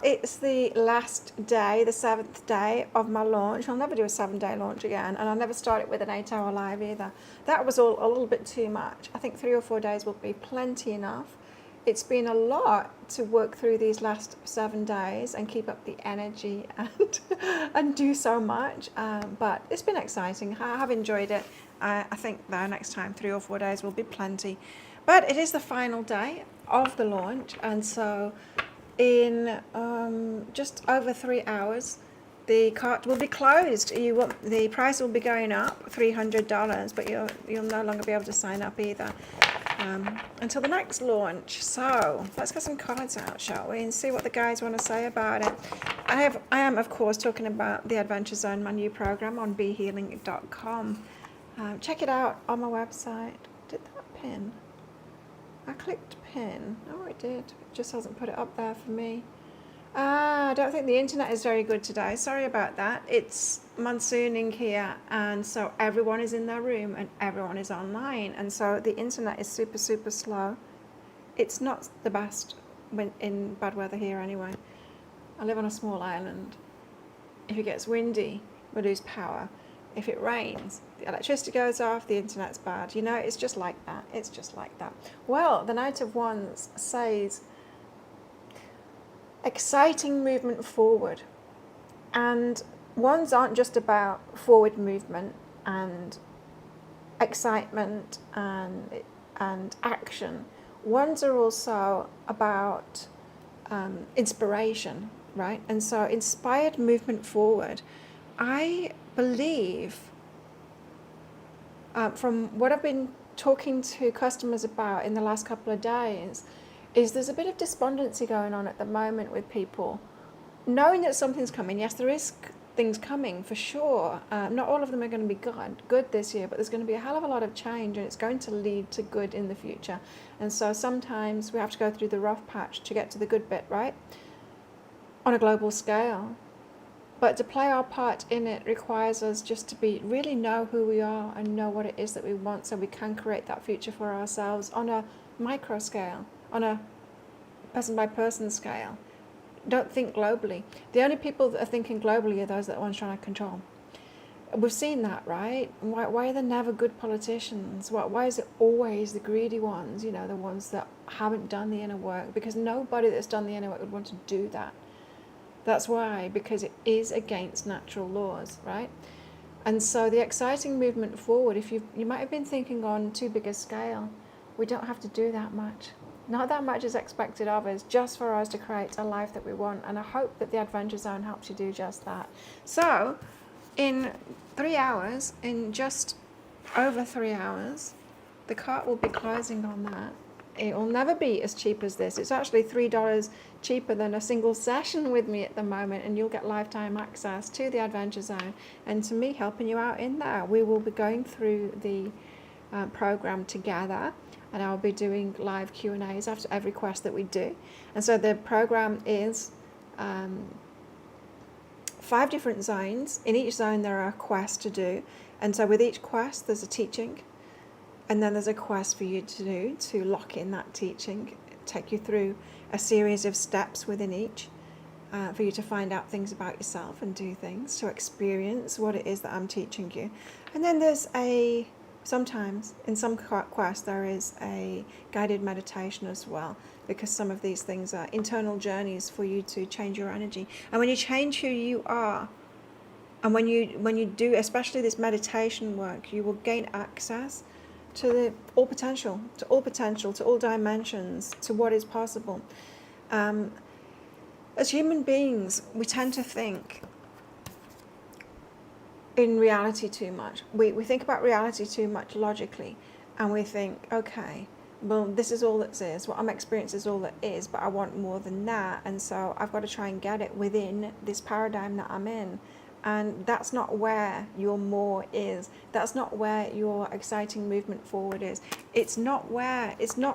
It's the last day, the 7th day of my launch. I'll never do a 7-day launch again, and I'll never start it with an 8-hour live either. That was all a little bit too much. I think 3 or 4 days will be plenty enough. It's been a lot to work through these last 7 days and keep up the energy and do so much, but it's been exciting. I have enjoyed it. I think the next time 3 or 4 days will be plenty. But it is the final day of the launch, and so in just over 3 hours, the cart will be closed. The price will be going up $300, but you'll no longer be able to sign up either until the next launch. So let's get some cards out, shall we, and see what the guys want to say about it. I am of course talking about the Adventure Zone, my new program on BeHealing.com. Check it out on my website. Did that pin? I clicked pin. Oh, it did. It just hasn't put it up there for me. I don't think the internet is very good today. Sorry about that. It's monsooning here, and so everyone is in their room and everyone is online, and so the internet is super, super slow. It's not the best when in bad weather here anyway. I live on a small island. If it gets windy, we lose power. If it rains, the electricity goes off, the internet's bad. You know, it's just like that. It's just like that. Well, the Knight of Wands says exciting movement forward. And wands aren't just about forward movement and excitement and action. Wands are also about inspiration, right? And so inspired movement forward. I believe, from what I've been talking to customers about in the last couple of days, is there's a bit of despondency going on at the moment with people, knowing that something's coming. Yes, there is things coming for sure. Not all of them are going to be good this year, but there's going to be a hell of a lot of change, and it's going to lead to good in the future. And so sometimes we have to go through the rough patch to get to the good bit, right? On a global scale. But to play our part in it requires us just to really know who we are and know what it is that we want, so we can create that future for ourselves on a micro scale, on a person by person scale. Don't think globally. The only people that are thinking globally are those that are ones trying to control. We've seen that, right? Why are there never good politicians? Why is it always the greedy ones, you know, the ones that haven't done the inner work? Because nobody that's done the inner work would want to do that. That's why, because it is against natural laws, right? And so the exciting movement forward, if you might have been thinking on too big a scale, we don't have to do that much. Not that much is expected of us, just for us to create a life that we want. And I hope that the Adventure Zone helps you do just that. So, in 3 hours, in just over 3 hours, the cart will be closing on that. It will never be as cheap as this. It's actually $3 cheaper than a single session with me at the moment, and you'll get lifetime access to the Adventure Zone and to me helping you out in there. We will be going through the program together, and I'll be doing live Q&As after every quest that we do. And so the program is 5 different zones. In each zone there are quests to do, and so with each quest there's a teaching, and then there's a quest for you to do to lock in that teaching, take you through a series of steps within each, for you to find out things about yourself and do things, to experience what it is that I'm teaching you. And then there's sometimes in some quests there is a guided meditation as well, because some of these things are internal journeys for you to change your energy. And when you change who you are, and when you do especially this meditation work, you will gain access to all potential, to all dimensions, to what is possible. As human beings, we tend to think in reality too much. We think about reality too much logically, and we think, okay, well, this is all that is, what I'm experiencing is all that is, but I want more than that, and so I've got to try and get it within this paradigm that I'm in. And that's not where your more is. That's not where your exciting movement forward is. It's not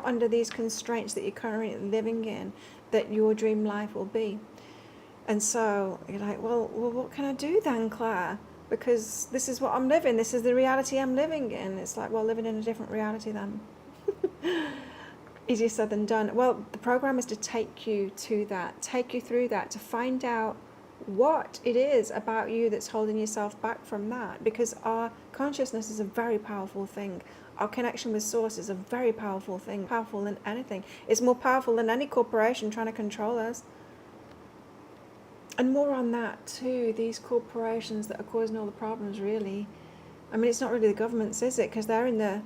under these constraints that you're currently living in that your dream life will be. And so you're like, well, what can I do then, Claire? Because this is what I'm living. This is the reality I'm living in. It's like, well, living in a different reality then. easier said than done. Well, the program is to take you to that, take you through that, to find out what it is about you that's holding yourself back from that. Because our consciousness is a very powerful thing. Our connection with source is a very powerful thing, powerful than anything. It's more powerful than any corporation trying to control us. And more on that too, these corporations that are causing all the problems, really. I mean, it's not really the governments, is it? Because they're in the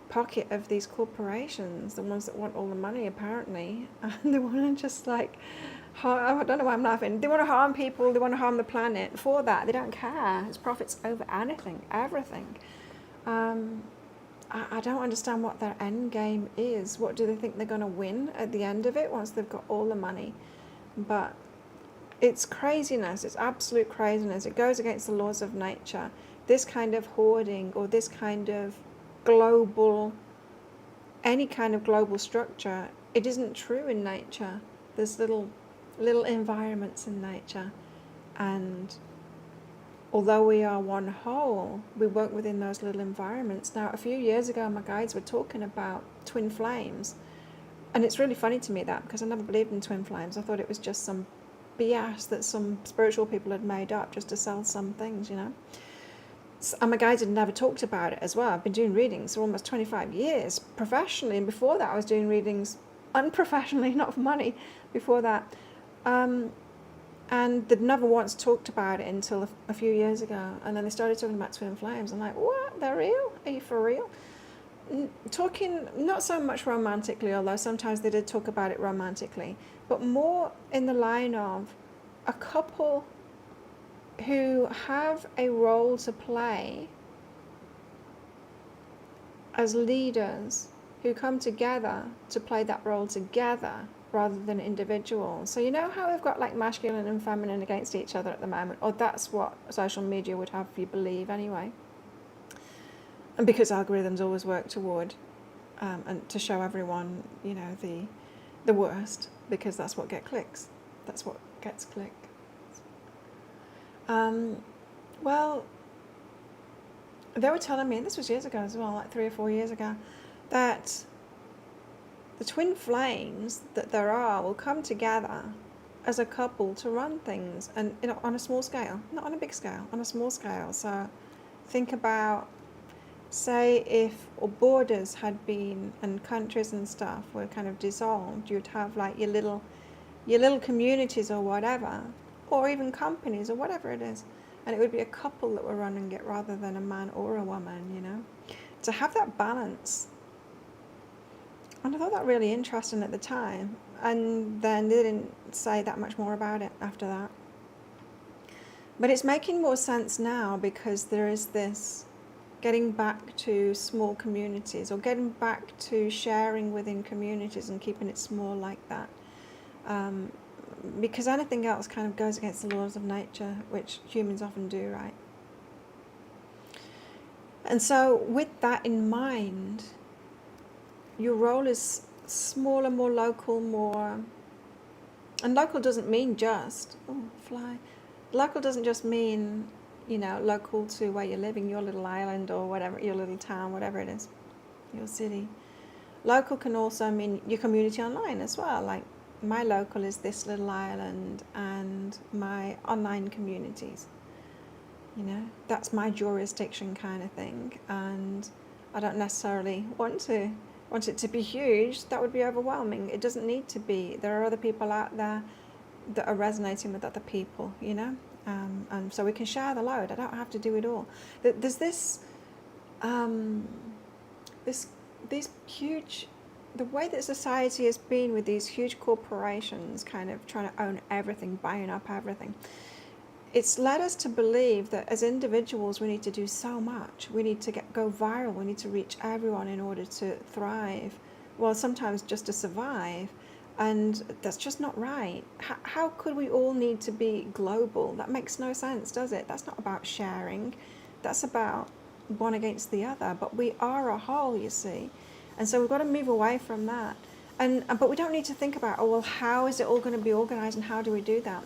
pocket of these corporations, the ones that want all the money, apparently. And they want to just like, I don't know why I'm laughing. They want to harm people, they want to harm the planet. For that, they don't care. It's profits over anything, everything. I don't understand what their end game is. What do they think they're going to win at the end of it once they've got all the money? But it's craziness. It's absolute craziness. It goes against the laws of nature. This kind of hoarding or this kind of global, any kind of global structure, it isn't true in nature. There's little environments in nature, and although we are one whole, we work within those little environments. Now, a few years ago, my guides were talking about twin flames, and it's really funny to me that, because I never believed in twin flames. I thought it was just some BS that some spiritual people had made up just to sell some things, you know. And my guides had never talked about it as well. I've been doing readings for almost 25 years professionally, and before that I was doing readings unprofessionally, not for money, before that. And they'd never once talked about it until a few years ago. And then they started talking about twin flames. I'm like, what? They're real? Are you for real? Talking not so much romantically, although sometimes they did talk about it romantically, but more in the line of a couple who have a role to play as leaders, who come together to play that role together rather than individuals. So you know how we've got like masculine and feminine against each other at the moment, or that's what social media would have you believe anyway. And because algorithms always work toward and to show everyone, you know, the worst, because that's what gets clicks. That's what gets clicks. Well, they were telling me, and this was years ago as well, like 3 or 4 years ago, that the twin flames that there are will come together as a couple to run things, and you know, on a small scale, not on a big scale, on a small scale. So think about, say, if borders had been, and countries and stuff were kind of dissolved, you'd have like your little communities or whatever, or even companies or whatever it is, and it would be a couple that were running it rather than a man or a woman, you know, to have that balance. And I thought that really interesting at the time, and then they didn't say that much more about it after that. But it's making more sense now, because there is this getting back to small communities, or getting back to sharing within communities and keeping it small like that. Because anything else kind of goes against the laws of nature, which humans often do, right? And so with that in mind, your role is smaller, more local, more... And local doesn't mean just... Oh, fly. Local doesn't just mean, you know, local to where you're living, your little island or whatever, your little town, whatever it is, your city. Local can also mean your community online as well. Like, my local is this little island, and my online communities, you know, that's my jurisdiction kind of thing. And I don't necessarily want it to be huge. That would be overwhelming. It doesn't need to be. There are other people out there that are resonating with other people, you know, and so we can share the load. I don't have to do it all. There's these huge, the way that society has been with these huge corporations kind of trying to own everything, buying up everything, it's led us to believe that as individuals we need to do so much. We need to go viral. We need to reach everyone in order to thrive. Well, sometimes just to survive. And that's just not right. How could we all need to be global? That makes no sense, does it? That's not about sharing. That's about one against the other. But we are a whole, you see. And so we've got to move away from that. But we don't need to think about, oh, well, how is it all going to be organized and how do we do that?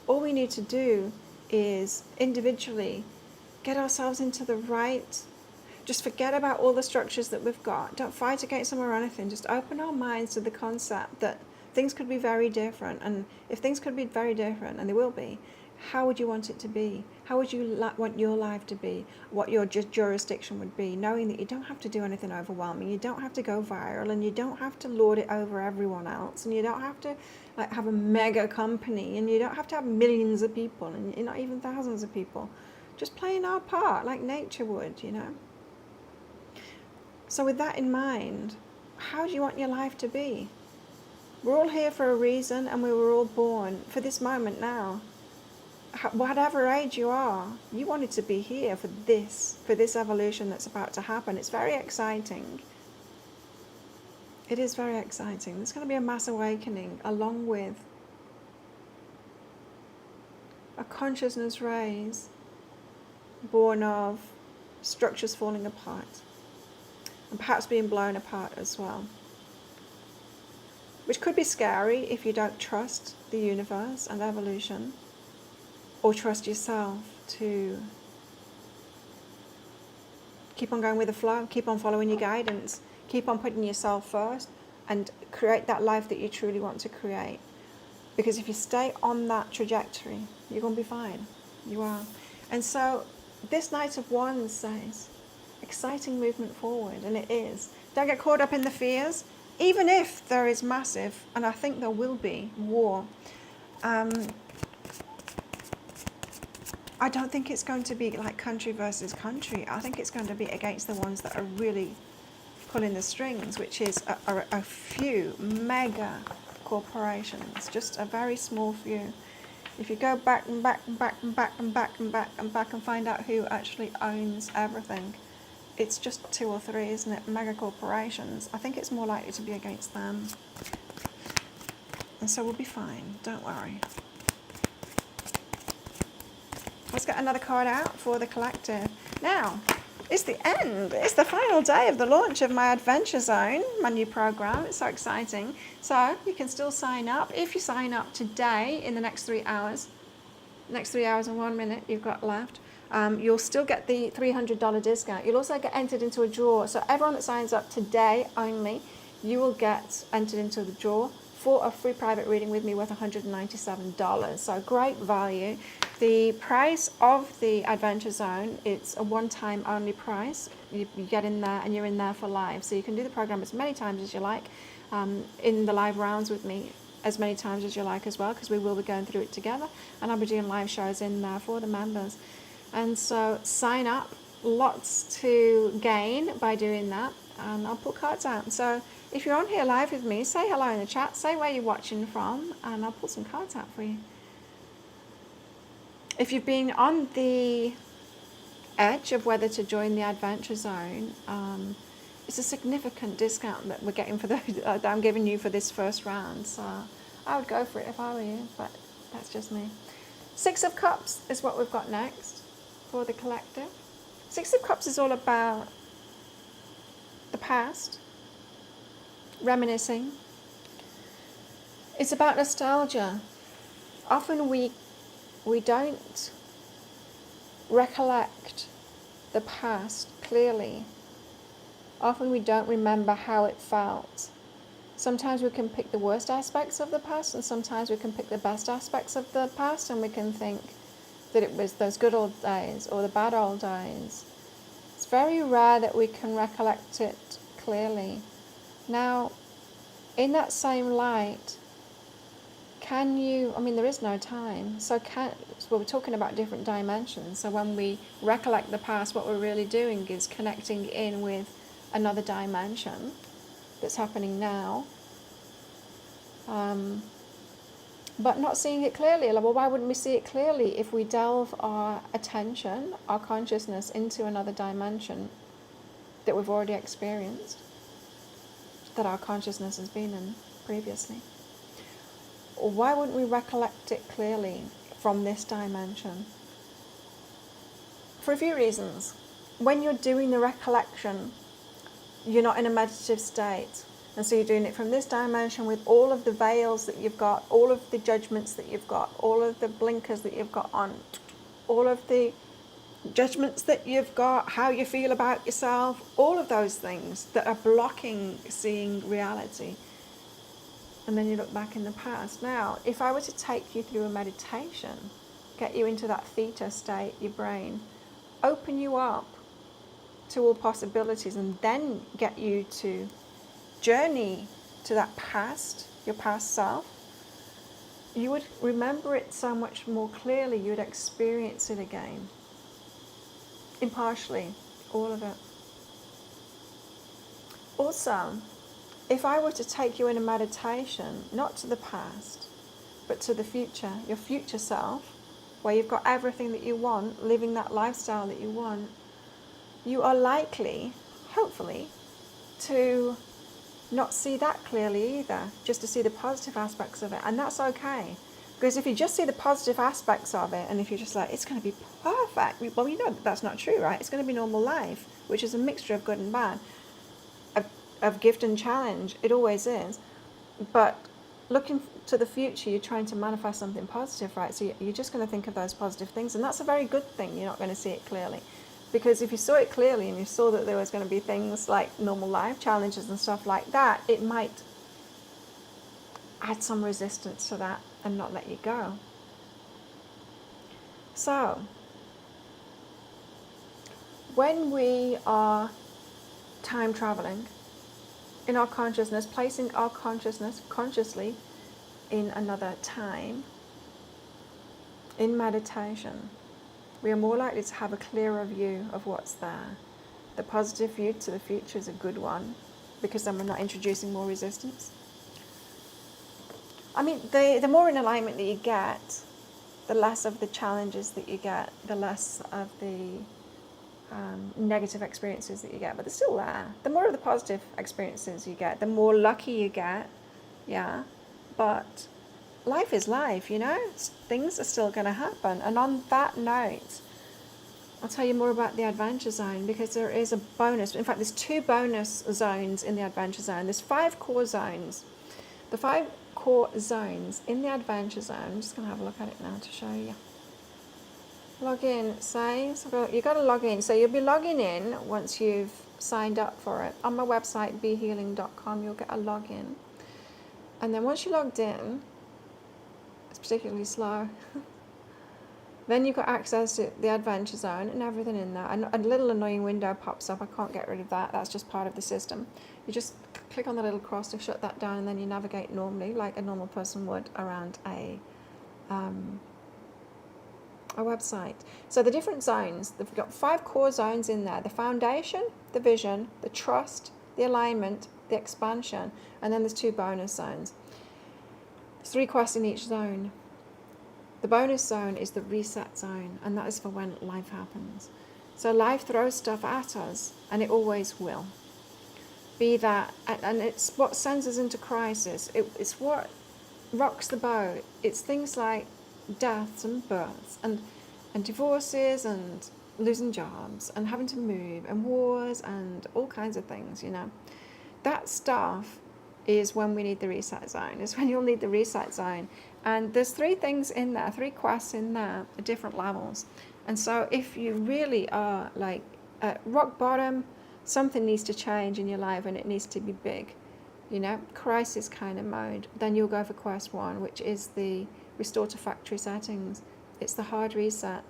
All we need to do is individually get ourselves into the right Just forget about all the structures that we've got. Don't fight against them or anything. Just open our minds to the concept that things could be very different. And if things could be very different, and they will be, how would you want it to be? How would you want your life to be? What your jurisdiction would be? Knowing that you don't have to do anything overwhelming. You don't have to go viral, and you don't have to lord it over everyone else. And you don't have to like have a mega company, and you don't have to have millions of people, and not even thousands of people. Just playing our part like nature would, you know. So with that in mind, how do you want your life to be? We're all here for a reason, and we were all born for this moment now. Whatever age you are, you wanted to be here for this evolution that's about to happen. It's very exciting. It is very exciting. There's going to be a mass awakening along with a consciousness raise born of structures falling apart. And perhaps being blown apart as well. Which could be scary if you don't trust the universe and evolution, or trust yourself to keep on going with the flow, keep on following your guidance, keep on putting yourself first, and create that life that you truly want to create. Because if you stay on that trajectory, you're going to be fine. You are. And so this Knight of Wands says, exciting movement forward, and it is. Don't get caught up in the fears, even if there is massive, and I think there will be, war. I don't think it's going to be like country versus country. I think it's going to be against the ones that are really pulling the strings, which is a few mega corporations, just a very small few. If you go back and back and back and back and back and back and back and find out who actually owns everything, it's just 2 or 3, isn't it? Mega corporations. I think it's more likely to be against them. And so we'll be fine. Don't worry. Let's get another card out for the collective. Now, it's the end. It's the final day of the launch of my Adventure Zone, my new program. It's so exciting. So you can still sign up. If you sign up today in the next 3 hours, next 3 hours and 1 minute you've got left, you'll still get the $300 discount. You'll also get entered into a draw. So everyone that signs up today only, you will get entered into the draw for a free private reading with me worth $197. So great value. The price of the Adventure Zone, it's a one-time only price. You get in there and you're in there for life. So you can do the program as many times as you like, in the live rounds with me as many times as you like as well, because we will be going through it together, and I'll be doing live shows in there for the members. And so sign up, lots to gain by doing that, and I'll pull cards out. So if you're on here live with me, say hello in the chat, say where you're watching from, and I'll pull some cards out for you. If you've been on the edge of whether to join the Adventure Zone, it's a significant discount that we're getting for that I'm giving you for this first round. So I would go for it if I were you, but that's just me. 6 of Cups is what we've got next for the collective. 6 of Cups is all about the past, reminiscing. It's about nostalgia. Often we don't recollect the past clearly. Often we don't remember how it felt. Sometimes we can pick the worst aspects of the past, and sometimes we can pick the best aspects of the past, and we can think that it was those good old days or the bad old days. It's very rare that we can recollect it clearly. Now, in that same light, can you, I mean, there is no time, so we're talking about different dimensions. So when we recollect the past, what we're really doing is connecting in with another dimension that's happening now, but not seeing it clearly. Well, why wouldn't we see it clearly if we delve our attention, our consciousness into another dimension that we've already experienced, that our consciousness has been in previously? Or why wouldn't we recollect it clearly from this dimension? For a few reasons. When you're doing the recollection, you're not in a meditative state. And so you're doing it from this dimension with all of the veils that you've got, all of the judgments that you've got, all of the blinkers that you've got on, all of the judgments that you've got, how you feel about yourself, all of those things that are blocking seeing reality. And then you look back in the past. Now, if I were to take you through a meditation, get you into that theta state, your brain, open you up to all possibilities, and then get you to journey to that past, your past self, you would remember it so much more clearly. You would experience it again, impartially, all of it. Also, if I were to take you in a meditation, not to the past, but to the future, your future self, where you've got everything that you want, living that lifestyle that you want, you are likely, hopefully, to not see that clearly either, just to see the positive aspects of it. And that's okay. Because if you just see the positive aspects of it, and if you're just like, it's going to be perfect, well, you know that that's not true, right? It's going to be normal life, which is a mixture of good and bad, of gift and challenge. It always is. But looking to the future, you're trying to manifest something positive, right? So you're just going to think of those positive things. And that's a very good thing. You're not going to see it clearly. Because if you saw it clearly and you saw that there was going to be things like normal life challenges and stuff like that, it might add some resistance to that and not let you go. So, when we are time traveling in our consciousness, placing our consciousness consciously in another time, in meditation, we are more likely to have a clearer view of what's there. The positive view to the future is a good one, because then we're not introducing more resistance. I mean, the more in alignment that you get, the less of the challenges that you get, the less of the negative experiences that you get, but they're still there. The more of the positive experiences you get, the more lucky you get, yeah, but life is life, you know, things are still going to happen. And on that note, I'll tell you more about the Adventure Zone, because there is a bonus. In fact, there's 2 bonus zones in the Adventure Zone. There's 5 core zones. The 5 core zones in the Adventure Zone, I'm just going to have a look at it now to show you. Log in, say, so you've got to log in. So you'll be logging in once you've signed up for it. On my website, behealing.com, you'll get a login. And then once you're logged in, it's particularly slow, then you've got access to the Adventure Zone and everything in there. And a little annoying window pops up. I can't get rid of that. That's just part of the system. You just click on the little cross to shut that down, and then you navigate normally, like a normal person would, around a website. So the different zones, they've got 5 core zones in there: the foundation, the vision, the trust, the alignment, the expansion, and then there's 2 bonus zones. There's 3 quests in each zone. The bonus zone is the reset zone, and that is for when life happens. So life throws stuff at us, and it always will. Be that, and it's what sends us into crisis. It's what rocks the boat. It's things like deaths and births and divorces and losing jobs and having to move and wars and all kinds of things, you know. That stuff is when we need the reset zone, is when you'll need the reset zone. And there's 3 things in there, 3 quests in there at different levels. And so if you really are like at rock bottom, something needs to change in your life and it needs to be big, you know, crisis kind of mode, then you'll go for quest 1, which is the restore to factory settings. It's the hard reset.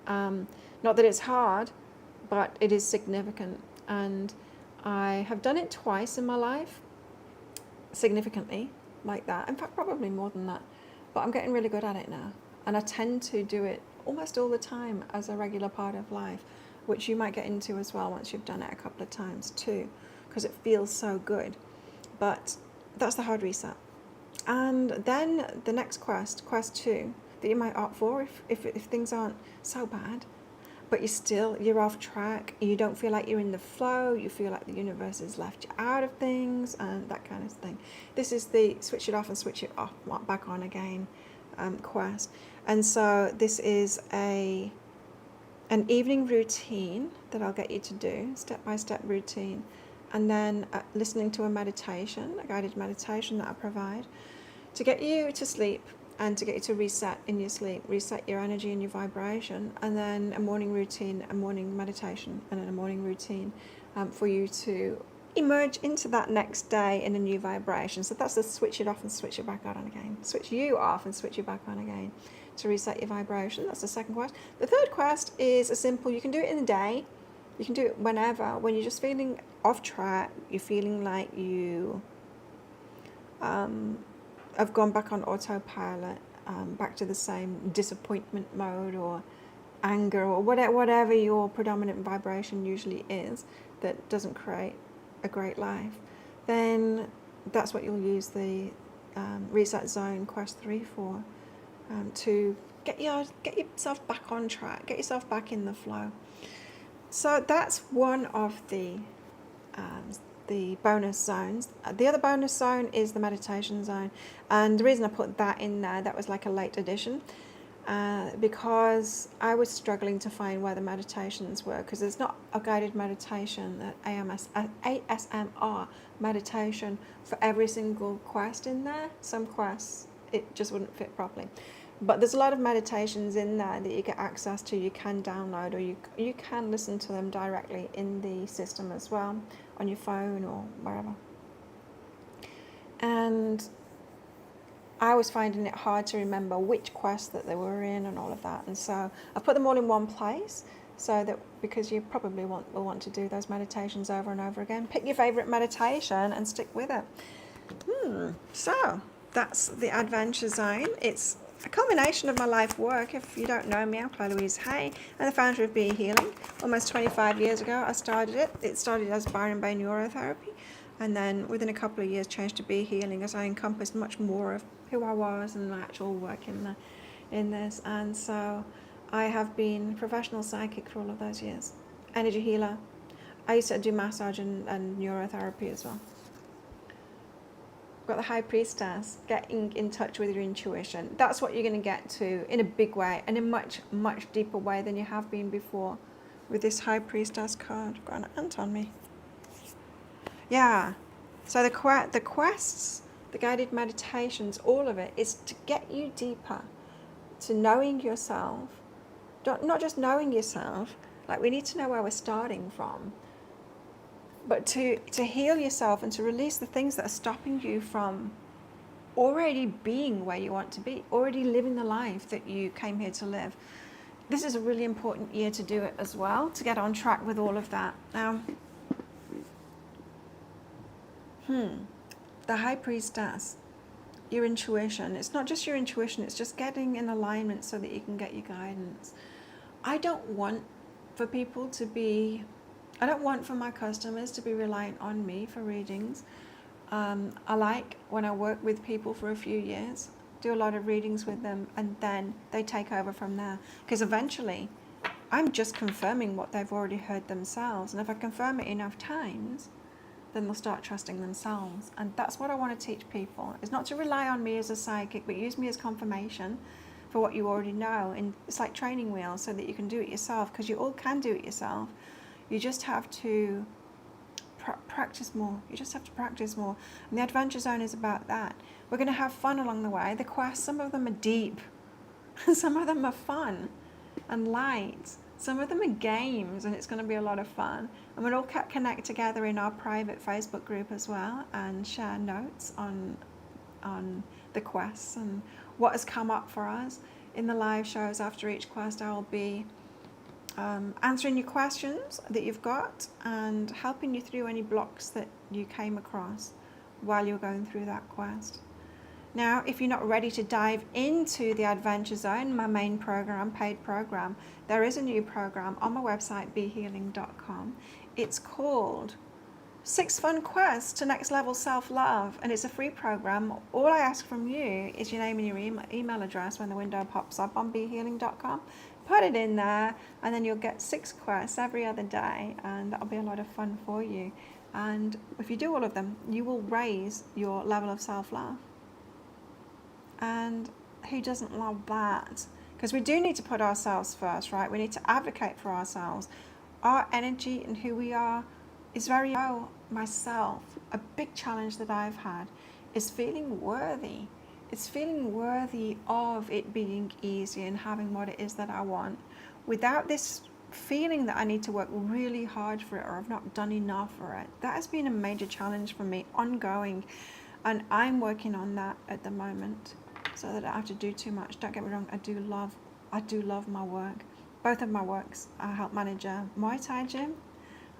Not that it's hard, but it is significant. And I have done it twice in my life, significantly like that. In fact, probably more than that. But I'm getting really good at it now. And I tend to do it almost all the time as a regular part of life, which you might get into as well once you've done it a couple of times too, because it feels so good. But that's the hard reset. And then the next quest 2, that you might opt for if things aren't so bad, but you're off track, you don't feel like you're in the flow, you feel like the universe has left you out of things and that kind of thing. This is the switch it off and switch it off, back on again quest. And so this is an evening routine that I'll get you to do, step-by-step routine, and then listening to a meditation, a guided meditation that I provide to get you to sleep and to get you to reset in your sleep, reset your energy and your vibration, and then a morning routine, a morning meditation, and then a morning routine for you to emerge into that next day in a new vibration. So that's the switch it off and switch it back on again. Switch you off and switch it back on again to reset your vibration. That's the second quest. The third quest is a simple, you can do it in the day. You can do it whenever, when you're just feeling off track, you're feeling like you have gone back on autopilot, back to the same disappointment mode or anger or whatever your predominant vibration usually is that doesn't create a great life, then that's what you'll use the Reset Zone Quest 3 for, to get yourself back on track, get yourself back in the flow. So that's one of the bonus zones. The other bonus zone is the meditation zone, and the reason I put that in there, that was like a late addition, because I was struggling to find where the meditations were, because there's not a guided meditation, that ASMR meditation for every single quest in there. Some quests it just wouldn't fit properly, but there's a lot of meditations in there that you get access to. You can download, or you can listen to them directly in the system as well, on your phone or wherever. And I was finding it hard to remember which quest that they were in and all of that, and so I put them all in one place, so that, because you probably will want to do those meditations over and over again. Pick your favourite meditation and stick with it. So that's the Adventure Zone. It's a culmination of my life work. If you don't know me, I'm Claire Louise Hay. I'm the founder of Be Healing. Almost 25 years ago I started it. It started as Byron Bay Neurotherapy, and then within a couple of years changed to Be Healing, as I encompassed much more of who I was and my actual work in this. And so I have been a professional psychic for all of those years. Energy healer. I used to do massage and neurotherapy as well. Got the High Priestess, getting in touch with your intuition. That's what you're going to get to in a big way, and in much, much deeper way than you have been before with this High Priestess card. I've got an ant on me. Yeah. So the quests, the guided meditations, all of it is to get you deeper to knowing yourself. Not just knowing yourself, like we need to know where we're starting from, but to heal yourself and to release the things that are stopping you from already being where you want to be, already living the life that you came here to live. This is a really important year to do it as well, to get on track with all of that. Now, the High Priestess, your intuition. It's not just your intuition, it's just getting in alignment so that you can get your guidance. I don't want for my customers to be reliant on me for readings. I like when I work with people for a few years, do a lot of readings with them, and then they take over from there. Because eventually, I'm just confirming what they've already heard themselves. And if I confirm it enough times, then they'll start trusting themselves. And that's what I want to teach people, is not to rely on me as a psychic, but use me as confirmation for what you already know. And it's like training wheels, so that you can do it yourself, because you all can do it yourself. You just have to practice more. You just have to practice more. And the Adventure Zone is about that. We're going to have fun along the way. The quests, some of them are deep. Some of them are fun and light. Some of them are games, and it's going to be a lot of fun. And we'll all connect together in our private Facebook group as well, and share notes on the quests and what has come up for us. In the live shows after each quest, I'll be answering your questions that you've got and helping you through any blocks that you came across while you're going through that quest. Now, if you're not ready to dive into the Adventure Zone, my main program, paid program, there is a new program on my website, behealing.com. It's called 6 Fun Quests to Next Level Self-Love, and it's a free program. All I ask from you is your name and your email address when the window pops up on behealing.com. Put it in there, and then you'll get 6 quests every other day, and that'll be a lot of fun for you. And if you do all of them, you will raise your level of self-love. And who doesn't love that? Because we do need to put ourselves first, right? We need to advocate for ourselves. Our energy and who we are is very low. Myself, a big challenge that I've had is feeling worthy, It's feeling worthy of it being easy and having what it is that I want, without this feeling that I need to work really hard for it or I've not done enough for it. That has been a major challenge for me, ongoing, and I'm working on that at the moment, so that I don't have to do too much. Don't get me wrong, I do love my work. Both of my works, I help manage a Muay Thai gym.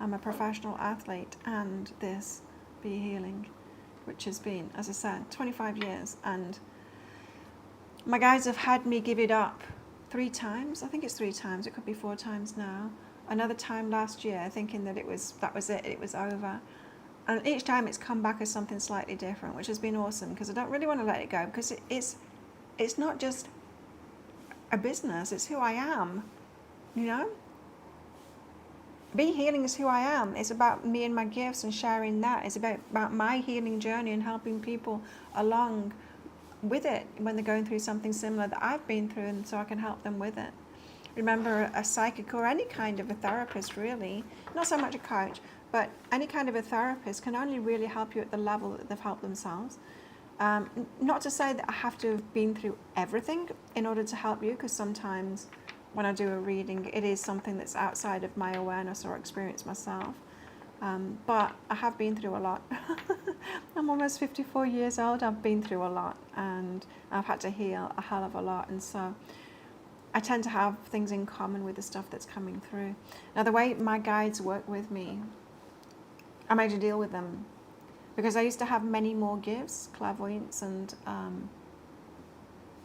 I'm a professional athlete, and this Be Healing, which has been, as I said, 25 years, and my guys have had me give it up 3 times. I think it's 3 times. It could be 4 times now. Another time last year, thinking that it was over. And each time it's come back as something slightly different, which has been awesome, because I don't really want to let it go, because it's not just a business, it's who I am, you know? Be Healing is who I am. It's about me and my gifts and sharing that. It's about my healing journey and helping people along with it when they're going through something similar that I've been through, and so I can help them with it. Remember, a psychic or any kind of a therapist, really, not so much a coach, but any kind of a therapist can only really help you at the level that they've helped themselves. Not to say that I have to have been through everything in order to help you, because sometimes when I do a reading, it is something that's outside of my awareness or experience myself. But I have been through a lot. I'm almost 54 years old. I've been through a lot, and I've had to heal a hell of a lot. And so I tend to have things in common with the stuff that's coming through. Now, the way my guides work with me, I made a deal with them, because I used to have many more gifts, clairvoyance and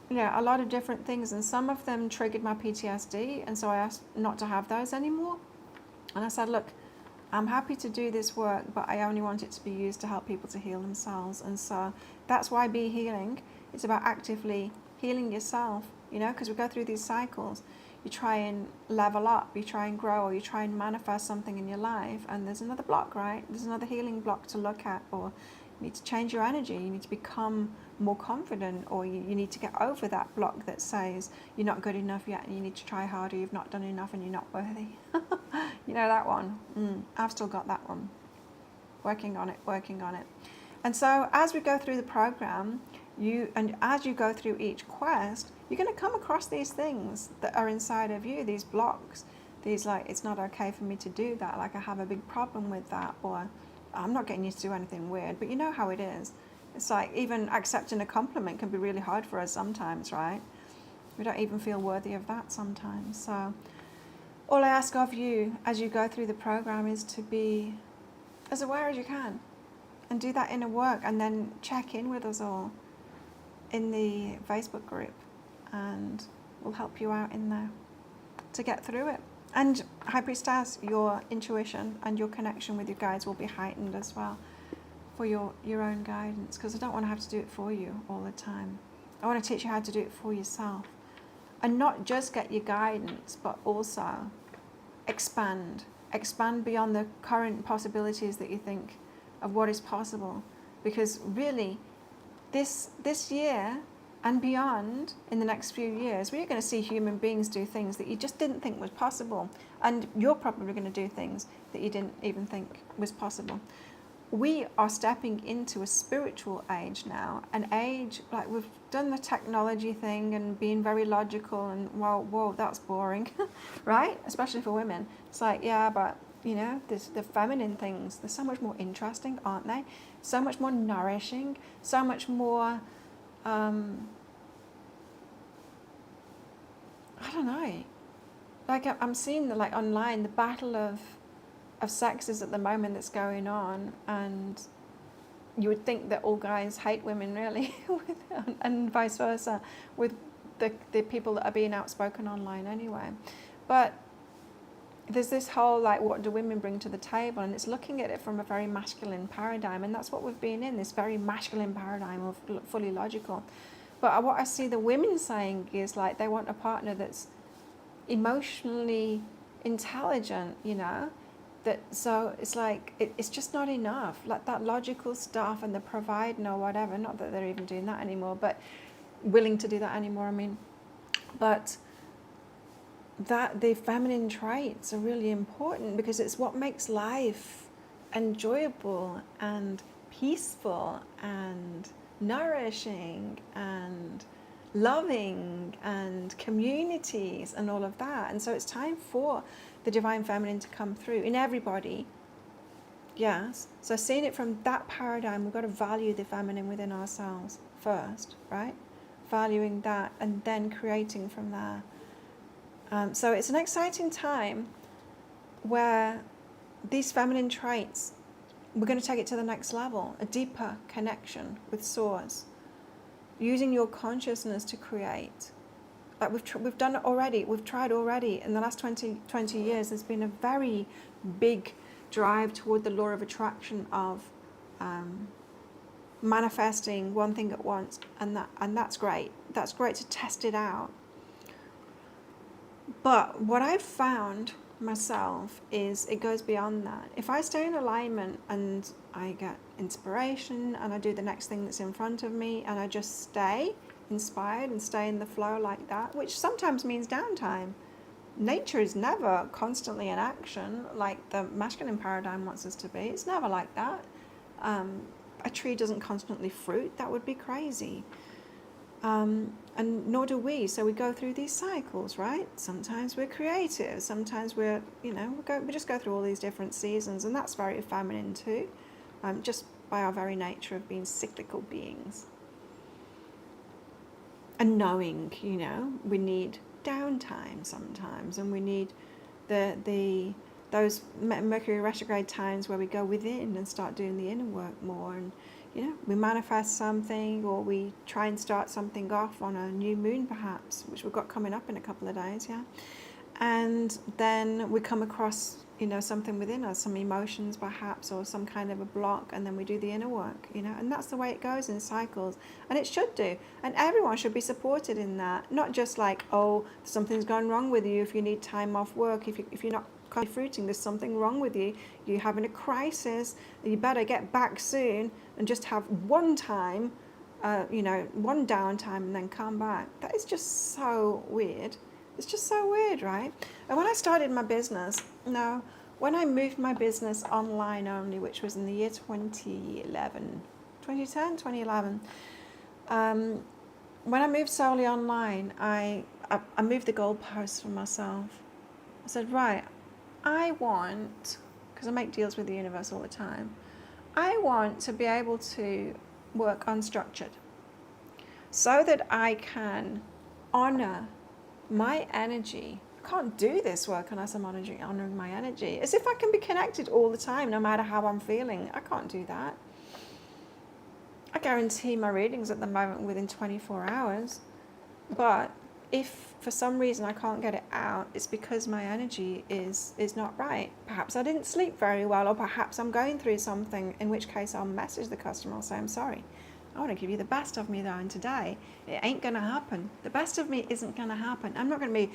a lot of different things, and some of them triggered my PTSD, and so I asked not to have those anymore. And I said, look, I'm happy to do this work, but I only want it to be used to help people to heal themselves. And so that's why Be Healing. It's about actively healing yourself, because we go through these cycles. You try and level up, you try and grow, or you try and manifest something in your life, and there's another block, right? There's another healing block to look at, or you need to change your energy, you need to become more confident, or you need to get over that block that says you're not good enough yet and you need to try harder, you've not done enough and you're not worthy. You know that one? I've still got that one. Working on it. And so as we go through the program, as you go through each quest, you're going to come across these things that are inside of you, these blocks, these it's not okay for me to do that, I have a big problem with that, or I'm not getting used to do anything weird. But you know how it is. It's like even accepting a compliment can be really hard for us sometimes, right? We don't even feel worthy of that sometimes. So all I ask of you as you go through the program is to be as aware as you can, and do that inner work, and then check in with us all in the Facebook group, and we'll help you out in there to get through it. And High Priestess, your intuition and your connection with your guides will be heightened as well for your own guidance, because I don't want to have to do it for you all the time. I want to teach you how to do it for yourself, and not just get your guidance, but also expand beyond the current possibilities that you think of what is possible. Because really, this year and beyond, in the next few years, we're going to see human beings do things that you just didn't think was possible, and you're probably going to do things that you didn't even think was possible. We are stepping into a spiritual age now, an age like we've done the technology thing and being very logical, and whoa, that's boring, right? Especially for women. It's like, yeah, but there's the feminine things. They're so much more interesting, aren't they? So much more nourishing, so much more, I don't know. I'm seeing online, the battle of sexes at the moment that's going on, and you would think that all guys hate women, really, and vice versa, with the people that are being outspoken online anyway. But there's this whole what do women bring to the table, and it's looking at it from a very masculine paradigm, and that's what we've been in, this very masculine paradigm of fully logical. But what I see the women saying is they want a partner that's emotionally intelligent, so it's it's just not enough, that logical stuff and the providing or whatever, not that they're even doing that anymore, but willing to do that anymore, but that the feminine traits are really important, because it's what makes life enjoyable and peaceful and nourishing and loving and communities and all of that. And so it's time for the divine feminine to come through in everybody. Yes. So seeing it from that paradigm, we've got to value the feminine within ourselves first, right? Valuing that and then creating from there. So it's an exciting time where these feminine traits, we're going to take it to the next level, a deeper connection with source, using your consciousness to create. Like we've done it already, we've tried already. In the last 20 years, there's been a very big drive toward the law of attraction of manifesting one thing at once, and that's great. That's great to test it out. But what I've found myself is it goes beyond that. If I stay in alignment and I get inspiration and I do the next thing that's in front of me and I just stay inspired and stay in the flow like that, which sometimes means downtime. Nature is never constantly in action like the masculine paradigm wants us to be. It's never like that. A tree doesn't constantly fruit. That would be crazy. And nor do we. So we go through these cycles, right? Sometimes we're creative. Sometimes we're, we just go through all these different seasons, and that's very feminine too, just by our very nature of being cyclical beings. And knowing, we need downtime sometimes, and we need those Mercury retrograde times where we go within and start doing the inner work more, and we manifest something, or we try and start something off on a new moon perhaps, which we've got coming up in a couple of days, and then we come across something within us, some emotions perhaps, or some kind of a block, and then we do the inner work, and that's the way it goes in cycles, and it should do, and everyone should be supported in that, not just like, oh, something's gone wrong with you if you need time off work, if you're not fruiting, there's something wrong with you, you're having a crisis, you better get back soon and just have one time, one downtime and then come back. That is just so weird. It's just so weird, right? And when I started my business, when I moved my business online only, which was in the year 2011, when I moved solely online, I moved the goalposts for myself. I said, right, I want, because I make deals with the universe all the time, I want to be able to work unstructured so that I can honor my energy. I can't do this work unless I'm honoring my energy. As if I can be connected all the time, no matter how I'm feeling. I can't do that. I guarantee my readings at the moment within 24 hours. But if for some reason I can't get it out, it's because my energy is not right. Perhaps I didn't sleep very well, or perhaps I'm going through something, in which case I'll message the customer. I'll say, I'm sorry. I want to give you the best of me though, and today it ain't going to happen. The best of me isn't going to happen. I'm not going to be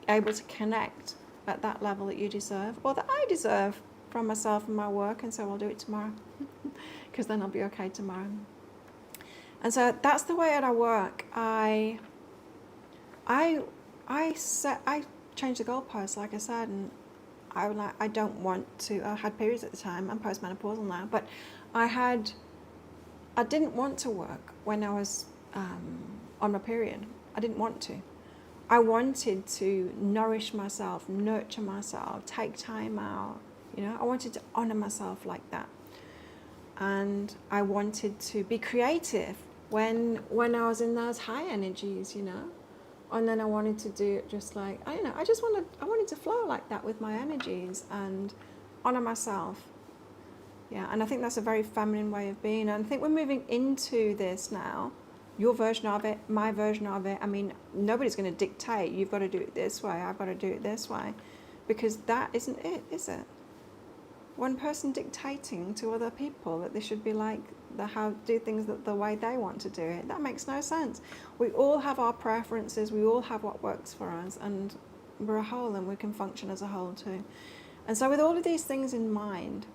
able to connect at that level that you deserve, or that I deserve from myself and my work, and so I'll do it tomorrow because then I'll be okay tomorrow. And so that's the way that I work. I changed the goalposts, like I said, and I don't want to. I had periods at the time. I'm postmenopausal now, but I didn't want to work when I was on my period. I didn't want to. I wanted to nourish myself, nurture myself, take time out. I wanted to honor myself like that, and I wanted to be creative when I was in those high energies, And then I wanted to do it just like, I wanted to flow like that with my energies and honor myself. Yeah, and I think that's a very feminine way of being. And I think we're moving into this now. Your version of it, my version of it. I mean, nobody's going to dictate, you've got to do it this way, I've got to do it this way. Because that isn't it, is it? One person dictating to other people that they should be like, do things the way they want to do it. That makes no sense. We all have our preferences, we all have what works for us, and we're a whole and we can function as a whole too. And so with all of these things in mind,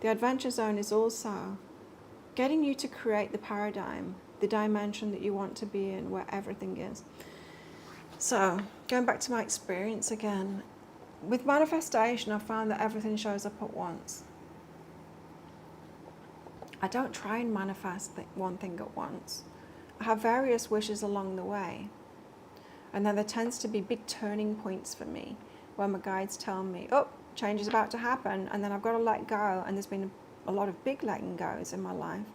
the Adventure Zone is also getting you to create the paradigm, the dimension that you want to be in, where everything is. So going back to my experience again, with manifestation, I found that everything shows up at once. I don't try and manifest one thing at once. I have various wishes along the way. And then there tends to be big turning points for me where my guides tell me, oh, change is about to happen. And then I've got to let go. And there's been a lot of big letting goes in my life.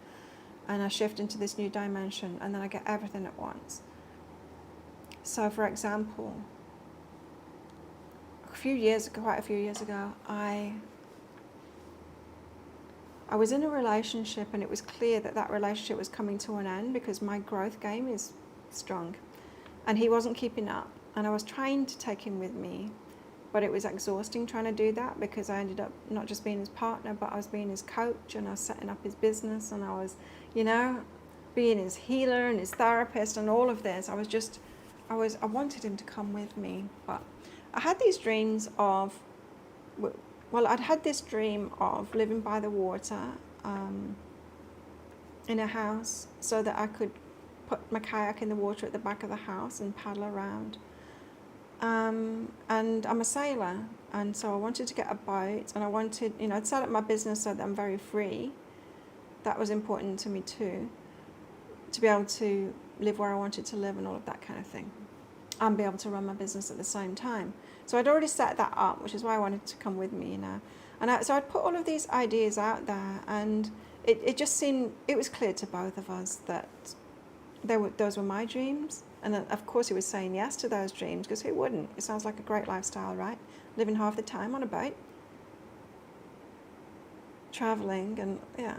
And I shift into this new dimension and then I get everything at once. So for example, quite a few years ago, I was in a relationship and it was clear that relationship was coming to an end because my growth game is strong and he wasn't keeping up, and I was trying to take him with me, but it was exhausting trying to do that because I ended up not just being his partner, but I was being his coach and I was setting up his business and I was, being his healer and his therapist and all of this. I wanted him to come with me, but I had these dreams of, I'd had this dream of living by the water in a house so that I could put my kayak in the water at the back of the house and paddle around. And I'm a sailor, and so I wanted to get a boat, and I wanted, I'd set up my business so that I'm very free. That was important to me too, to be able to live where I wanted to live and all of that kind of thing, and be able to run my business at the same time. So I'd already set that up, which is why I wanted to come with me, So I'd put all of these ideas out there, and it just seemed, it was clear to both of us that those were my dreams. And then, of course, he was saying yes to those dreams, because who wouldn't? It sounds like a great lifestyle, right? Living half the time on a boat, traveling, and yeah.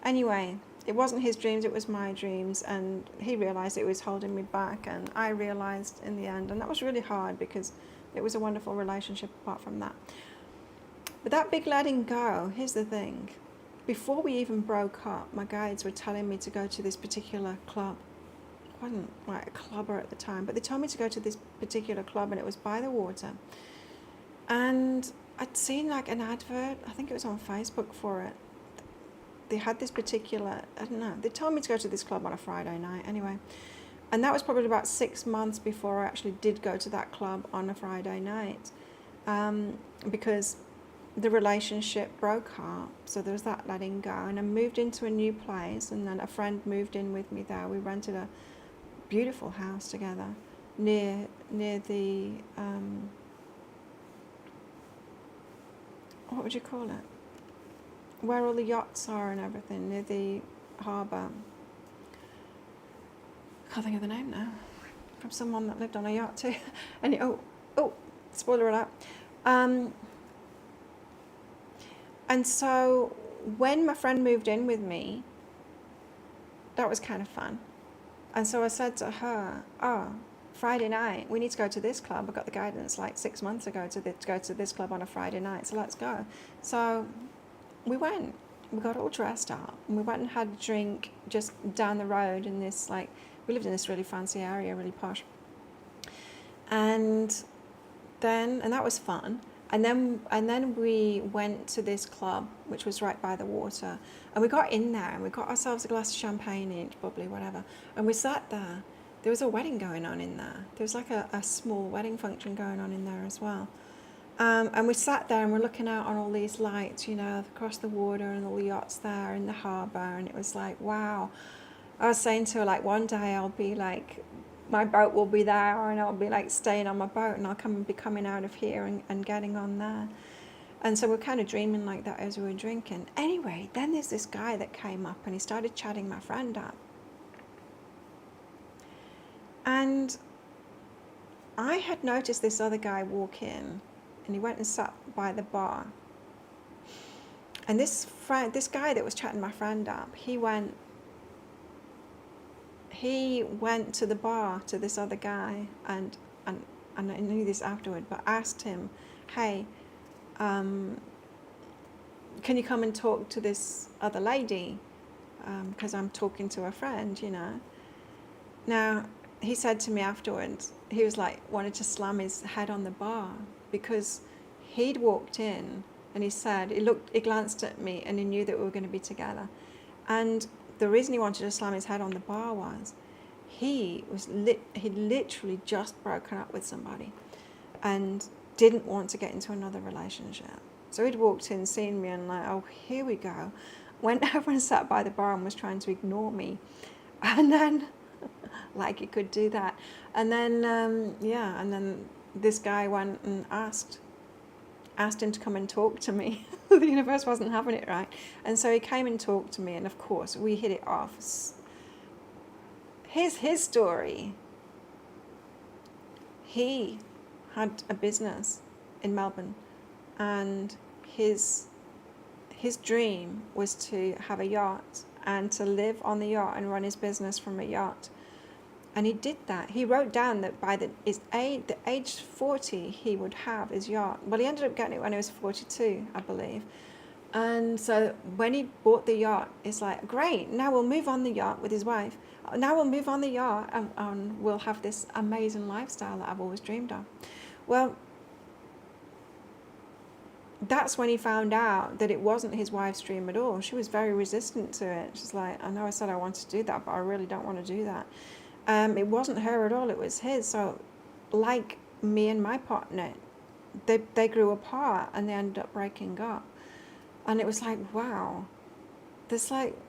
Anyway, it wasn't his dreams, it was my dreams, and he realized it was holding me back, and I realized in the end, and that was really hard because it was a wonderful relationship apart from that. But that big letting go, here's the thing. Before we even broke up, my guides were telling me to go to this particular club. I wasn't like a clubber at the time, but they told me to go to this particular club, and it was by the water. And I'd seen like an advert, I think it was on Facebook for it. They had this particular, I don't know, they told me to go to this club on a Friday night anyway. And that was probably about 6 months before I actually did go to that club on a Friday night, because the relationship broke up, so there was that letting go, and I moved into a new place, and then a friend moved in with me there. We rented a beautiful house together near the, what would you call it? Where all the yachts are and everything, near the harbour. I can't think of the name now. From someone that lived on a yacht too. And spoiler alert. And so when my friend moved in with me, that was kind of fun. And so I said to her, Friday night, we need to go to this club. I got the guidance like 6 months ago to go to this club on a Friday night, so let's go. So we went. We got all dressed up, and we went and had a drink just down the road in this, like, we lived in this really fancy area, really posh. And that was fun. And then we went to this club, which was right by the water. And we got in there, and we got ourselves a glass of champagne each, bubbly, whatever. And we sat there. There was a wedding going on in there. There was like a small wedding function going on in there as well. And we sat there and we're looking out on all these lights, across the water and all the yachts there in the harbour. And it was like, wow. I was saying to her, like, one day I'll be like, my boat will be there, and I'll be like staying on my boat, and I'll be coming out of here and getting on there. And so we're kind of dreaming like that as we were drinking. Anyway, then there's this guy that came up, and he started chatting my friend up. And I had noticed this other guy walk in, and he went and sat by the bar. And this guy that was chatting my friend up, he went to the bar to this other guy, and I knew this afterward, but asked him, hey, can you come and talk to this other lady? Because I'm talking to a friend, Now, he said to me afterwards, he was like, wanted to slam his head on the bar, because he'd walked in, and he said, he glanced at me, and he knew that we were going to be together. And the reason he wanted to slam his head on the bar was he'd literally just broken up with somebody and didn't want to get into another relationship. So he'd walked in, seen me, and like, oh, here we go. went over and sat by the bar and was trying to ignore me. And then, like he could do that. And then, and then this guy went and asked him to come and talk to me. The universe wasn't having it right. And so he came and talked to me, and of course we hit it off. Here's his story. He had a business in Melbourne, and his dream was to have a yacht and to live on the yacht and run his business from a yacht. And he did that. He wrote down that by the age 40 he would have his yacht. Well, he ended up getting it when he was 42, I believe. And so when he bought the yacht, it's like, great, now we'll move on the yacht with his wife. Now we'll move on the yacht and we'll have this amazing lifestyle that I've always dreamed of. Well, that's when he found out that it wasn't his wife's dream at all. She was very resistant to it. She's like, I know I said I wanted to do that, but I really don't want to do that. It wasn't her at all, it was his. So like me and my partner, they grew apart and they ended up breaking up. And it was like, wow,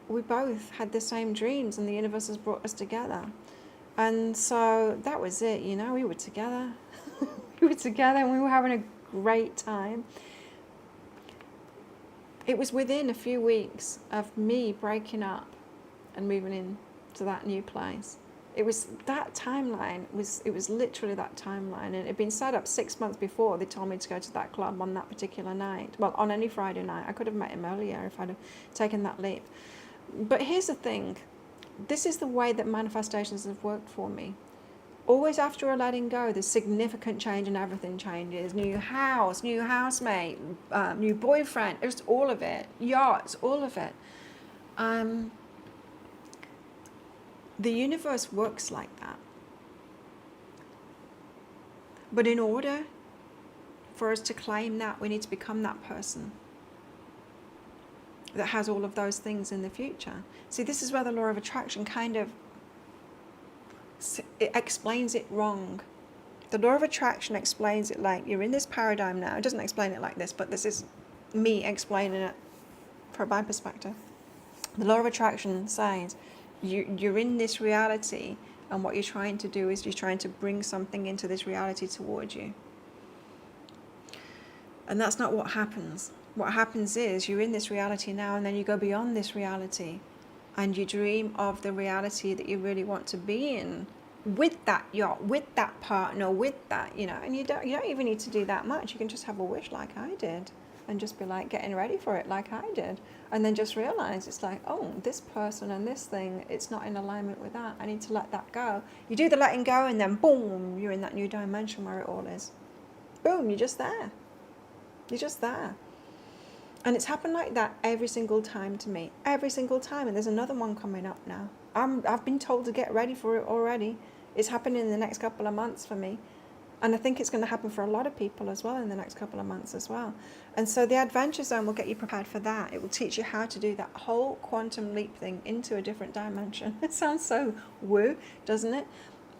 we both had the same dreams and the universe has brought us together. And so that was it, we were together. We were together and we were having a great time. It was within a few weeks of me breaking up and moving into that new place. It was that timeline, it was literally that timeline. And it had been set up 6 months before. They told me to go to that club on that particular night. Well, on any Friday night. I could have met him earlier if I'd have taken that leap. But here's the thing. This is the way that manifestations have worked for me. Always after a letting go, there's significant change and everything changes. New house, new housemate, new boyfriend, it's all of it. Yachts, all of it. The universe works like that. But in order for us to claim that, we need to become that person that has all of those things in the future. See, this is where the law of attraction it explains it wrong. The law of attraction explains it like you're in this paradigm now. It doesn't explain it like this, but this is me explaining it from my perspective. The law of attraction says you're in this reality, and what you're trying to do is you're trying to bring something into this reality towards you. And that's not what happens. What happens is you're in this reality now, and then you go beyond this reality and you dream of the reality that you really want to be in, with that yacht, with that partner, with that, and you don't even need to do that much. You can just have a wish like I did and just be like getting ready for it like I did, and then just realize it's like, oh, this person and this thing, it's not in alignment with that. I need to let that go. You do the letting go, and then boom, you're in that new dimension where it all is. Boom, you're just there. You're just there. And it's happened like that every single time to me. Every single time. And there's another one coming up now. I've been told to get ready for it already. It's happening in the next couple of months for me. And I think it's going to happen for a lot of people as well in the next couple of months as well. And so the Adventure Zone will get you prepared for that. It will teach you how to do that whole quantum leap thing into a different dimension. It sounds so woo, doesn't it?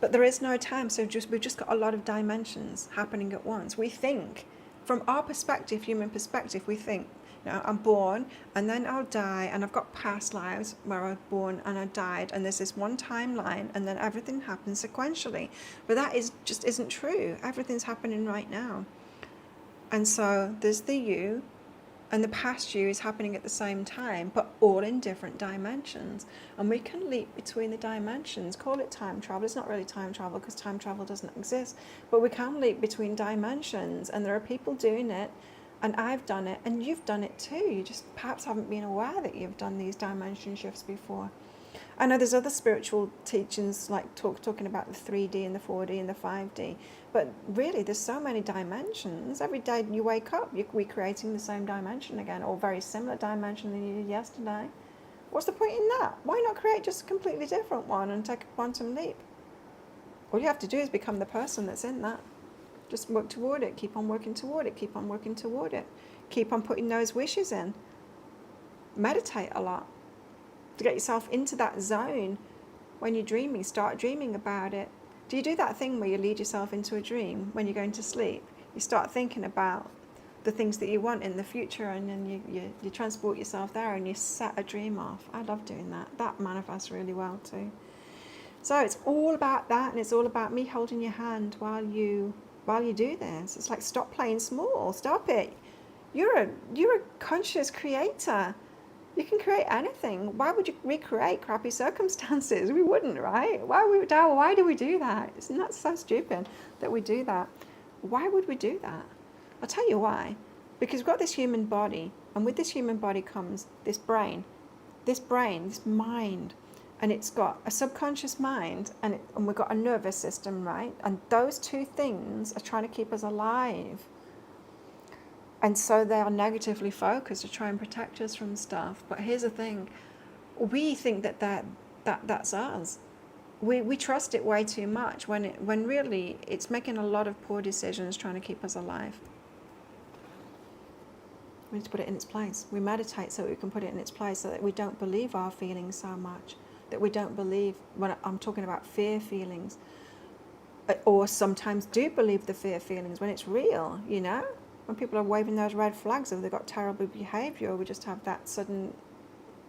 But there is no time. So we've just got a lot of dimensions happening at once. We think, from our perspective, human perspective, we think, I'm born and then I'll die, and I've got past lives where I was born and I died, and there's this one timeline, and then everything happens sequentially. But that just isn't true. Everything's happening right now. And so there's the you, and the past you is happening at the same time, but all in different dimensions. And we can leap between the dimensions. Call it time travel. It's not really time travel because time travel doesn't exist, but we can leap between dimensions, and there are people doing it. And I've done it, and you've done it too. You just perhaps haven't been aware that you've done these dimension shifts before. I know there's other spiritual teachings like talking about the 3D and the 4D and the 5D. But really, there's so many dimensions. Every day you wake up, you're recreating the same dimension again, or very similar dimension than you did yesterday. What's the point in that? Why not create just a completely different one and take a quantum leap? All you have to do is become the person that's in that. Just work toward it. Keep on working toward it. Keep on working toward it. Keep on putting those wishes in. Meditate a lot to get yourself into that zone. When you're dreaming, start dreaming about it. Do you do that thing where you lead yourself into a dream when you're going to sleep? You start thinking about the things that you want in the future, and then you transport yourself there and you set a dream off. I love doing that. That manifests really well too. So it's all about that, and it's all about me holding your hand while you do this. It's like, stop playing small. Stop it. You're a conscious creator. You can create anything. Why would you recreate crappy circumstances? We wouldn't, right? Why do we do that? Isn't that so stupid that we do that? Why would we do that? I'll tell you why. Because we've got this human body, and with this human body comes this brain, this mind, and it's got a subconscious mind, and we've got a nervous system, right? And those two things are trying to keep us alive. And so they are negatively focused to try and protect us from stuff. But here's the thing. We think that's us. We trust it way too much when really it's making a lot of poor decisions trying to keep us alive. We need to put it in its place. We meditate so we can put it in its place, so that we don't believe our feelings so much, that we don't believe, when I'm talking about fear feelings, or sometimes do believe the fear feelings when it's real, you know? When people are waving those red flags of they've got terrible behaviour, or we just have that sudden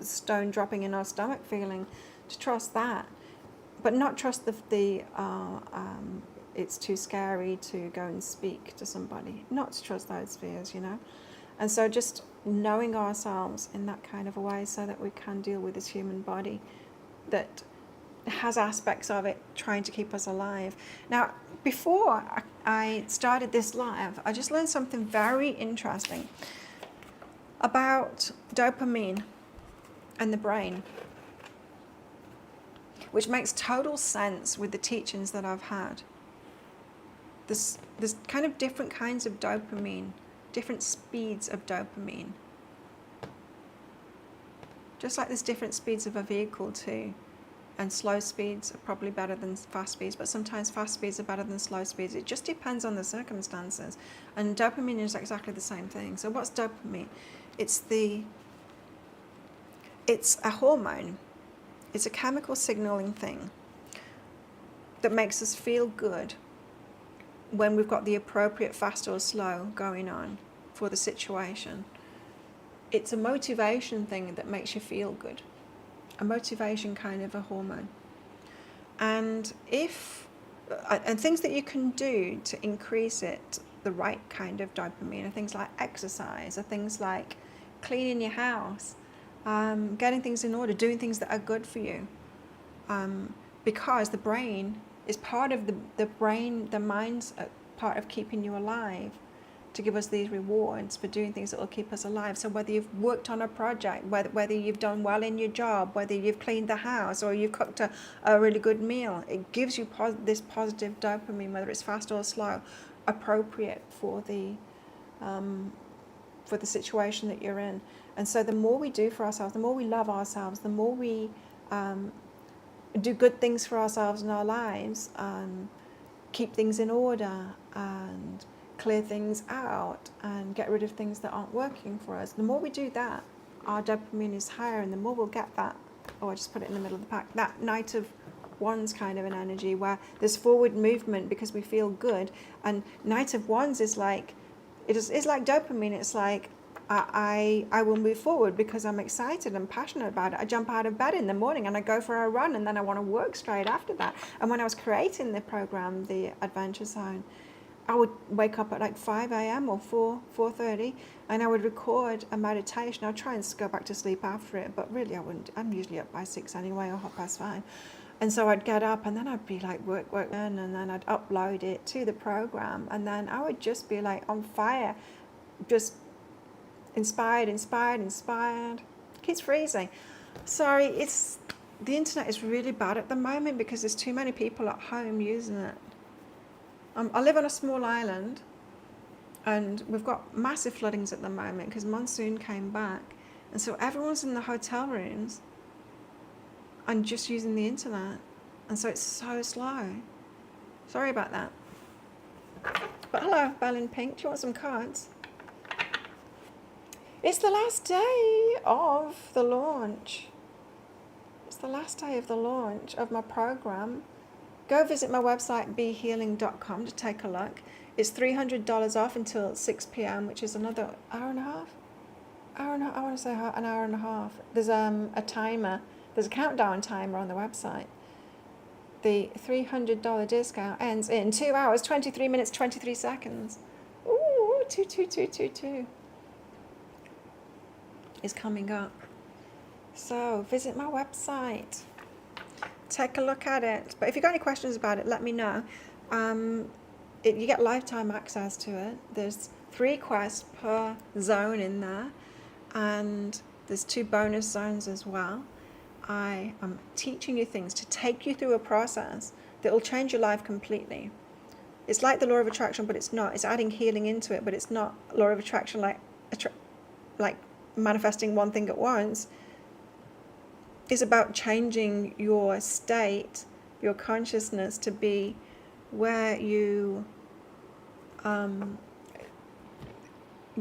stone dropping in our stomach feeling, to trust that. But not trust it's too scary to go and speak to somebody. Not to trust those fears, you know? And so just knowing ourselves in that kind of a way, so that we can deal with this human body that has aspects of it trying to keep us alive. Now, before I started this live, I just learned something very interesting about dopamine and the brain, which makes total sense with the teachings that I've had. There's kind of different kinds of dopamine, different speeds of dopamine. Just like there's different speeds of a vehicle too. And slow speeds are probably better than fast speeds, but sometimes fast speeds are better than slow speeds. It just depends on the circumstances. And dopamine is exactly the same thing. So what's dopamine? It's a hormone. It's a chemical signaling thing that makes us feel good when we've got the appropriate fast or slow going on for the situation. It's a motivation thing that makes you feel good. A motivation kind of a hormone. And things that you can do to increase it, the right kind of dopamine, are things like exercise, are things like cleaning your house, getting things in order, doing things that are good for you. Because the brain is part of the mind's part of keeping you alive, to give us these rewards for doing things that will keep us alive. So whether you've worked on a project, whether you've done well in your job, whether you've cleaned the house, or you've cooked a really good meal, it gives you this positive dopamine, whether it's fast or slow, appropriate for the situation that you're in. And so the more we do for ourselves, the more we love ourselves, the more we do good things for ourselves in our lives, keep things in order, and clear things out, and get rid of things that aren't working for us. The more we do that, our dopamine is higher, and the more we'll get that, I just put it in the middle of the pack, that Knight of Wands kind of an energy, where there's forward movement because we feel good. And Knight of Wands is like, it's like dopamine. It's like, I will move forward because I'm excited and passionate about it. I jump out of bed in the morning and I go for a run, and then I want to work straight after that. And when I was creating the program, the Adventure Zone, I would wake up at like 5 a.m. or 4:30, and I would record a meditation. I'd try and go back to sleep after it, but really I wouldn't. I'm usually up by 6 anyway, or 5:30. And so I'd get up, and then I'd be like work, and then I'd upload it to the program, and then I would just be like on fire, just inspired. Keeps freezing. Sorry, the internet is really bad at the moment because there's too many people at home using it. I live on a small island, and we've got massive floodings at the moment because monsoon came back, and so everyone's in the hotel rooms and just using the internet, and so it's so slow. Sorry about that. But hello, Belle in Pink. Do you want some cards? It's the last day of the launch. It's the last day of the launch of my program. Go visit my website, behealing.com, to take a look. It's $300 off until 6 p.m., which is another hour and a half. I want to say an hour and a half. There's a timer. There's a countdown timer on the website. The $300 discount ends in 2 hours, 23 minutes, 23 seconds. Ooh, 22222 is coming up. So visit my website. Take a look at it. But if you've got any questions about it, let me know. You get lifetime access to it. There's 3 quests per zone in there. And there's 2 bonus zones as well. I am teaching you things to take you through a process that will change your life completely. It's like the law of attraction, but it's not. It's adding healing into it, but it's not law of attraction like manifesting one thing at once. It's about changing your state, your consciousness to be where you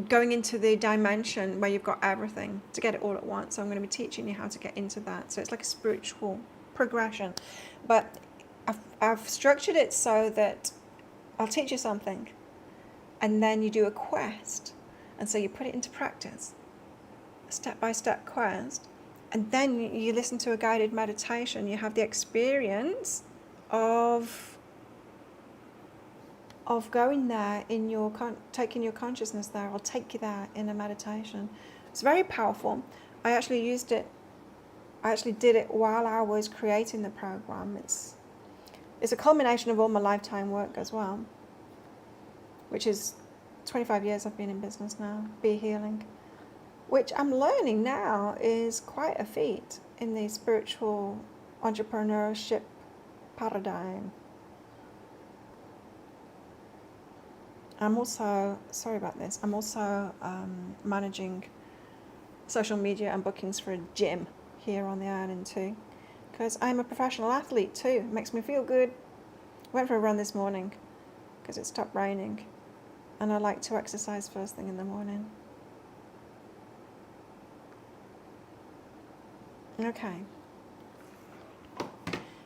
going into the dimension where you've got everything to get it all at once. So I'm going to be teaching you how to get into that. So it's like a spiritual progression, but I've structured it so that I'll teach you something and then you do a quest, and so you put it into practice, a step-by-step quest, and then you listen to a guided meditation. You have the experience of going there in your taking your consciousness there. I'll take you there in a meditation. It's very powerful. I actually did it while I was creating the program. It's a culmination of all my lifetime work as well, which is 25 years I've been in business now, Be Healing, which I'm learning now is quite a feat in the spiritual entrepreneurship paradigm. I'm also, sorry about this, I'm also managing social media and bookings for a gym here on the island too, because I'm a professional athlete too. It makes me feel good. Went for a run this morning because it stopped raining, and I like to exercise first thing in the morning. Okay.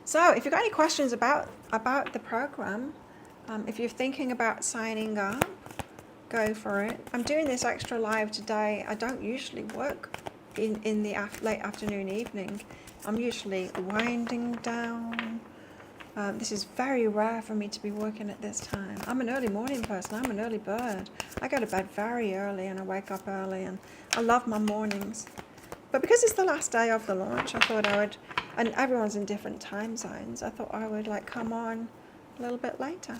So if you've got any questions about the program, if you're thinking about signing up, go for it. I'm doing this extra live today. I don't usually work in the late afternoon, evening. I'm usually winding down. This is very rare for me to be working at this time. I'm an early morning person. I'm an early bird. I go to bed very early and I wake up early, and I love my mornings. But because it's the last day of the launch, I thought I would, and everyone's in different time zones, I thought I would come on a little bit later.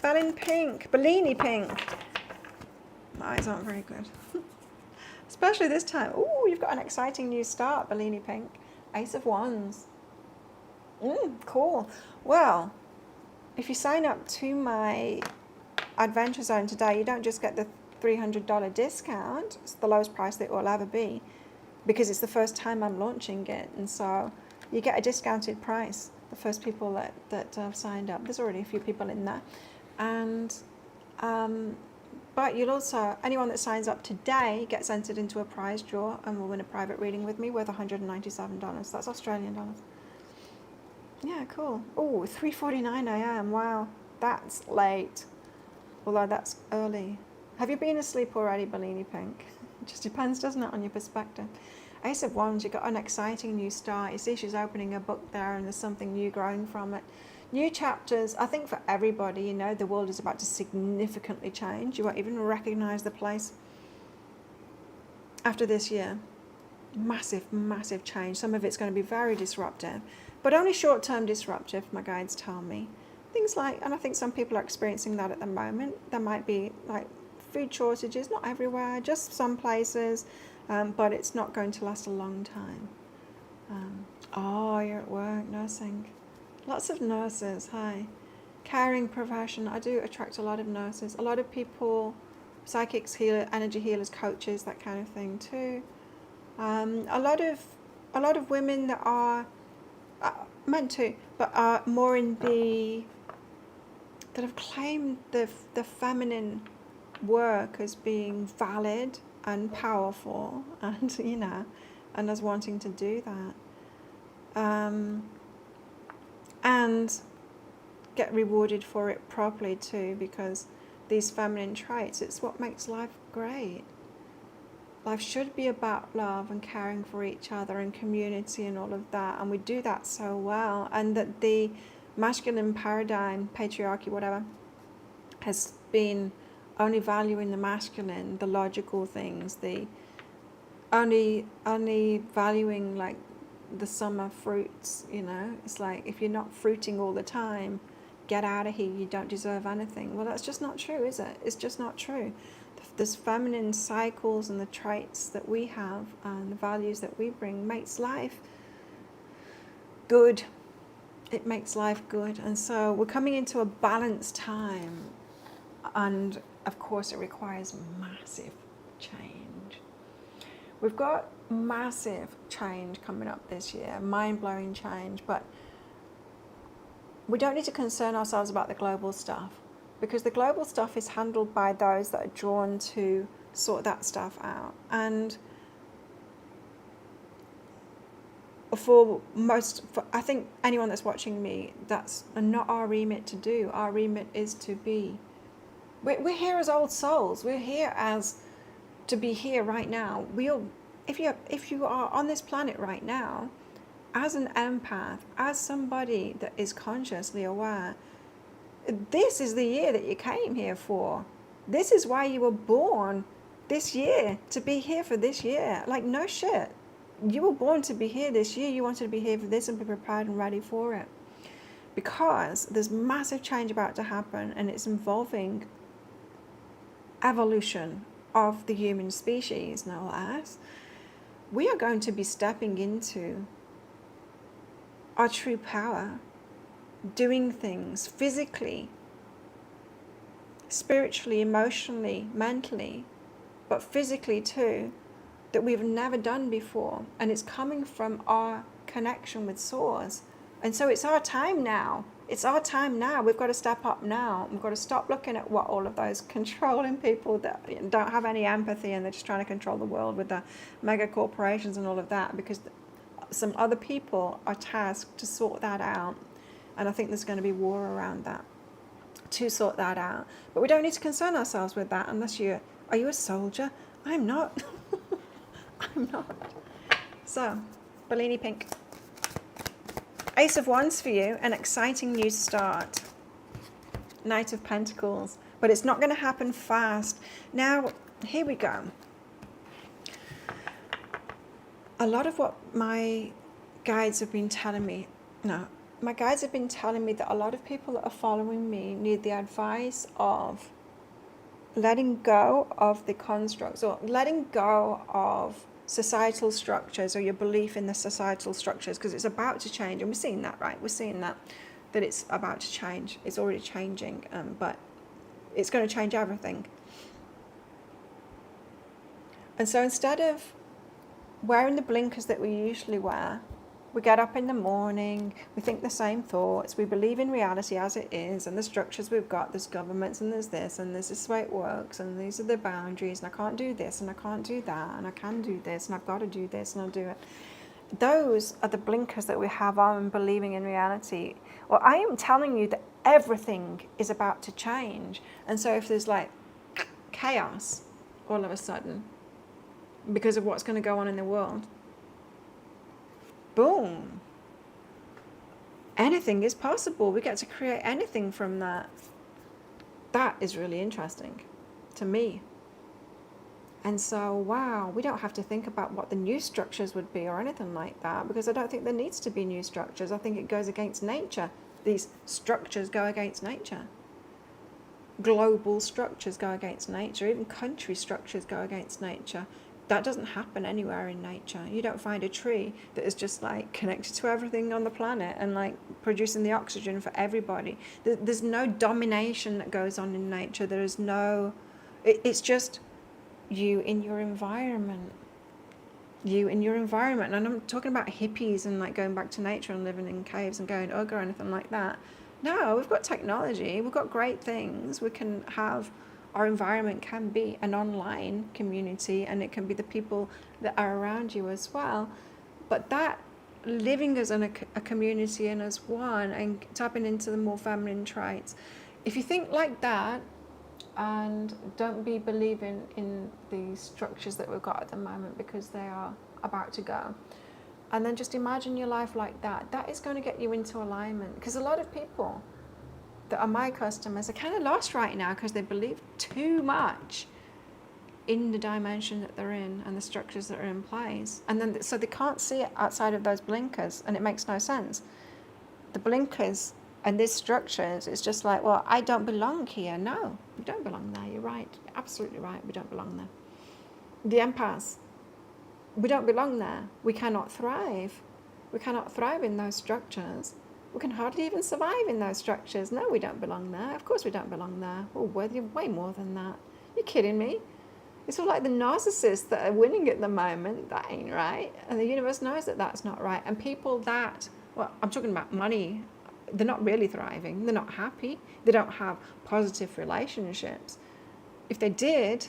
Bellini pink. My eyes aren't very good. Especially this time. Ooh, you've got an exciting new start, Bellini pink. Ace of Wands. Cool. Well, if you sign up to my Adventure Zone today, you don't just get the $300 discount. It's the lowest price that it will ever be, because it's the first time I'm launching it, and so you get a discounted price. The first people that have signed up. There's already a few people in there. And but you'll also, anyone that signs up today gets entered into a prize draw and will win a private reading with me worth $197. That's Australian dollars. Yeah, cool. Oh, 3:49 a.m. Wow, that's late. Although that's early. Have you been asleep already, Bellini pink? It just depends, doesn't it, on your perspective. Ace of Wands, you've got an exciting new start. You see she's opening a book there, and there's something new growing from it. New chapters, I think for everybody, the world is about to significantly change. You won't even recognize the place after this year. Massive, massive change. Some of it's going to be very disruptive, but only short-term disruptive, my guides tell me. Things like, and I think some people are experiencing that at the moment. There might be food shortages, not everywhere, just some places, but it's not going to last a long time. You're at work, nursing. Lots of nurses, hi. Caring profession, I do attract a lot of nurses. A lot of people, psychics, healers, energy healers, coaches, that kind of thing too. A lot of women that are, men too, but are more in that have claimed the feminine work as being valid and powerful, and and as wanting to do that. And get rewarded for it properly too, because these feminine traits, it's what makes life great. Life should be about love and caring for each other and community and all of that, and we do that so well. And that the masculine paradigm, patriarchy, whatever, has been only valuing the masculine, the logical things, the only valuing like the summer fruits, you know. It's like, if you're not fruiting all the time, get out of here, you don't deserve anything. Well, that's just not true, is it? It's just not true. This feminine cycles and the traits that we have and the values that we bring makes life good. It makes life good. And so we're coming into a balanced time, and of course it requires massive change. We've got massive change coming up this year, mind-blowing change, but we don't need to concern ourselves about the global stuff, because the global stuff is handled by those that are drawn to sort that stuff out. And I think anyone that's watching me, that's not our remit to do. Our remit is to be. We're here as old souls. We're here as to be here right now. If you are on this planet right now, as an empath, as somebody that is consciously aware, this is the year that you came here for. This is why you were born this year, to be here for this year. Like, no shit. You were born to be here this year. You wanted to be here for this and be prepared and ready for it. Because there's massive change about to happen, and it's involving evolution of the human species, no less. We are going to be stepping into our true power, doing things physically, spiritually, emotionally, mentally, but physically too, that we've never done before. And it's coming from our connection with Source. And so it's our time now. It's our time now. We've got to step up now. We've got to stop looking at what all of those controlling people that don't have any empathy, and they're just trying to control the world with the mega corporations and all of that, because some other people are tasked to sort that out. And I think there's going to be war around that, to sort that out. But we don't need to concern ourselves with that unless are you a soldier? I'm not. I'm not. So, Bellini Pink. Ace of Wands for you, an exciting new start. Knight of Pentacles. But it's not going to happen fast. Now, here we go. A lot of what my guides have been telling me, my guides have been telling me that a lot of people that are following me need the advice of letting go of the constructs, or letting go of societal structures, or your belief in the societal structures, because it's about to change. And we're seeing that, right? We're seeing that it's about to change. It's already changing, but it's going to change everything. And so instead of wearing the blinkers that we usually wear, we get up in the morning, we think the same thoughts, we believe in reality as it is, and the structures we've got, there's governments, and there's this, and there's this way it works, and these are the boundaries, and I can't do this, and I can't do that, and I can do this, and I've got to do this, and I'll do it. Those are the blinkers that we have on believing in reality. Well, I am telling you that everything is about to change. And so if there's like chaos all of a sudden because of what's going to go on in the world, boom, anything is possible. We get to create anything from that. That is really interesting to me. And so, wow, we don't have to think about what the new structures would be or anything like that, because I don't think there needs to be new structures. I think it goes against nature. These structures go against nature. Global structures go against nature. Even country structures go against nature. That doesn't happen anywhere in nature. You don't find a tree that is just like connected to everything on the planet and like producing the oxygen for everybody. There's no domination that goes on in nature. There is no, it's just you in your environment. You in your environment. And I'm not talking about hippies and like going back to nature and living in caves and going ugh or anything like that. No, we've got technology. We've got great things. We can have, our environment can be an online community, and it can be the people that are around you as well. But that living as a community and as one, and tapping into the more feminine traits. If you think like that, and don't be believing in the structures that we've got at the moment, because they are about to go, and then just imagine your life like that, that is going to get you into alignment. Because a lot of people that are my customers are kind of lost right now because they believe too much in the dimension that they're in and the structures that are in place, and then so they can't see it outside of those blinkers, and it makes no sense. The blinkers and these structures, it's just like, well, I don't belong here. No, we don't belong there. You're right, you're absolutely right, we don't belong there. The empaths, we don't belong there. We cannot thrive in those structures. We can hardly even survive in those structures. No, we don't belong there. Of course we don't belong there. We're worthy of way more than that. You're kidding me? It's all like the narcissists that are winning at the moment. That ain't right. And the universe knows that that's not right. And people that, well, I'm talking about money, they're not really thriving. They're not happy. They don't have positive relationships. If they did,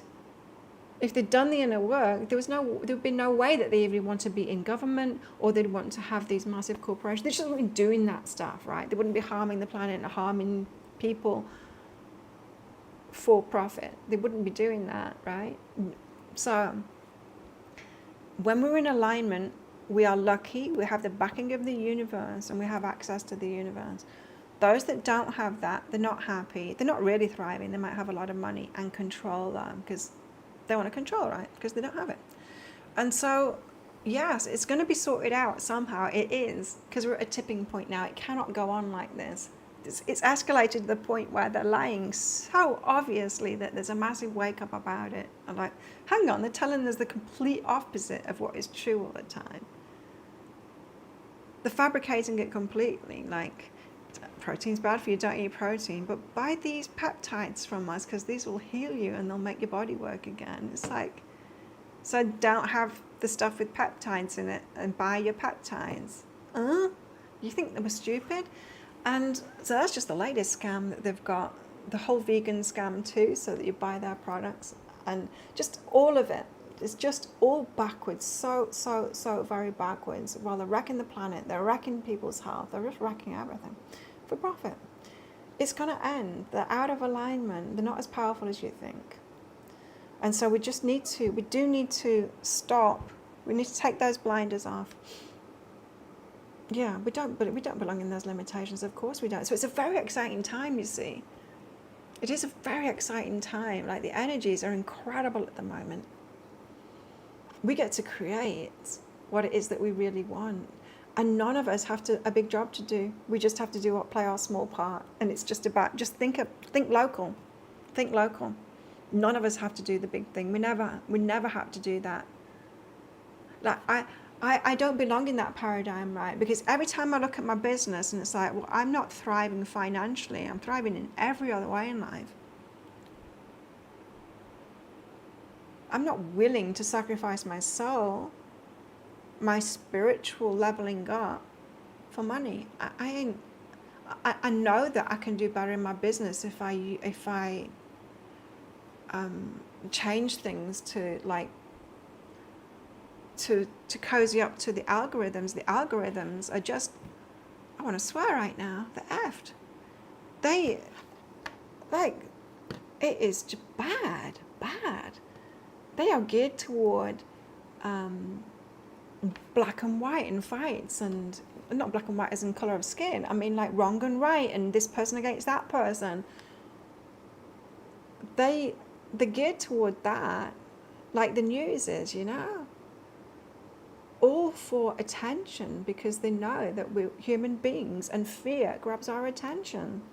if they'd done the inner work, there would be no way that they even want to be in government, or they'd want to have these massive corporations. They just wouldn't be doing that stuff, right? They wouldn't be harming the planet and harming people for profit. They wouldn't be doing that, right? So when we're in alignment, we are lucky. We have the backing of the universe, and we have access to the universe. Those that don't have that, they're not happy. They're not really thriving. They might have a lot of money and control them because they want to control, right? Because they don't have it. And so, yes, it's going to be sorted out somehow. It is, because we're at a tipping point now. It cannot go on like this. It's escalated to the point where they're lying so obviously that there's a massive wake up about it. I'm like, hang on, they're telling us the complete opposite of what is true all the time. They're fabricating it completely, like, protein's bad for you, don't eat protein, but buy these peptides from us because these will heal you and they'll make your body work again. It's like, so don't have the stuff with peptides in it and buy your peptides. You think they were stupid? And so that's just the latest scam that they've got. The whole vegan scam too, so that you buy their products, and just all of it. It's just all backwards, so very backwards. While they're wrecking the planet, they're wrecking people's health, they're just wrecking everything for profit. It's going to end. They're out of alignment. They're not as powerful as you think. And so we do need to stop. We need to take those blinders off. Yeah, we don't belong in those limitations. Of course we don't. So it's a very exciting time, you see. It is a very exciting time. Like, the energies are incredible at the moment. We get to create what it is that we really want. And none of us have a big job to do. We just have to play our small part. And it's just about, think local. Think local. None of us have to do the big thing. We never have to do that. Like, I don't belong in that paradigm, right? Because every time I look at my business and it's like, well, I'm not thriving financially. I'm thriving in every other way in life. I'm not willing to sacrifice my soul, my spiritual leveling up for money. I know that I can do better in my business if I change things to, like, to cozy up to the algorithms. The algorithms are just, I want to swear right now, they're effed. They, like, it is just bad. They are geared toward black and white and fights, and not black and white as in colour of skin. I mean, like, wrong and right, and this person against that person. They're geared toward that, like the news is, all for attention, because they know that we're human beings and fear grabs our attention.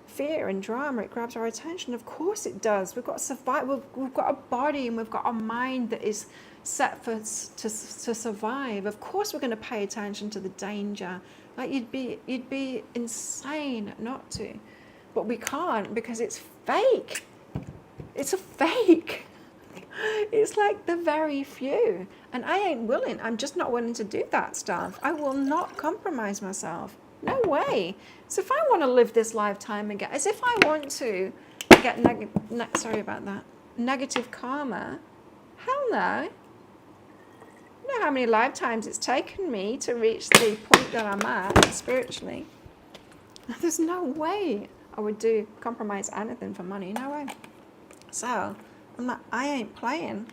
Fear and drama, it grabs our attention. Of course it does. We've got to survive. We've got a body and we've got a mind that is set to survive. Of course we're going to pay attention to the danger. Like, you'd be insane not to. But we can't, because it's fake. It's a fake. It's like the very few. And I ain't willing. I'm just not willing to do that stuff. I will not compromise myself. No way. So if I want to live this lifetime again, as if I want to get negative karma, hell no. You know how many lifetimes it's taken me to reach the point that I'm at spiritually. There's no way I would compromise anything for money. No way. So I'm like, I ain't playing.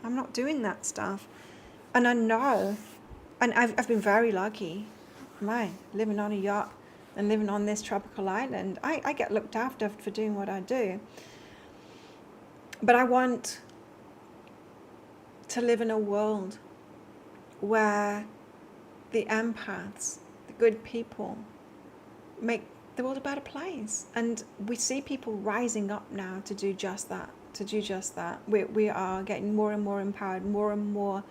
I'm not doing that stuff. And I know, and I've been very lucky. Living on a yacht and living on this tropical island, I get looked after for doing what I do. But I want to live in a world where the empaths, the good people, make the world a better place. And we see people rising up now to do just that. We are getting more and more empowered, more and more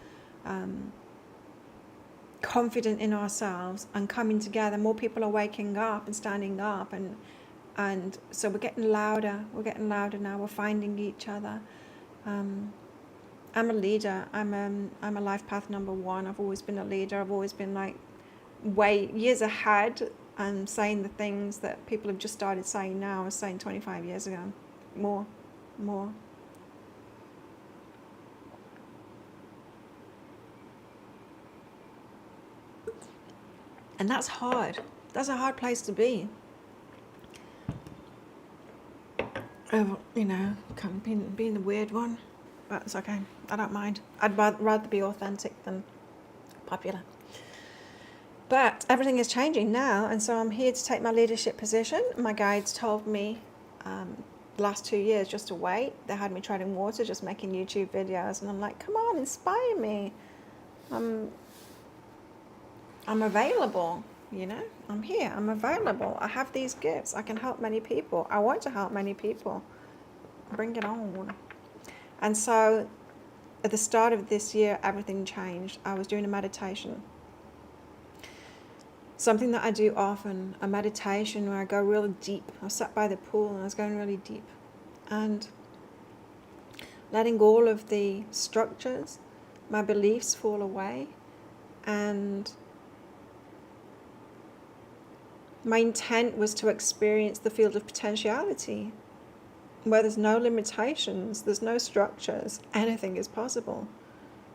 confident in ourselves and coming together. More people are waking up and standing up, and so we're getting louder. Now. We're finding each other. I'm a leader. I'm a life path number 1. I've always been a leader. I've always been like way years ahead and saying the things that people have just started saying now. I was saying 25 years ago. More. And that's hard. That's a hard place to be. You know, kind of being the weird one. But it's okay. I don't mind. I'd rather be authentic than popular. But everything is changing now, and so I'm here to take my leadership position. My guides told me the last 2 years just to wait. They had me treading water, just making YouTube videos, and I'm like, come on, inspire me. I'm available, you know. I'm here. I'm available. I have these gifts. I can help many people. I want to help many people. Bring it on. And so at the start of this year, everything changed. I was doing a meditation. Something that I do often, a meditation where I go really deep. I sat by the pool and I was going really deep. And letting all of the structures, my beliefs fall away. And my intent was to experience the field of potentiality, where there's no limitations, there's no structures, anything is possible.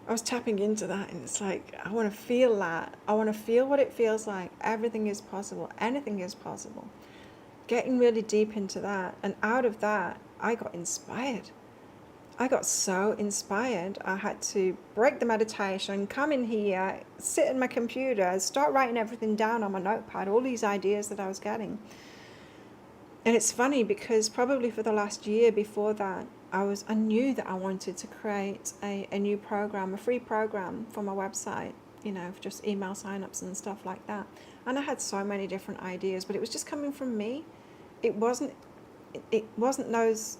I was tapping into that, and it's like, I want to feel that. I want to feel what it feels like. Everything is possible. Anything is possible. Getting really deep into that. And out of that, I got inspired. I got so inspired. I had to break the meditation, come in here, sit at my computer, start writing everything down on my notepad, all these ideas that I was getting. And it's funny because probably for the last year before that, I knew that I wanted to create a new program, a free program for my website, you know, for just email signups and stuff like that. And I had so many different ideas, but it was just coming from me. It wasn't those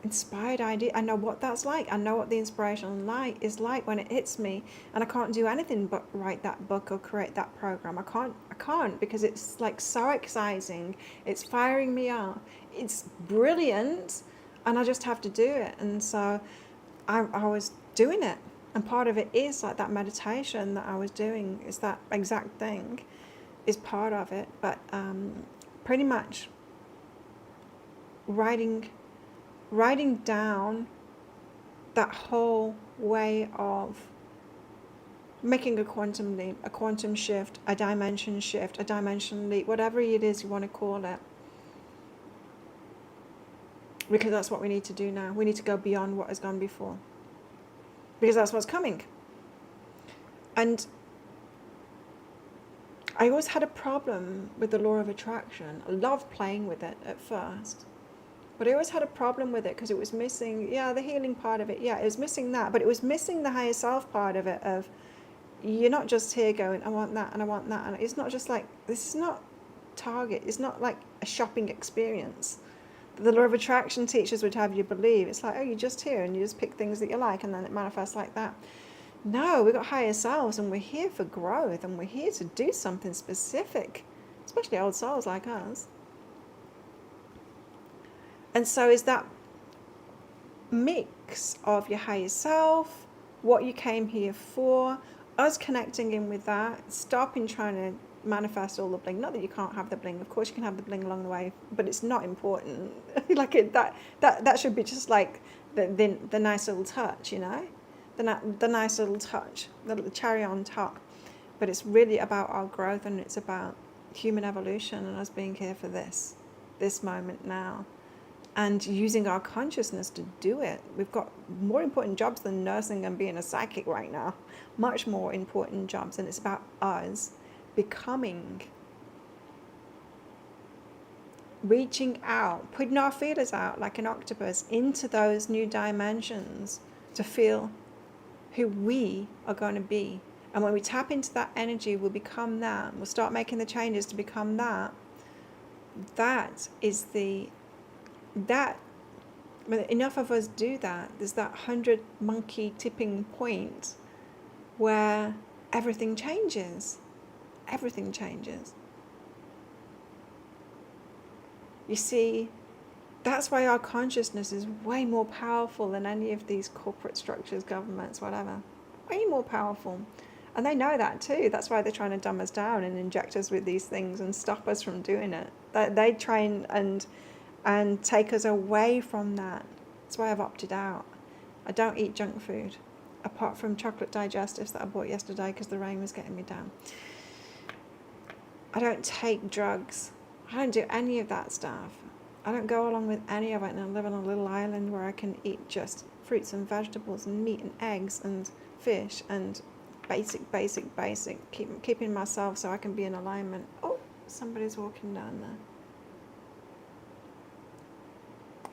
inspired ideas. I know what that's like. I know what the inspiration is like when it hits me, and I can't do anything but write that book or create that program. I can't because it's like so exciting. It's firing me up. It's brilliant. And I just have to do it. And so I was doing it. And part of it is like that meditation that I was doing, is that exact thing, is part of it. But pretty much writing down that whole way of making a quantum leap, a quantum shift, a dimension leap, whatever it is you want to call it. Because that's what we need to do now. We need to go beyond what has gone before. Because that's what's coming. And I always had a problem with the law of attraction. I loved playing with it at first. But I always had a problem with it because it was missing, the healing part of it. Yeah, it was missing that. But it was missing the higher self part of it, of you're not just here going, I want that and I want that. And it's not just like, this is not Target. It's not like a shopping experience. The law of attraction teachers would have you believe. It's like, you're just here and you just pick things that you like and then it manifests like that. No, we've got higher selves and we're here for growth and we're here to do something specific, especially old souls like us. And so is that mix of your higher self, what you came here for, us connecting in with that, stopping trying to manifest all the bling. Not that you can't have the bling, of course you can have the bling along the way, but it's not important. That should be just like the nice little touch, you know. the nice little touch, the little cherry on top. But it's really about our growth, and it's about human evolution and us being here for this moment now, and using our consciousness to do it. We've got more important jobs than nursing and being a psychic right now, much more important jobs, and it's about us becoming, reaching out, putting our feelers out like an octopus into those new dimensions to feel who we are going to be. And when we tap into that energy, we'll become that. We'll start making the changes to become that. That is that, when enough of us do that, there's that 100 monkey tipping point where everything changes. Everything changes. You see, that's why our consciousness is way more powerful than any of these corporate structures, governments, whatever. Way more powerful. And they know that too. That's why they're trying to dumb us down and inject us with these things and stop us from doing it. They try and take us away from that. That's why I've opted out. I don't eat junk food, apart from chocolate digestives that I bought yesterday because the rain was getting me down. I don't take drugs. I don't do any of that stuff. I don't go along with any of it, and I live on a little island where I can eat just fruits and vegetables and meat and eggs and fish and basic, keeping myself so I can be in alignment. Oh, somebody's walking down there.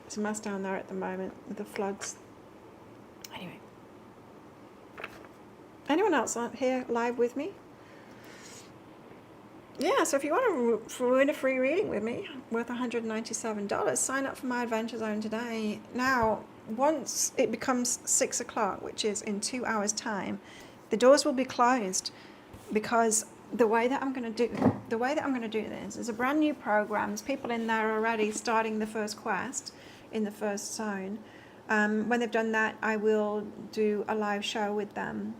It's a mess down there at the moment with the floods. Anyway. Anyone else here live with me? Yeah, so if you want to win a free reading with me worth $197, sign up for my Adventure Zone today. Now, once it becomes 6 o'clock, which is in 2 hours' time, the doors will be closed, because the way that I'm going to do this is a brand new program. There's people in there already starting the first quest in the first zone. When they've done that, I will do a live show with them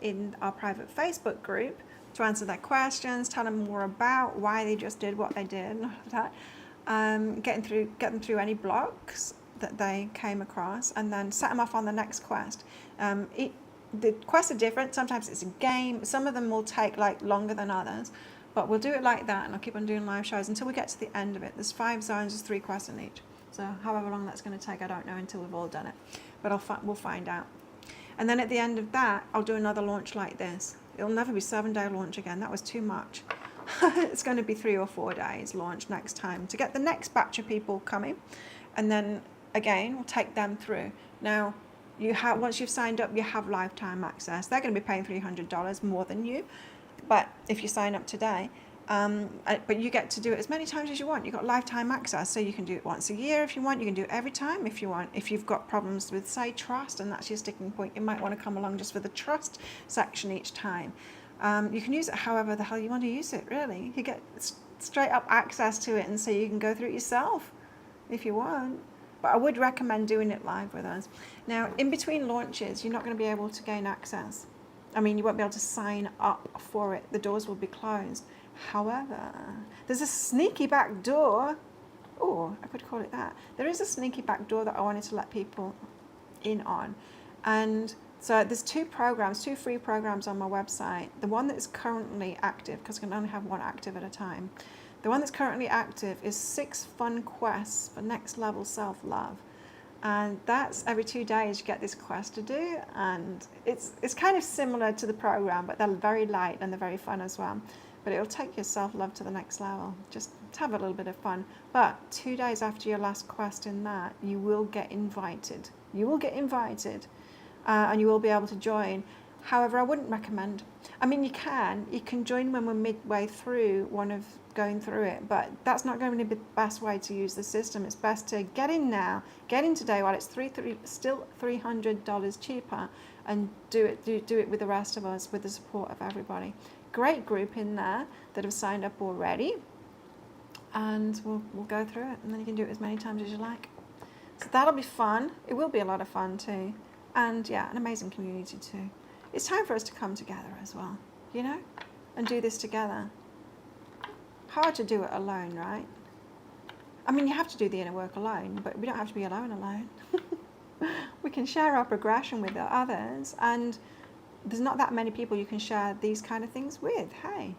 in our private Facebook group to answer their questions, tell them more about why they just did what they did, and all of that. Get them through any blocks that they came across, and then set them off on the next quest. The quests are different. Sometimes it's a game. Some of them will take like longer than others, but we'll do it like that, and I'll keep on doing live shows until we get to the end of it. There's 5 zones, there's 3 quests in each. So however long that's going to take, I don't know until we've all done it, but we'll find out. And then at the end of that, I'll do another launch like this. It'll never be 7-day launch again. That was too much. It's going to be 3 or 4 days launch next time to get the next batch of people coming. And then again, we'll take them through. Now, once you've signed up, you have lifetime access. They're going to be paying $300 more than you. But if you sign up today, but you get to do it as many times as you want. You've got lifetime access, so you can do it once a year if you want. You can do it every time if you want. If you've got problems with, say, trust, and that's your sticking point, you might want to come along just for the trust section each time. You can use it however the hell you want to use it, really. You get straight up access to it, and so you can go through it yourself if you want. But I would recommend doing it live with us. Now, in between launches, you're not going to be able to gain access. I mean, you won't be able to sign up for it. The doors will be closed. However, there's a sneaky back door. Oh, I could call it that. There is a sneaky back door that I wanted to let people in on. And so there's 2 free programs on my website. The one that is currently active, because I can only have one active at a time. The one that's currently active is 6 fun quests for next level self-love. And that's every 2 days you get this quest to do. And it's kind of similar to the program, but they're very light and they're very fun as well. But it'll take your self-love to the next level, just to have a little bit of fun. But 2 days after your last quest in that, you will get invited. And you will be able to join. However, I wouldn't recommend. I mean, you can join when we're midway through going through it, but that's not going to be the best way to use the system. It's best to get in now, get in today while it's still $300 cheaper, and do it with the rest of us, with the support of everybody. Great group in there that have signed up already, and we'll go through it, and then you can do it as many times as you like. So that'll be fun. It will be a lot of fun too, and yeah, an amazing community too. It's time for us to come together as well, and do this together. Hard to do it alone, right? I mean, you have to do the inner work alone, but we don't have to be alone. we can share our progression with others, and there's not that many people you can share these kind of things with, hey?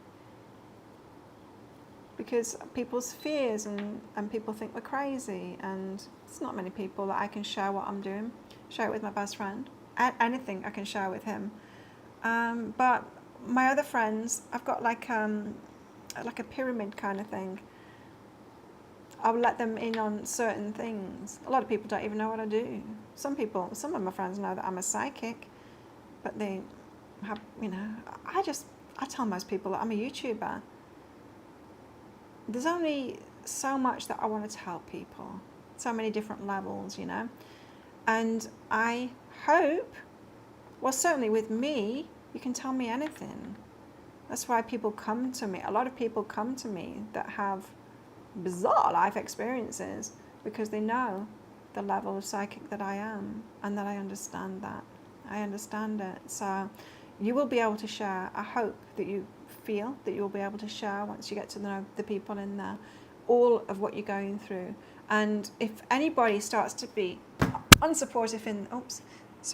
Because people's fears and people think we're crazy, and it's not many people that I can share what I'm doing, share it with my best friend. Anything I can share with him. But my other friends, I've got like a pyramid kind of thing. I'll let them in on certain things. A lot of people don't even know what I do. Some of my friends know that I'm a psychic, but they have, I tell most people that I'm a YouTuber. There's only so much that I want to tell people, so many different levels, and I hope, well, certainly with me, you can tell me anything. That's why people come to me. A lot of people come to me that have bizarre life experiences because they know the level of psychic that I am, and that I understand that. I understand it. So you will be able to share. I hope that you feel that you will be able to share once you get to know the people in there, all of what you're going through. And if anybody starts to be unsupportive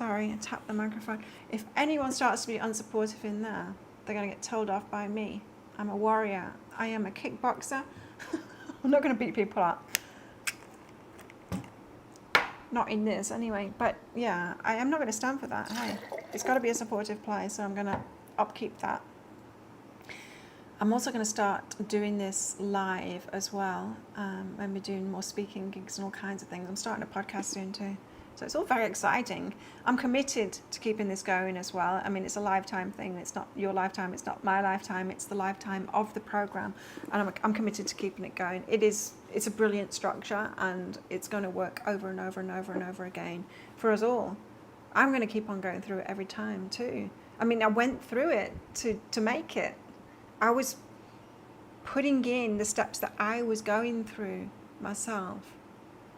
I tapped the microphone. If anyone starts to be unsupportive in there, they're going to get told off by me. I'm a warrior. I am a kickboxer. I'm not going to beat people up. Not in this anyway. But yeah, I am not going to stand for that. Hey, it's got to be a supportive place, so I'm going to upkeep that. I'm also going to start doing this live as well, when we're doing more speaking gigs and all kinds of things. I'm starting a podcast soon too. So it's all very exciting. I'm committed to keeping this going as well. I mean, it's a lifetime thing. It's not your lifetime. It's not my lifetime. It's the lifetime of the program. And I'm committed to keeping it going. It's a brilliant structure, and it's going to work over and over and over and over again for us all. I'm going to keep on going through it every time too. I mean, I went through it to make it. I was putting in the steps that I was going through myself,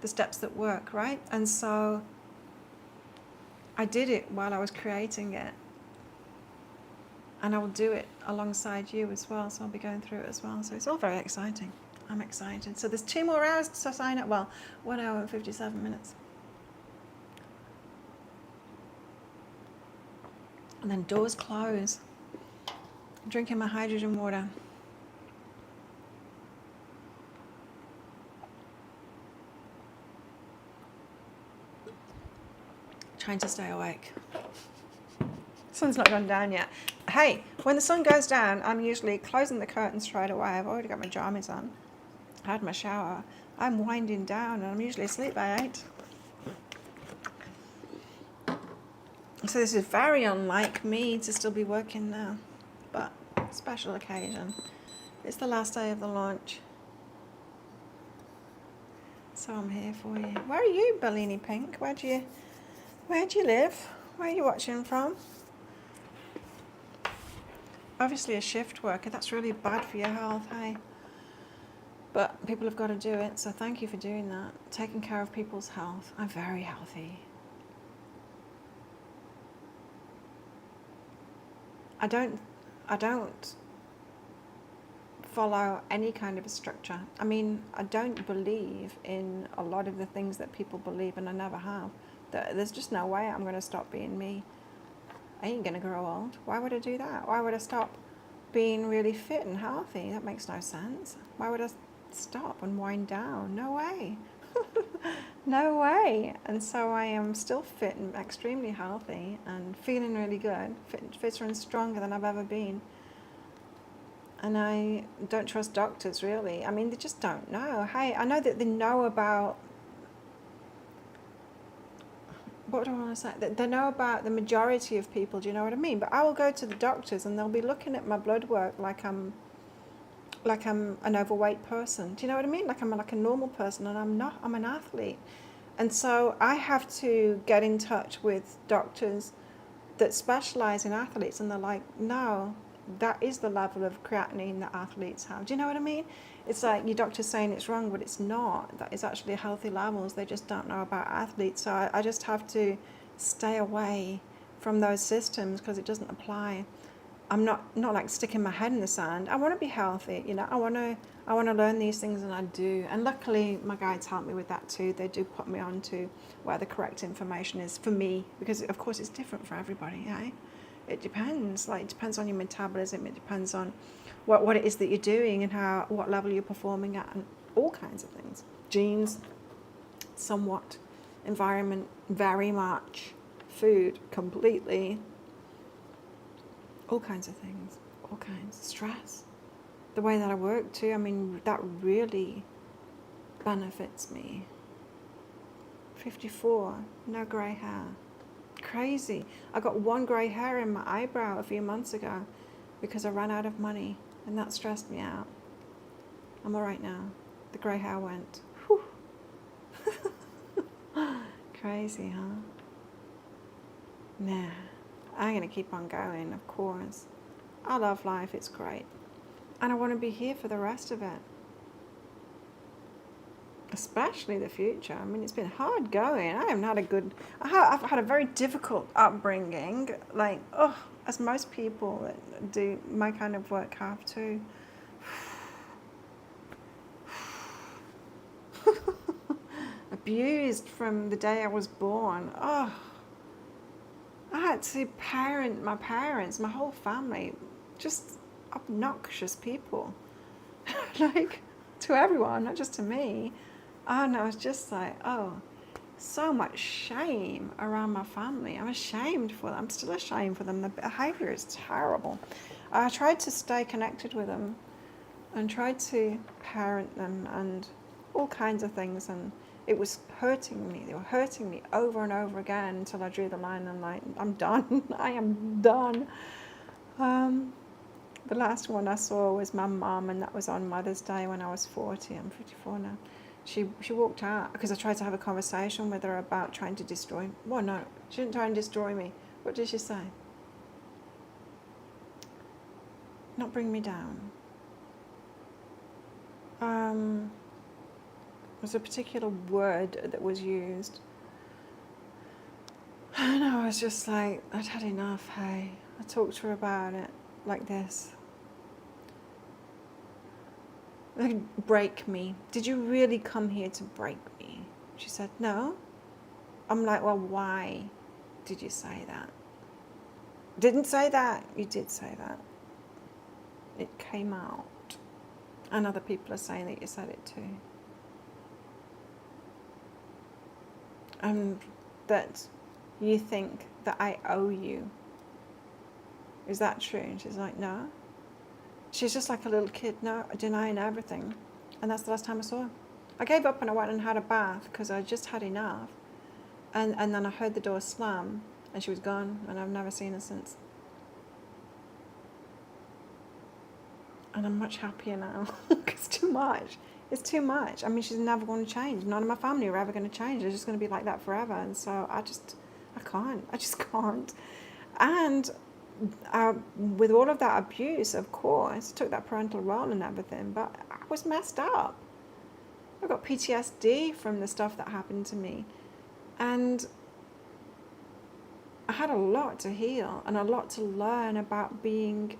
the steps that work, right? And so I did it while I was creating it. And I will do it alongside you as well, so I'll be going through it as well. So it's all very exciting. I'm excited. So there's 2 more hours to sign up. Well, 1 hour and 57 minutes. And then doors close. I'm drinking my hydrogen water. Trying to stay awake. Sun's not gone down yet. Hey, when the sun goes down, I'm usually closing the curtains straight away. I've already got my jammies on. I had my shower. I'm winding down, and I'm usually asleep by 8. So this is very unlike me to still be working now, but special occasion. It's the last day of the launch, so I'm here for you. Where are you, Bellini Pink? Where do you live? Where are you watching from? Obviously a shift worker, that's really bad for your health, hey? But people have got to do it, so thank you for doing that. Taking care of people's health. I'm very healthy. I don't follow any kind of a structure. I mean, I don't believe in a lot of the things that people believe, and I never have. There's just no way I'm going to stop being me. I ain't going to grow old. Why would I do that? Why would I stop being really fit and healthy? That makes no sense. Why would I stop and wind down? No way. No way. And so I am still fit and extremely healthy and feeling really good, fitter and stronger than I've ever been. And I don't trust doctors, really. I mean, they just don't know. Hey, I know that they know about, what do I want to say? They know about the majority of people, do you know what I mean? But I will go to the doctors and they'll be looking at my blood work like I'm an overweight person. Do you know what I mean? Like I'm like a normal person, and I'm not. I'm an athlete. And so I have to get in touch with doctors that specialize in athletes, and they're like, no, that is the level of creatinine that athletes have. Do you know what I mean? It's like your doctor's saying it's wrong, but it's not. That is actually healthy levels. They just don't know about athletes. So I just have to stay away from those systems because it doesn't apply. I'm not like sticking my head in the sand. I want to be healthy, you know. I want I want to learn these things, and I do. And luckily, my guides help me with that too. They do put me on to where the correct information is for me, because of course it's different for everybody, eh? It depends. Like, it depends on your metabolism. It depends on what it is that you're doing and what level you're performing at, and all kinds of things. Genes, somewhat. Environment, very much. Food, completely. All kinds of things. All kinds. Stress. The way that I work too, I mean, that really benefits me. 54, no grey hair. Crazy. I got one grey hair in my eyebrow a few months ago because I ran out of money, and that stressed me out. I'm alright now. The grey hair went. Whew. Crazy, huh? Nah, I'm going to keep on going, of course. I love life, it's great. And I want to be here for the rest of it. Especially the future. I mean, it's been hard going. I've had a very difficult upbringing. Like, as most people that do my kind of work have too. Abused from the day I was born. I had to parent my parents, my whole family, just obnoxious people. Like, to everyone, not just to me. And I was just like, so much shame around my family. I'm ashamed for them. I'm still ashamed for them. The behavior is terrible. I tried to stay connected with them and tried to parent them and all kinds of things, and it was hurting me. They were hurting me over and over again until I drew the line and like, I'm done. I am done. The last one I saw was my mum, and that was on Mother's Day when I was 40. I'm 54 now. She walked out because I tried to have a conversation with her about trying to destroy me. Well, no, she didn't try and destroy me. What did she say? Not bring me down. There was a particular word that was used. And I was just like, I'd had enough, hey. I talked to her about it like this. Break me. Did you really come here to break me? She said, no. I'm like, well, why did you say that? Didn't say that. You did say that. It came out. And other people are saying that you said it too. And that you think that I owe you. Is that true? And she's like, no. She's just like a little kid, no, denying everything. And that's the last time I saw her. I gave up and I went and had a bath because I just had enough. And then I heard the door slam and she was gone, and I've never seen her since. And I'm much happier now. It's too much. It's too much. I mean, she's never going to change. None of my family are ever going to change. They're just going to be like that forever. And so I just can't. And with all of that abuse, of course, took that parental role and everything, but I was messed up. I got PTSD from the stuff that happened to me. And I had a lot to heal and a lot to learn about being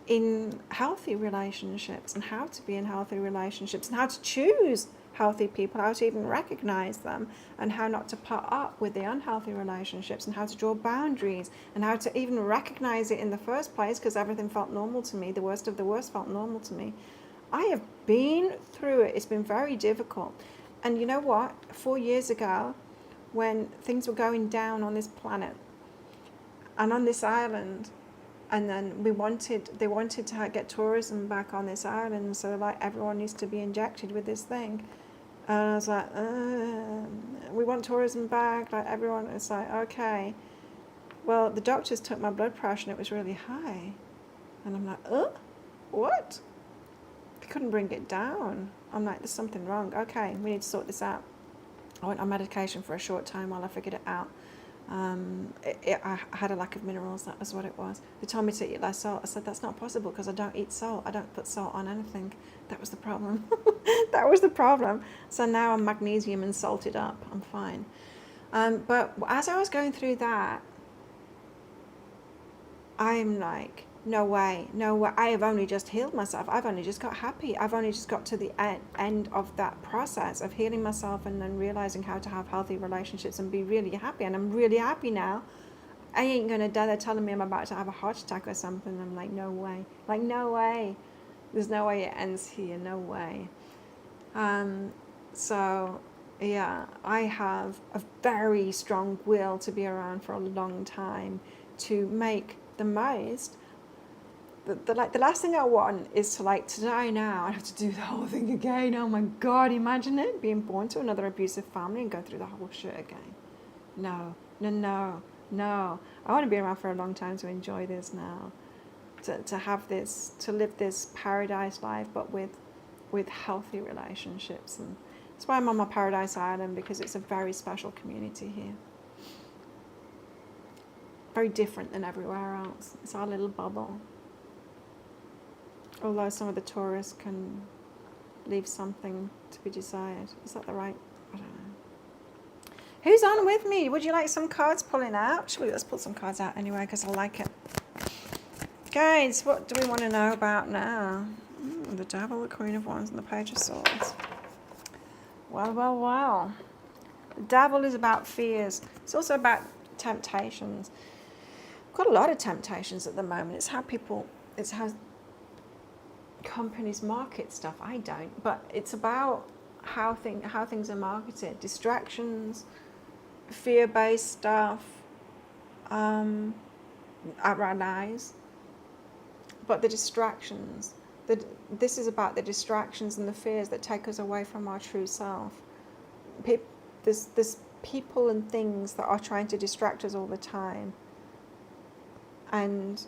in healthy relationships and how to be in healthy relationships and how to choose healthy people, how to even recognize them, and how not to put up with the unhealthy relationships, and how to draw boundaries, and how to even recognize it in the first place, because everything felt normal to me. The worst of the worst felt normal to me. I have been through it. It's been very difficult. And you know what? 4 years ago, when things were going down on this planet and on this island, and then they wanted to get tourism back on this island, so like everyone needs to be injected with this thing. And I was like, we want tourism back, like everyone. It's like, okay. Well, the doctors took my blood pressure and it was really high. And I'm like, what? They couldn't bring it down. I'm like, there's something wrong. Okay, we need to sort this out. I went on medication for a short time while I figured it out. I had a lack of minerals, that was what it was. They told me to eat less salt. I said, that's not possible because I don't eat salt. I don't put salt on anything. That was the problem. That was the problem. So now I'm magnesium and salted up. I'm fine. But as I was going through that, I'm like no way, no way. I have only just healed myself. I've only just got happy. I've only just got to the end of that process of healing myself and then realizing how to have healthy relationships and be really happy. And I'm really happy now. I ain't going to die there telling me I'm about to have a heart attack or something. I'm like, no way. Like, no way. There's no way it ends here. No way. So, yeah, I have a very strong will to be around for a long time to make the most. The last thing I want is to die now. I have to do the whole thing again. Oh my God, imagine it, being born to another abusive family and go through the whole shit again. No. I want to be around for a long time to enjoy this now. To have this, to live this paradise life, but with healthy relationships. And that's why I'm on my paradise island, because it's a very special community here. Very different than everywhere else. It's our little bubble. Although some of the tourists can leave something to be desired. Is that the right? I don't know. Who's on with me? Would you like some cards pulling out? Actually, let's pull some cards out anyway, because I like it. Guys, what do we want to know about now? The Devil, the Queen of Wands, and the Page of Swords. Well. The Devil is about fears. It's also about temptations. We've got a lot of temptations at the moment. It's how companies market stuff. I don't, but it's about how things are marketed. Distractions, fear-based stuff, outright lies. But the distractions, this is about the distractions and the fears that take us away from our true self. There's people and things that are trying to distract us all the time. And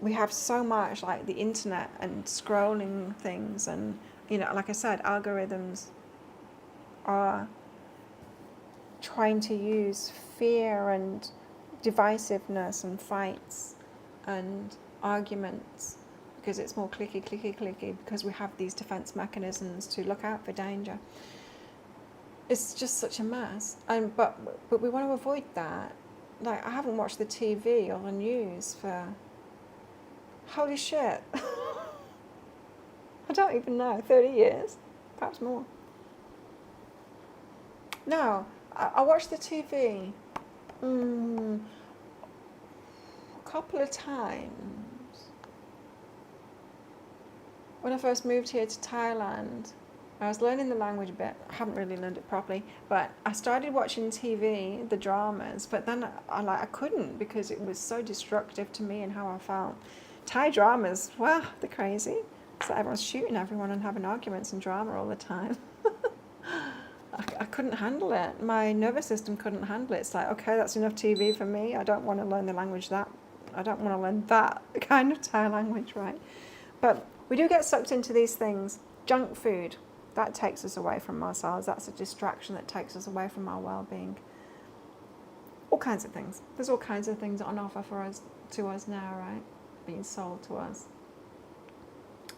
we have so much, like the internet and scrolling things, and like I said, algorithms are trying to use fear and divisiveness and fights and arguments, because it's more clicky, because we have these defense mechanisms to look out for danger. It's just such a mess. But we want to avoid that. Like, I haven't watched the TV or the news for, holy shit, I don't even know, 30 years, perhaps more. No, I watched the TV a couple of times. When I first moved here to Thailand, I was learning the language a bit. I haven't really learned it properly, but I started watching TV, the dramas, but then I couldn't, because it was so destructive to me and how I felt. Thai dramas, wow, they're crazy. It's like everyone's shooting everyone and having arguments and drama all the time. I couldn't handle it. My nervous system couldn't handle it. It's like, okay, that's enough TV for me. I don't want to learn the language I don't want to learn that kind of Thai language, right? But we do get sucked into these things. Junk food, that takes us away from ourselves. That's a distraction that takes us away from our well-being. All kinds of things. There's all kinds of things on offer to us now, right? Being sold to us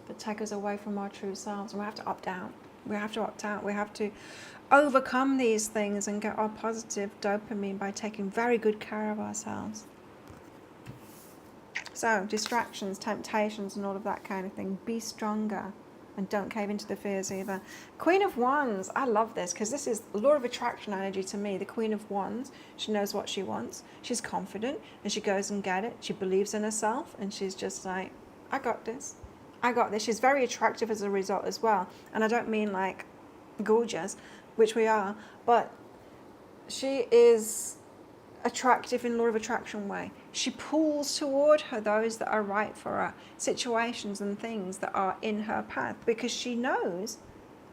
that take us away from our true selves. And we have to opt out. We have to overcome these things and get our positive dopamine by taking very good care of ourselves. So, distractions, temptations, and all of that kind of thing. Be stronger, and don't cave into the fears either. Queen of Wands, I love this, because this is law of attraction energy to me. The Queen of Wands, she knows what she wants. She's confident, and she goes and gets it. She believes in herself, and she's just like, I got this. She's very attractive as a result as well. And I don't mean like gorgeous, which we are, but she is attractive in law of attraction way. She pulls toward her those that are right for her, situations and things that are in her path, because she knows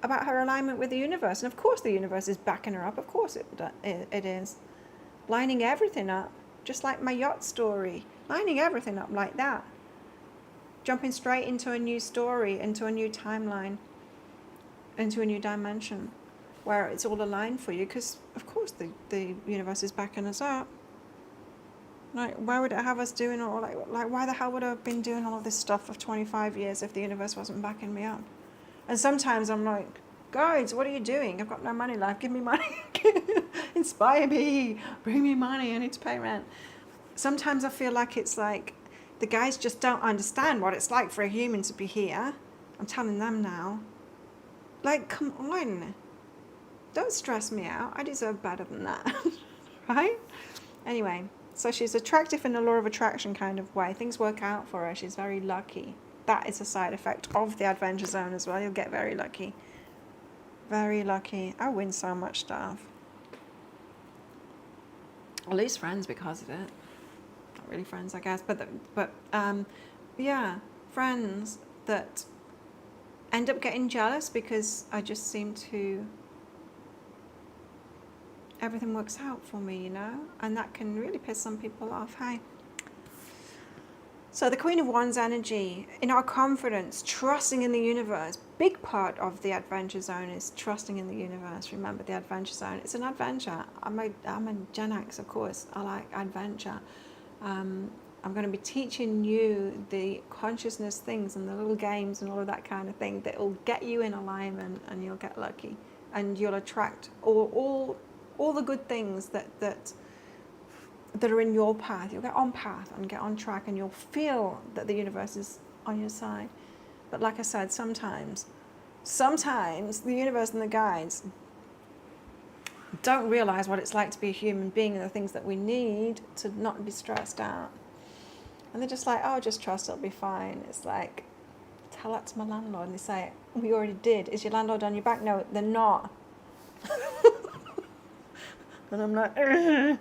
about her alignment with the universe. And of course the universe is backing her up. Of course it is. Lining everything up, just like my yacht story. Lining everything up like that. Jumping straight into a new story, into a new timeline, into a new dimension, where it's all aligned for you, because of course the universe is backing us up. Like, why would it have us doing all, like why the hell would I have been doing all of this stuff for 25 years if the universe wasn't backing me up? And sometimes I'm like, guys, what are you doing? I've got no money left, give me money. Inspire me, bring me money, I need to pay rent. Sometimes I feel like it's like The guys just don't understand what it's like for a human to be here. I'm telling them now. Like, come on. Don't stress me out. I deserve better than that. Right? Anyway, so she's attractive in the law of attraction kind of way. Things work out for her. She's very lucky. That is a side effect of the adventure zone as well. You'll get very lucky. Very lucky. I win so much stuff. I lose friends because of it. Not really friends, I guess, but yeah, friends that end up getting jealous because I just seem to, everything works out for me, you know, and that can really piss some people off. Hey. So the Queen of Wands energy, in our confidence, trusting in the universe. Big part of the adventure zone is trusting in the universe. Remember, the adventure zone, it's an adventure. I'm a Gen X, of course. I like adventure. I'm going to be teaching you the consciousness things and the little games and all of that kind of thing that will get you in alignment, and you'll get lucky, and you'll attract all the good things that are in your path. You'll get on path and get on track, and you'll feel that the universe is on your side. But like I said, sometimes the universe and the guides don't realize what it's like to be a human being and the things that we need to not be stressed out. And they're just like, oh, just trust, it'll be fine. It's like, tell that to my landlord. And they say, we already did. Is your landlord on your back? No, they're not. And I'm like, ugh.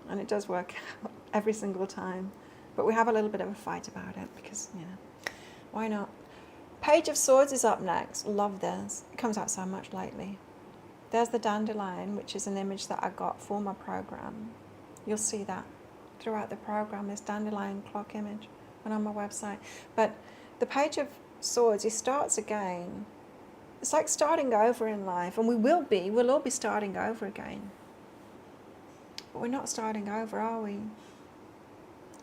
And it does work out every single time. But we have a little bit of a fight about it because, you know, why not? Page of Swords is up next. Love this. It comes out so much lately. There's the dandelion, which is an image that I got for my program. You'll see that throughout the program, this dandelion clock image and on my website. But the Page of Swords, he starts again. It's like starting over in life, and we'll all be starting over again. But we're not starting over, are we?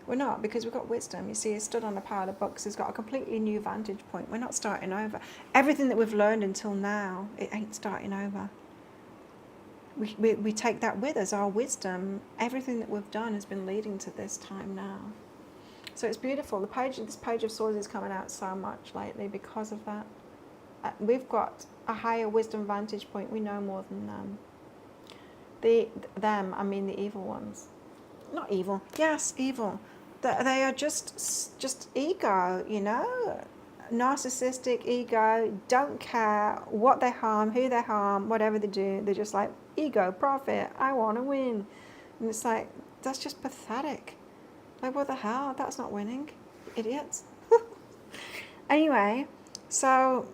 We're not, because we've got wisdom. You see, he's stood on a pile of books. He's got a completely new vantage point. We're not starting over. Everything that we've learned until now, it ain't starting over. We take that with us, our wisdom. Everything that we've done has been leading to this time now. So it's beautiful. This Page of Swords is coming out so much lately because of that. We've got a higher wisdom vantage point. We know more than them. The evil ones. Not evil. Yes, evil. They are just ego, you know? Narcissistic ego, don't care what they harm, who they harm, whatever they do. They're just like, ego, profit, I want to win. And it's like, that's just pathetic. Like, what the hell? That's not winning. Idiots. Anyway, so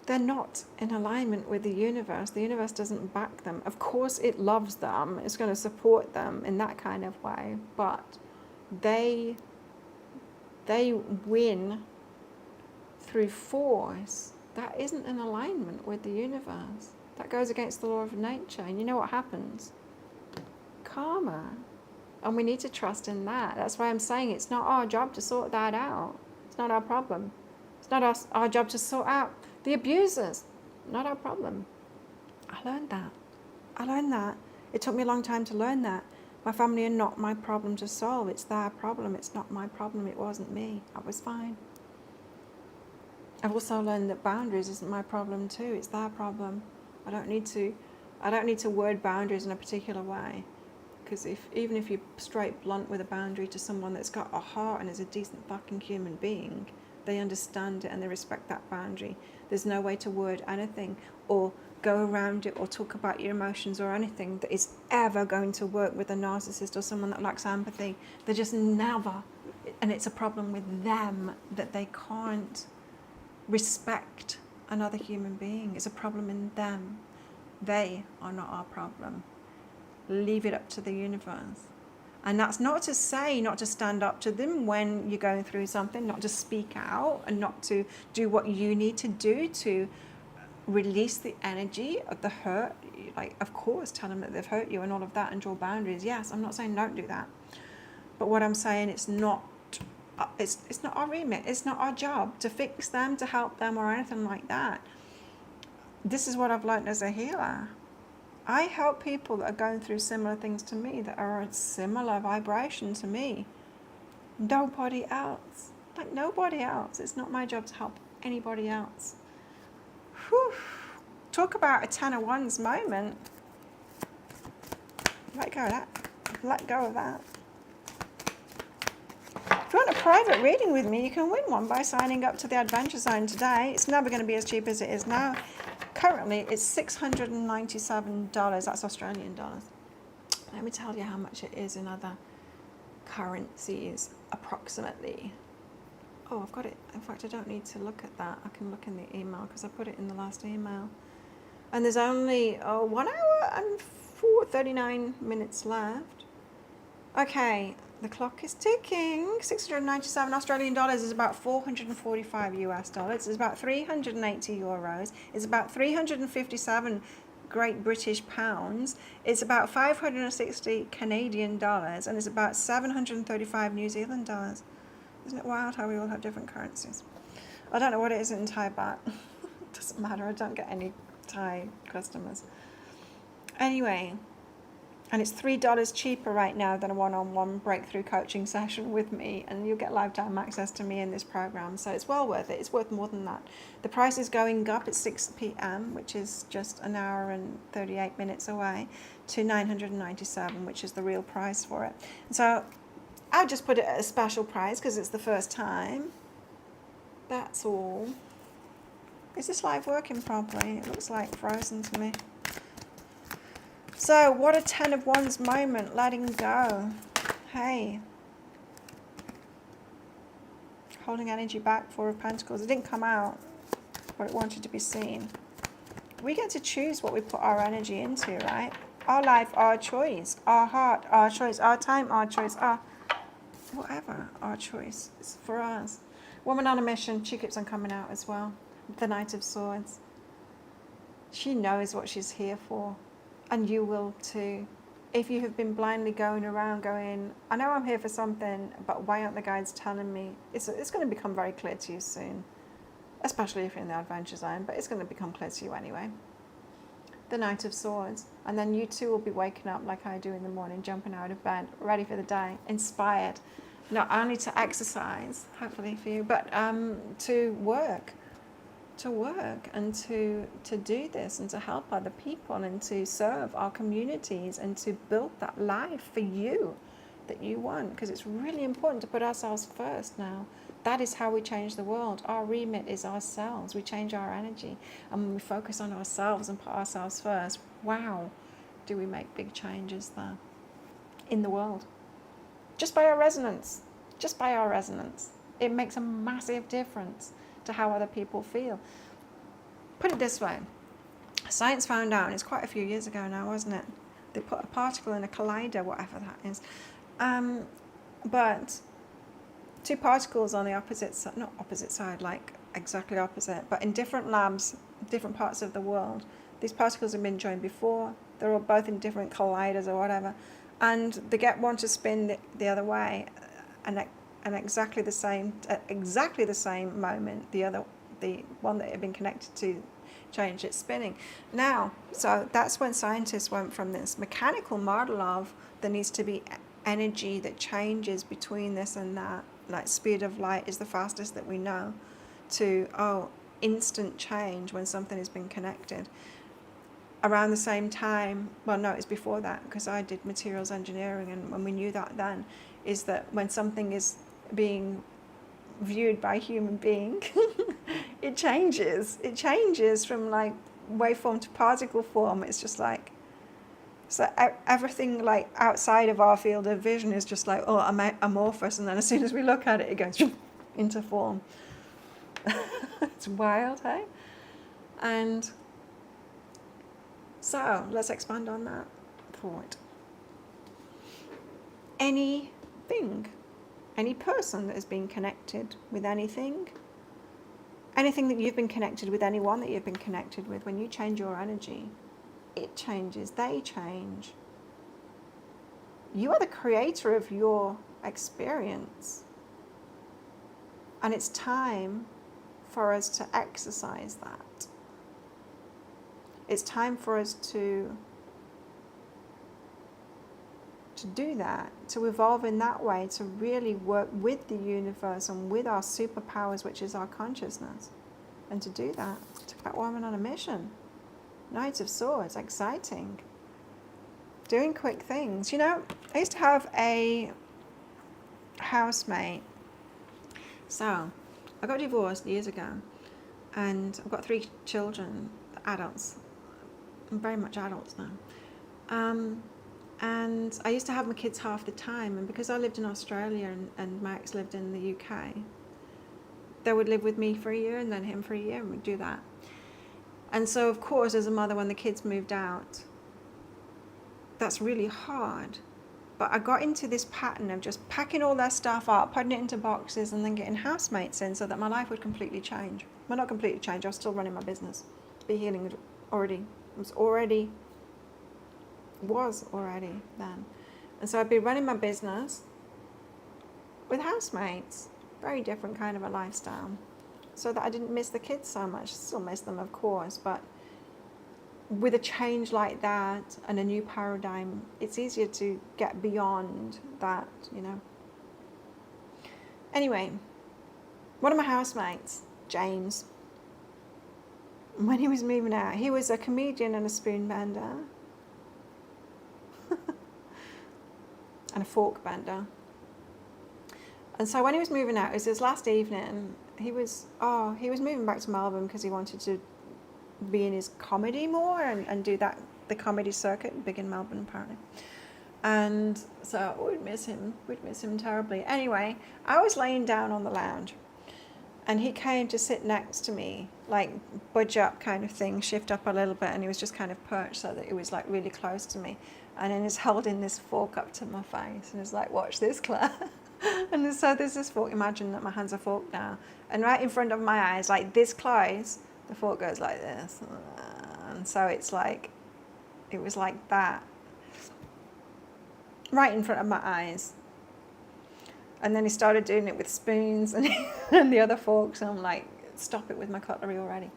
they're not in alignment with the universe. The universe doesn't back them. Of course, it loves them. It's going to support them in that kind of way. But they win through force. That isn't in alignment with the universe. That goes against the law of nature. And you know what happens? Karma. And we need to trust in that. That's why I'm saying it's not our job to sort that out. It's not our problem. It's not our job to sort out the abusers. Not our problem. I learned that. It took me a long time to learn that. My family are not my problem to solve. It's their problem. It's not my problem. It wasn't me. I was fine. I've also learned that boundaries isn't my problem too. It's their problem. I don't need to word boundaries in a particular way. Because even if you're straight blunt with a boundary to someone that's got a heart and is a decent fucking human being, they understand it and they respect that boundary. There's no way to word anything or go around it or talk about your emotions or anything that is ever going to work with a narcissist or someone that lacks empathy. They're just never, and it's a problem with them that they can't respect another human being. It's a problem in them. They are not our problem. Leave it up to the universe. And that's not to say not to stand up to them when you're going through something, not to speak out and not to do what you need to do to release the energy of the hurt. Like, of course, tell them that they've hurt you and all of that and draw boundaries. Yes, I'm not saying don't do that. But what I'm saying, it's not our remit. It's not our job to fix them, to help them or anything like that. This is what I've learned as a healer. I help people that are going through similar things to me, that are a similar vibration to me. Nobody else. Like nobody else. It's not my job to help anybody else. Whew. Talk about a 10 of Wands moment. Let go of that. Let go of that. If you want a private reading with me, you can win one by signing up to the Adventure Zone today. It's never going to be as cheap as it is now. Currently, it's $697. That's Australian dollars. Let me tell you how much it is in other currencies, approximately. Oh, I've got it. In fact, I don't need to look at that. I can look in the email because I put it in the last email. And there's only 1 hour and 39 minutes left. Okay, the clock is ticking. 697 Australian dollars is about 445 US dollars. It's about 380 euros. It's about 357 Great British pounds. It's about 560 Canadian dollars, and it's about 735 New Zealand dollars. Isn't it wild how we all have different currencies? I don't know what it is in Thai baht. Doesn't matter. I don't get any Thai customers. Anyway, and it's $3 cheaper right now than a one-on-one breakthrough coaching session with me, and you'll get lifetime access to me in this program. So it's well worth it. It's worth more than that. The price is going up at 6 p.m., which is just an hour and 38 minutes away, to $997, which is the real price for it. So I'll just put it at a special price because it's the first time. That's all. Is this live working properly? It looks like frozen to me. So, what a 10 of Wands moment, letting go. Hey. Holding energy back, 4 of Pentacles. It didn't come out, but it wanted to be seen. We get to choose what we put our energy into, right? Our life, our choice. Our heart, our choice. Our time, our choice. Our whatever, our choice. It's for us. Woman on a mission, she keeps on coming out as well. The Knight of Swords. She knows what she's here for. And you will too. If you have been blindly going around going, I know I'm here for something, but why aren't the guides telling me? It's going to become very clear to you soon. Especially if you're in the Adventure Zone, but it's going to become clear to you anyway. The Knight of Swords. And then you too will be waking up like I do in the morning, jumping out of bed, ready for the day, inspired. Not only to exercise, hopefully for you, but to work and to do this and to help other people and to serve our communities and to build that life for you that you want, because it's really important to put ourselves first now. That is how we change the world. Our remit is ourselves. We change our energy, and when we focus on ourselves and put ourselves first, wow, do we make big changes there in the world. Just by our resonance. It makes a massive difference to how other people feel. Put it this way. Science found out, and it's quite a few years ago now, wasn't it? They put a particle in a collider, whatever that is. But two particles on the opposite side, not opposite side, like exactly opposite, but in different labs, different parts of the world. These particles have been joined before. They're all both in different colliders or whatever. And they get one to spin the other way, and exactly the same, at exactly the same moment, the one that had been connected to changed its spinning. Now, so that's when scientists went from this mechanical model of there needs to be energy that changes between this and that, like speed of light is the fastest that we know, to, instant change when something has been connected. Around the same time, well, no, it's before that, because I did materials engineering, and when we knew that then, is that when something is being viewed by a human being, it changes. It changes from like waveform to particle form. It's just like, so everything like outside of our field of vision is just like, amorphous, and then as soon as we look at it, it goes into form. It's wild, hey? And so let's expand on that thought. Anything, any person that has been connected with anything that you've been connected with, anyone that you've been connected with, when you change your energy, it changes, they change. You are the creator of your experience. And it's time for us to exercise that. It's time for us to to do that, to evolve in that way, to really work with the universe and with our superpowers, which is our consciousness. And to do that, it's about woman on a mission. Knight of Swords, exciting. Doing quick things. You know, I used to have a housemate. So, I got divorced years ago, and I've got 3 children, adults. I'm very much adults now. And I used to have my kids half the time, and because I lived in Australia and Max lived in the UK, they would live with me for a year and then him for a year, and we'd do that. And so, of course, as a mother, when the kids moved out, that's really hard. But I got into this pattern of just packing all their stuff up, putting it into boxes, and then getting housemates in so that my life would completely change. Well, not completely change, I was still running my business. Be Healing was already then. And so I'd be running my business with housemates. Very different kind of a lifestyle. So that I didn't miss the kids so much. Still miss them, of course, but with a change like that and a new paradigm, it's easier to get beyond that, you know. Anyway, one of my housemates, James, when he was moving out, he was a comedian and a spoon bender and a fork bender. And so when he was moving out, it was his last evening. He was moving back to Melbourne because he wanted to be in his comedy more and do the comedy circuit, big in Melbourne apparently. And so we'd miss him terribly. Anyway, I was laying down on the lounge and he came to sit next to me, like budge up kind of thing, shift up a little bit, and he was just kind of perched so that it was like really close to me. And then he's holding this fork up to my face and he's like, "Watch this, Claire." And so there's this fork, imagine that my hands are forked now, and right in front of my eyes, like this close, the fork goes like this. And so it was like that, right in front of my eyes. And then he started doing it with spoons and, and the other forks, and I'm like, stop it with my cutlery already.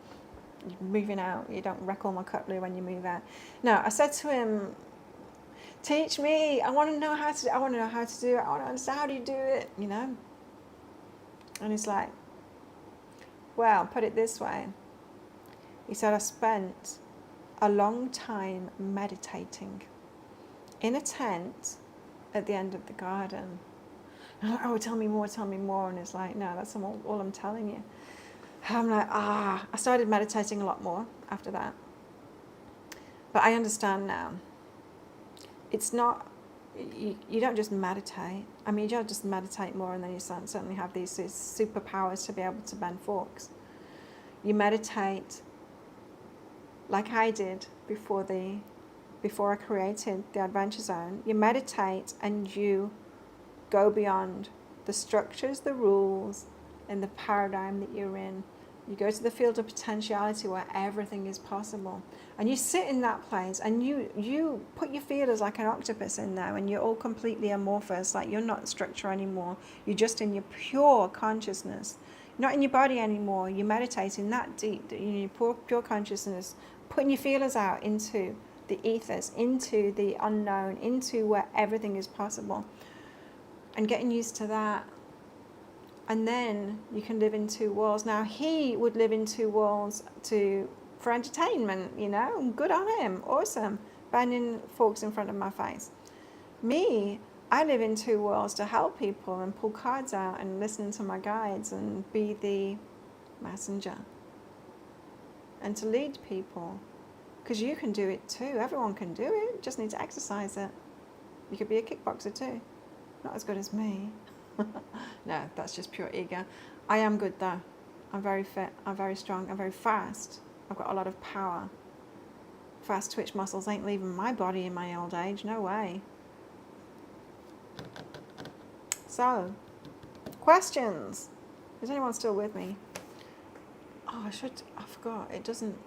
You're moving out, you don't wreck all my cutlery when you move out. No, I said to him, teach me, I want to know how to do it, I want to understand how do you do it, you know? And he's like, well, put it this way. He said, I spent a long time meditating in a tent at the end of the garden. And I'm like, oh, tell me more. And it's like, no, that's all I'm telling you. I'm like, I started meditating a lot more after that. But I understand now. It's not, you don't just meditate. I mean, you don't just meditate more and then you certainly have these superpowers to be able to bend forks. You meditate like I did before I created the Adventure Zone. You meditate and you go beyond the structures, the rules, and the paradigm that you're in. You go to the field of potentiality where everything is possible. And you sit in that place and you put your feelers like an octopus in there, and you're all completely amorphous, like you're not structure anymore. You're just in your pure consciousness. You're not in your body anymore. You're meditating that deep, in your pure consciousness, putting your feelers out into the ethers, into the unknown, into where everything is possible. And getting used to that. And then you can live in 2 worlds. Now, he would live in 2 worlds for entertainment, you know, good on him, awesome, banging forks in front of my face. Me, I live in 2 worlds to help people and pull cards out and listen to my guides and be the messenger and to lead people. Because you can do it too. Everyone can do it. You just need to exercise it. You could be a kickboxer too. Not as good as me. No, that's just pure ego. I am good though. I'm very fit. I'm very strong. I'm very fast. I've got a lot of power. Fast twitch muscles ain't leaving my body in my old age. No way. So, questions. Is anyone still with me? Oh, I forgot. It doesn't,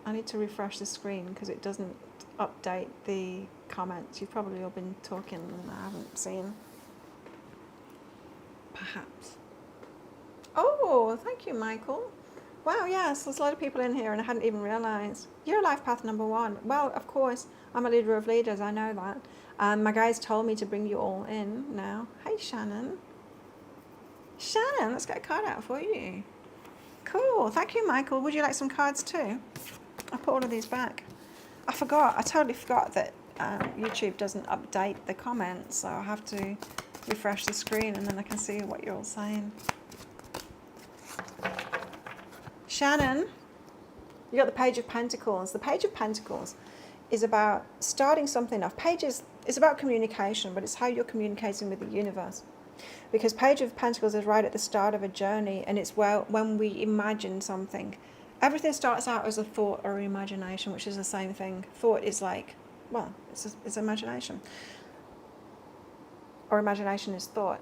I need to refresh the screen because it doesn't update the comments. You've probably all been talking and I haven't seen. Perhaps. Oh, thank you, Michael. Wow, yes, there's a lot of people in here and I hadn't even realised. You're life path number 1. Well, of course, I'm a leader of leaders, I know that. My guys told me to bring you all in now. Hey, Shannon. Shannon, let's get a card out for you. Cool. Thank you, Michael. Would you like some cards too? I put all of these back. I totally forgot that YouTube doesn't update the comments, so I have to refresh the screen and then I can see what you're all saying. Shannon, you got the Page of Pentacles. The Page of Pentacles is about starting something off. Pages is about communication, but it's how you're communicating with the universe. Because Page of Pentacles is right at the start of a journey, and it's where when we imagine something. Everything starts out as a thought or imagination, which is the same thing. Thought is like, well, it's imagination. Or imagination is thought.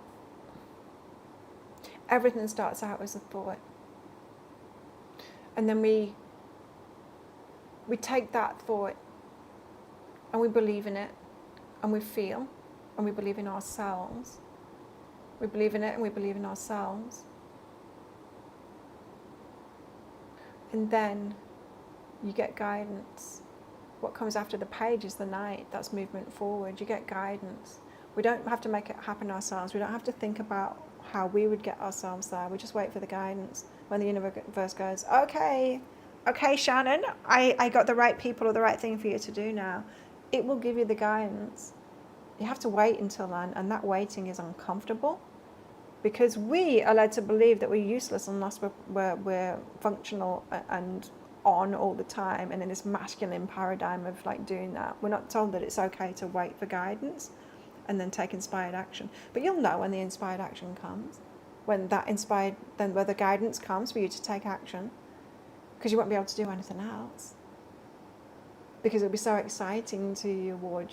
Everything starts out as a thought. And then we take that thought and we believe in it, and we feel, and we believe in ourselves. We believe in it and we believe in ourselves. And then you get guidance. What comes after the page is the Knight. That's movement forward. You get guidance. We don't have to make it happen ourselves. We don't have to think about how we would get ourselves there. We just wait for the guidance. When the universe goes, okay, Shannon, I got the right people or the right thing for you to do now. It will give you the guidance. You have to wait until then, and that waiting is uncomfortable because we are led to believe that we're useless unless we're functional and on all the time, and in this masculine paradigm of like doing that. We're not told that it's okay to wait for guidance and then take inspired action. But you'll know when the inspired action comes, when where the guidance comes for you to take action, because you won't be able to do anything else. Because it'll be so exciting to you, or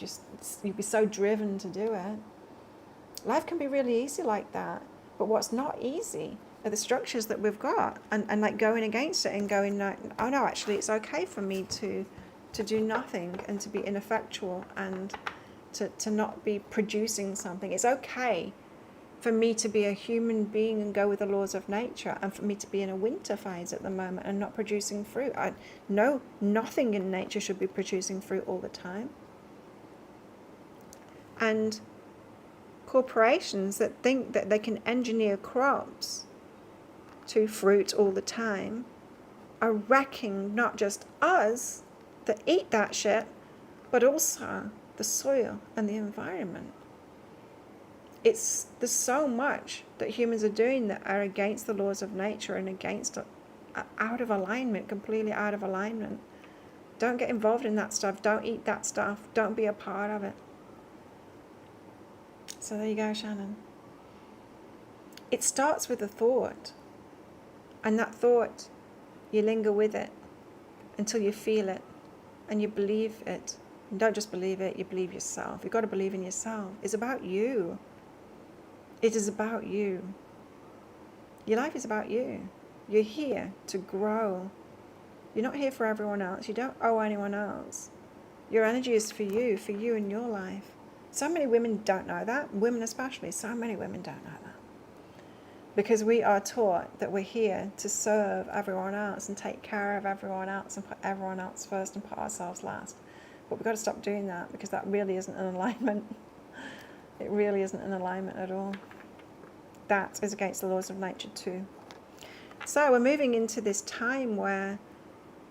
you'll be so driven to do it. Life can be really easy like that, but what's not easy are the structures that we've got, and like going against it and going, no, oh no, actually it's okay for me to do nothing and to be ineffectual and to not be producing something. It's okay for me to be a human being and go with the laws of nature, and for me to be in a winter phase at the moment and not producing fruit. Nothing in nature should be producing fruit all the time. And corporations that think that they can engineer crops to fruit all the time are wrecking not just us that eat that shit, but also the soil and the environment. There's so much that humans are doing that are against the laws of nature and against out of alignment, completely out of alignment. Don't get involved in that stuff. Don't eat that stuff. Don't be a part of it. So there you go, Shannon. It starts with a thought. And that thought, you linger with it until you feel it and you believe it. And don't just believe it, you believe yourself. You've got to believe in yourself. It's about you. It is about you. Your life is about you. You're here to grow. You're not here for everyone else. You don't owe anyone else. Your energy is for you and your life. So many women don't know that. Women especially. So many women don't know that. Because we are taught that we're here to serve everyone else and take care of everyone else and put everyone else first and put ourselves last. But we've got to stop doing that, because that really isn't an alignment. It really isn't an alignment at all. That is against the laws of nature too. So we're moving into this time where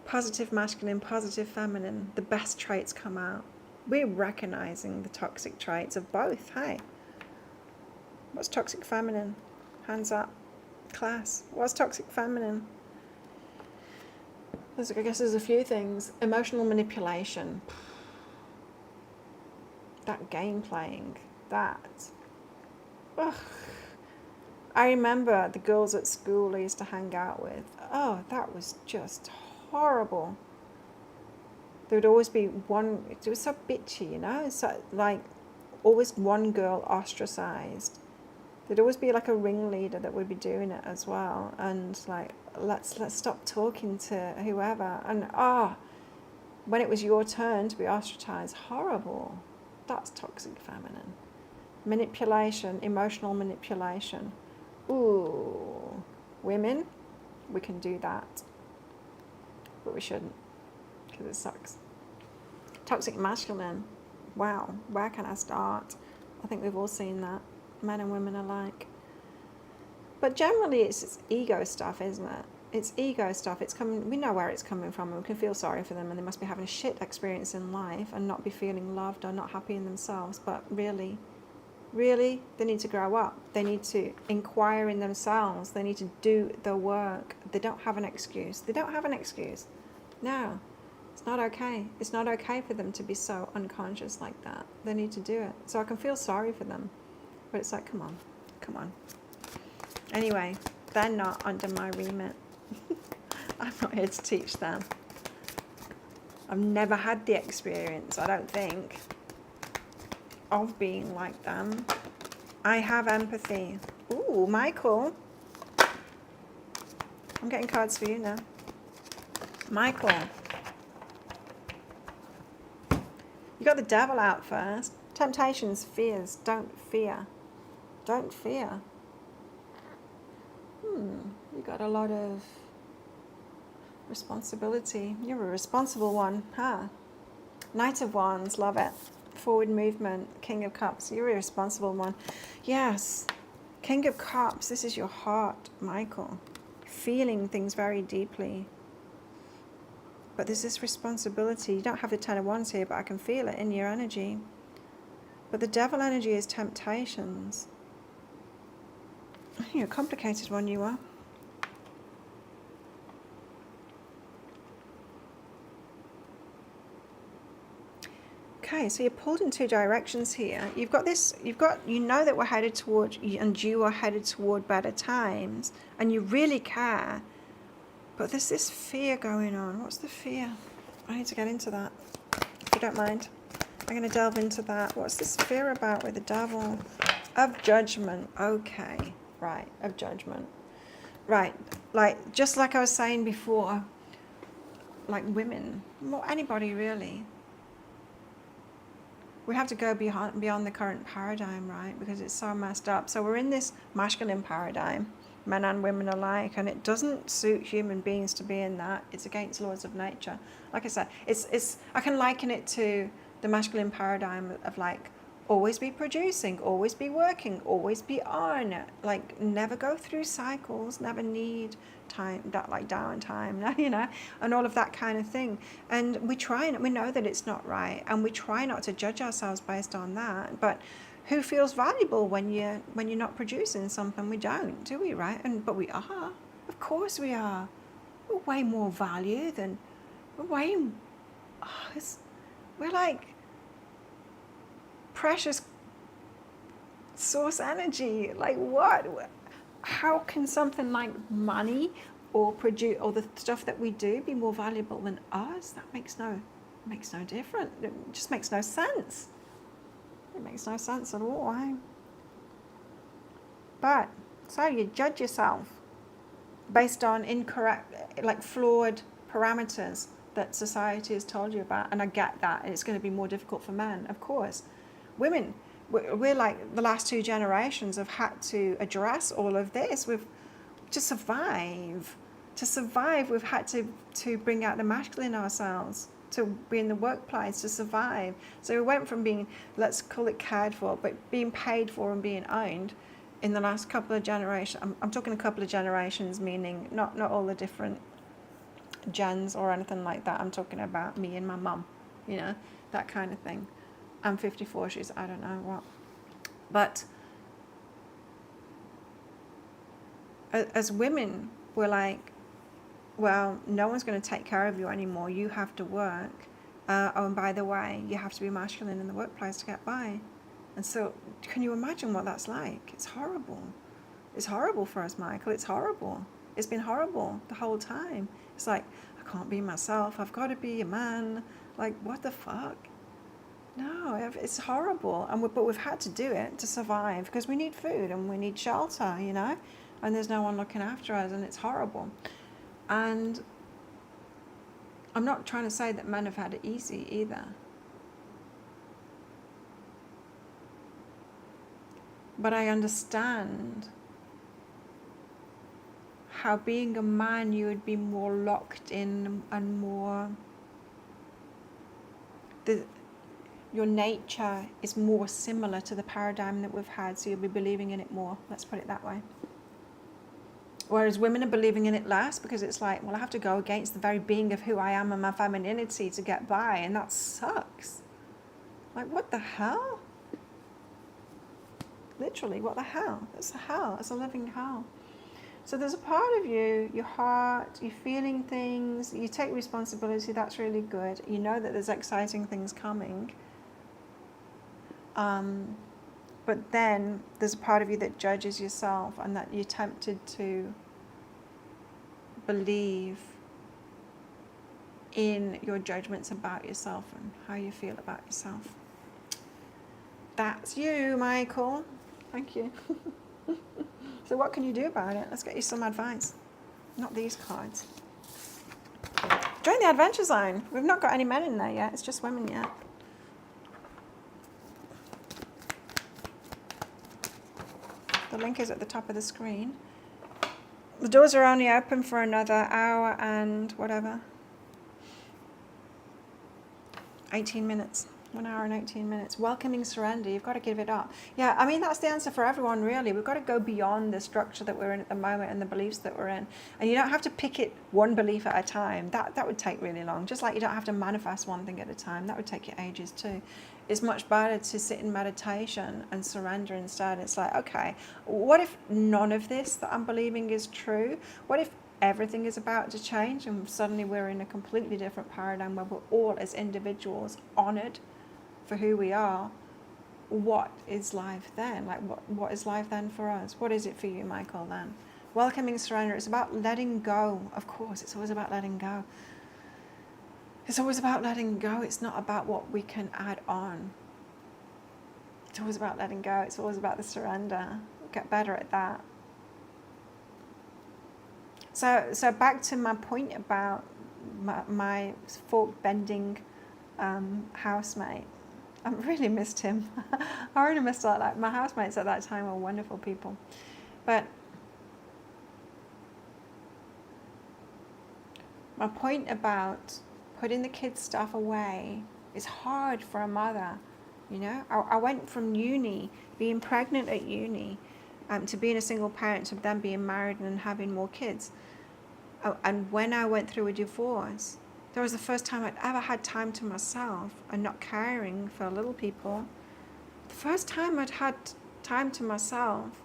positive masculine, positive feminine, the best traits come out. We're recognizing the toxic traits of both. Hey, what's toxic feminine? Hands up. Class. What's toxic feminine? I guess there's a few things. Emotional manipulation. That game playing. That. Ugh. I remember the girls at school I used to hang out with. Oh, that was just horrible. There would always be one, it was so bitchy, you know, so like always one girl ostracized. There'd always be like a ringleader that would be doing it as well, and like let's stop talking to whoever. And when it was your turn to be ostracized, horrible. That's toxic feminine. Manipulation, emotional manipulation. Ooh, women, we can do that, but we shouldn't, because it sucks. Toxic masculine. Wow, where can I start? I think we've all seen that, men and women alike. But generally, it's ego stuff, isn't it? It's ego stuff. It's coming. We know where it's coming from, and we can feel sorry for them, and they must be having a shit experience in life and not be feeling loved or not happy in themselves. But really, they need to grow up. They need to inquire in themselves. They need to do the work. They don't have an excuse. They don't have an excuse. No, it's not okay. It's not okay for them to be so unconscious like that. They need to do it. So I can feel sorry for them, but it's like, come on. Anyway, they're not under my remit. I'm not here to teach them. I've never had the experience, I don't think, of being like them. I have empathy. Ooh, Michael. I'm getting cards for you now. Michael. You got the devil out first. Temptations, fears. Don't fear. Don't fear. You got a lot of responsibility. You're a responsible one, huh? Knight of Wands, love it. Forward movement, King of Cups. You're a responsible one. Yes. King of Cups, this is your heart, Michael. Feeling things very deeply. But there's this responsibility. You don't have the Ten of Wands here, but I can feel it in your energy. But the devil energy is temptations. You're a complicated one, you are. Okay, so you're pulled in two directions here. You know that we're headed toward, and you are headed toward better times, and you really care. But there's this fear going on. What's the fear? I need to get into that, if you don't mind. I'm going to delve into that. What's this fear about with the devil? Of judgment. Okay, right, of judgment. Right, like, just like I was saying before, like women, or anybody really, we have to go beyond the current paradigm, right? Because it's so messed up. So we're in this masculine paradigm, men and women alike, and it doesn't suit human beings to be in that. It's against laws of nature. Like I said, I can liken it to the masculine paradigm of like, always be producing, always be working, always be on, like never go through cycles, never need time, that like downtime, you know, and all of that kind of thing. And we know that it's not right, and we try not to judge ourselves based on that. But who feels valuable when you're not producing something? We don't, do we? Right? But we are. Of course we are. We're way more value than we're like precious source energy. Like what? How can something like money or the stuff that we do be more valuable than us? That makes no difference. It just makes no sense. It makes no sense at all. But so you judge yourself based on incorrect, like flawed parameters that society has told you about, and I get that, and it's going to be more difficult for men, of course. Women, we're like the last two generations have had to address all of this. To survive, we've had to bring out the masculine in ourselves, to be in the workplace, to survive. So we went from being, let's call it cared for, but being paid for and being owned in the last couple of generations. I'm talking a couple of generations, meaning not all the different gens or anything like that. I'm talking about me and my mum, you know, that kind of thing. I'm 54, she's I don't know what. But as women, we're like, well, no one's going to take care of you anymore. You have to work. Oh, and by the way, you have to be masculine in the workplace to get by. And so can you imagine what that's like? It's horrible. It's horrible for us, Michael. It's horrible. It's been horrible the whole time. It's like, I can't be myself. I've got to be a man. Like, what the fuck? No, it's horrible. But we've had to do it to survive because we need food and we need shelter, you know? And there's no one looking after us, and it's horrible. And I'm not trying to say that men have had it easy either. But I understand how being a man you would be more locked in and more your nature is more similar to the paradigm that we've had, so you'll be believing in it more. Let's put it that way. Whereas women are believing in it less, because it's like, well, I have to go against the very being of who I am and my femininity to get by, and that sucks. Like, what the hell? Literally, what the hell? It's a hell. It's a living hell. So there's a part of you, your heart, you're feeling things, you take responsibility, that's really good. You know that there's exciting things coming. But then there's a part of you that judges yourself, and that you're tempted to believe in your judgments about yourself and how you feel about yourself. That's you, Michael. Thank you. So what can you do about it? Let's get you some advice. Not these cards. Join the Adventure Zone. We've not got any men in there yet. It's just women yet. The link is at the top of the screen. The doors are only open for another hour and whatever. 18 minutes. 1 hour and 18 minutes. Welcoming surrender. You've got to give it up. Yeah, I mean, that's the answer for everyone, really. We've got to go beyond the structure that we're in at the moment and the beliefs that we're in. And you don't have to pick it one belief at a time. That would take really long. Just like you don't have to manifest one thing at a time. That would take you ages too. It's much better to sit in meditation and surrender instead. It's like, okay, what if none of this that I'm believing is true? What if everything is about to change and suddenly we're in a completely different paradigm where we're all as individuals honored for who we are? What is life then? Like, what is life then for us? What is it for you, Michael, then? Welcoming surrender. It's about letting go. Of course, it's always about letting go. It's always about letting go. It's not about what we can add on. It's always about letting go. It's always about the surrender. Get better at that. So back to my point about my fork bending housemate. I really missed him. I really missed that. Like, my housemates at that time were wonderful people. But my point about putting the kids' stuff away is hard for a mother. You know, I went from uni, being pregnant at uni, to being a single parent, to then being married and having more kids. And when I went through a divorce, that was the first time I'd ever had time to myself and not caring for little people. The first time I'd had time to myself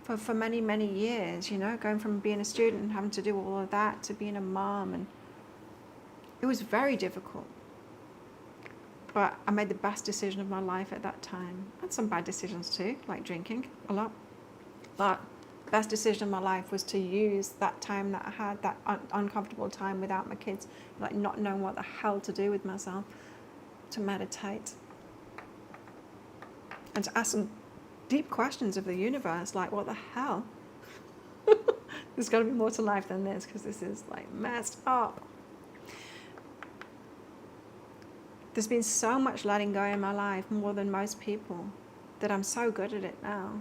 for many, many years, you know, going from being a student and having to do all of that to being a mom. And it was very difficult. But I made the best decision of my life at that time. I had some bad decisions too, like drinking a lot. But the best decision of my life was to use that time that I had, that uncomfortable time without my kids, like not knowing what the hell to do with myself, to meditate. And to ask some deep questions of the universe, like, what the hell? There's got to be more to life than this, because this is like messed up. There's been so much letting go in my life, more than most people, that I'm so good at it now.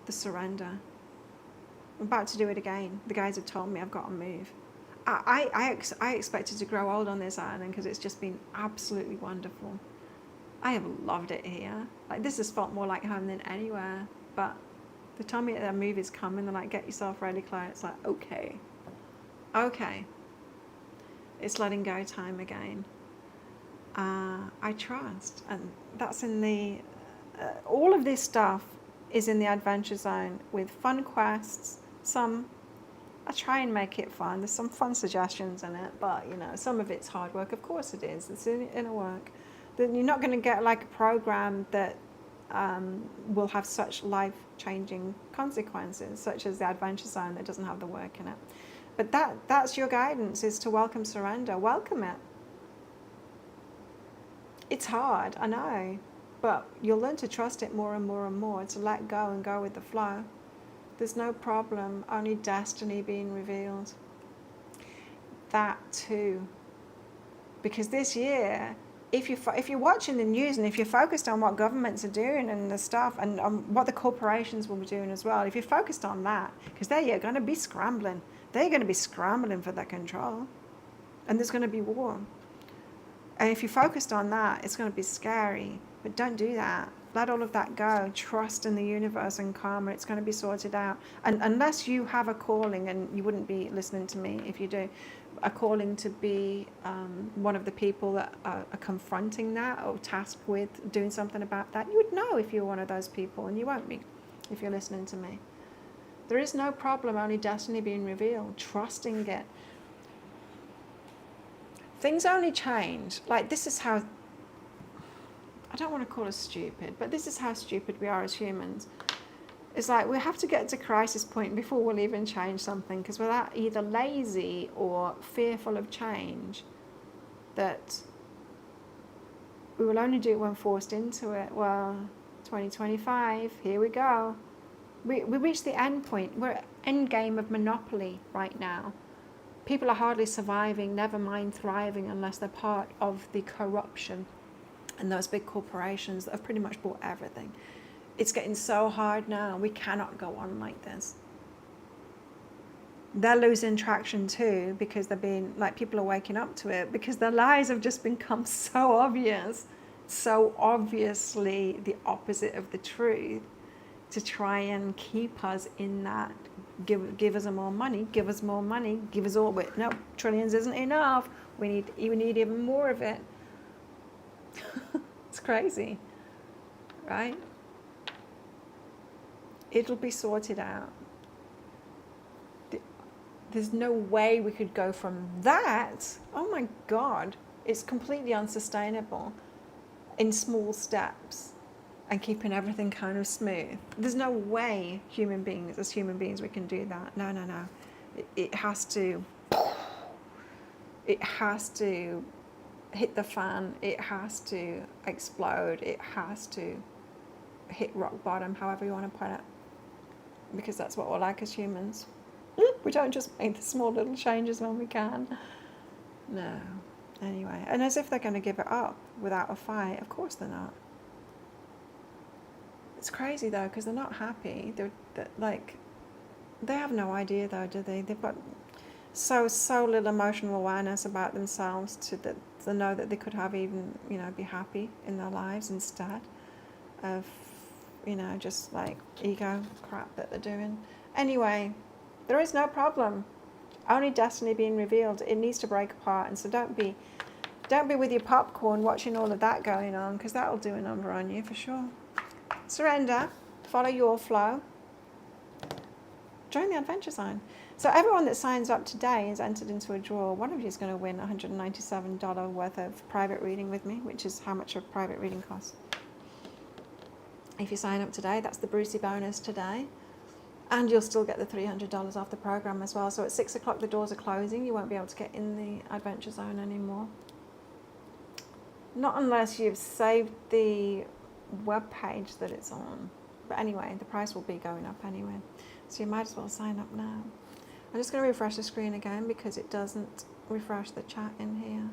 The surrender. I'm about to do it again. The guys have told me I've got to move. I expected to grow old on this island because it's just been absolutely wonderful. I have loved it here. Like, this has felt more like home than anywhere. But they told me that a move is coming. They're like, get yourself ready, Claire. It's like, okay. It's letting go time again. I trust. And that's in the... all of this stuff is in the Adventure Zone with fun quests. I try and make it fun. There's some fun suggestions in it, but you know, some of it's hard work. Of course it is. It's inner work. Then you're not going to get like a program that will have such life-changing consequences, such as the Adventure Zone that doesn't have the work in it. But that's your guidance, is to welcome surrender. Welcome it. It's hard, I know, but you'll learn to trust it more and more and more, to let go and go with the flow. There's no problem, only destiny being revealed. That too. Because this year, if you're watching the news and if you're focused on what governments are doing and the stuff and what the corporations will be doing as well, if you're focused on that, because they're going to be scrambling. They're going to be scrambling for that control. And there's going to be war. And if you're focused on that, it's going to be scary. But don't do that. Let all of that go. Trust in the universe and karma. It's going to be sorted out. And unless you have a calling, and you wouldn't be listening to me if you do, a calling to be one of the people that are confronting that or tasked with doing something about that, you would know if you're one of those people, and you won't be if you're listening to me. There is no problem, only destiny being revealed. Trusting it. Things only change. Like, this is how, I don't want to call us stupid, but this is how stupid we are as humans. It's like we have to get to crisis point before we'll even change something, because we're that either lazy or fearful of change that we will only do it when forced into it. Well, 2025, here we go. We reached the end point. We're at end game of Monopoly right now. People are hardly surviving, never mind thriving, unless they're part of the corruption and those big corporations that have pretty much bought everything. It's getting so hard now. We cannot go on like this. They're losing traction too, because they're being, like, people are waking up to it, because their lies have just become so obvious, so obviously the opposite of the truth, to try and keep us in that. Give us more money, give us more money, give us all. But no, trillions isn't enough. We need even more of it. It's crazy, right? It'll be sorted out. There's no way we could go from that. Oh my God, it's completely unsustainable in small steps and keeping everything kind of smooth. There's no way as human beings, we can do that. No. It has to hit the fan. It has to explode. It has to hit rock bottom, however you want to put it. Because that's what we're like as humans. We don't just make the small little changes when we can. No. Anyway, and as if they're going to give it up without a fight. Of course they're not. It's crazy though, because they're not happy. They're like, they have no idea though, do they? They've got so little emotional awareness about themselves to know that they could have even, be happy in their lives instead of, just like ego crap that they're doing. Anyway, there is no problem. Only destiny being revealed. It needs to break apart, and so don't be with your popcorn watching all of that going on, because that will do a number on you for sure. Surrender, follow your flow, join the Adventure Zone. So everyone that signs up today is entered into a draw. One of you is going to win $197 worth of private reading with me, which is how much a private reading costs. If you sign up today, that's the Brucey bonus today. And you'll still get the $300 off the program as well. So at 6 o'clock, the doors are closing. You won't be able to get in the Adventure Zone anymore. Not unless you've saved the web page that it's on. But anyway, the price will be going up anyway. So you might as well sign up now. I'm just going to refresh the screen again because it doesn't refresh the chat in here.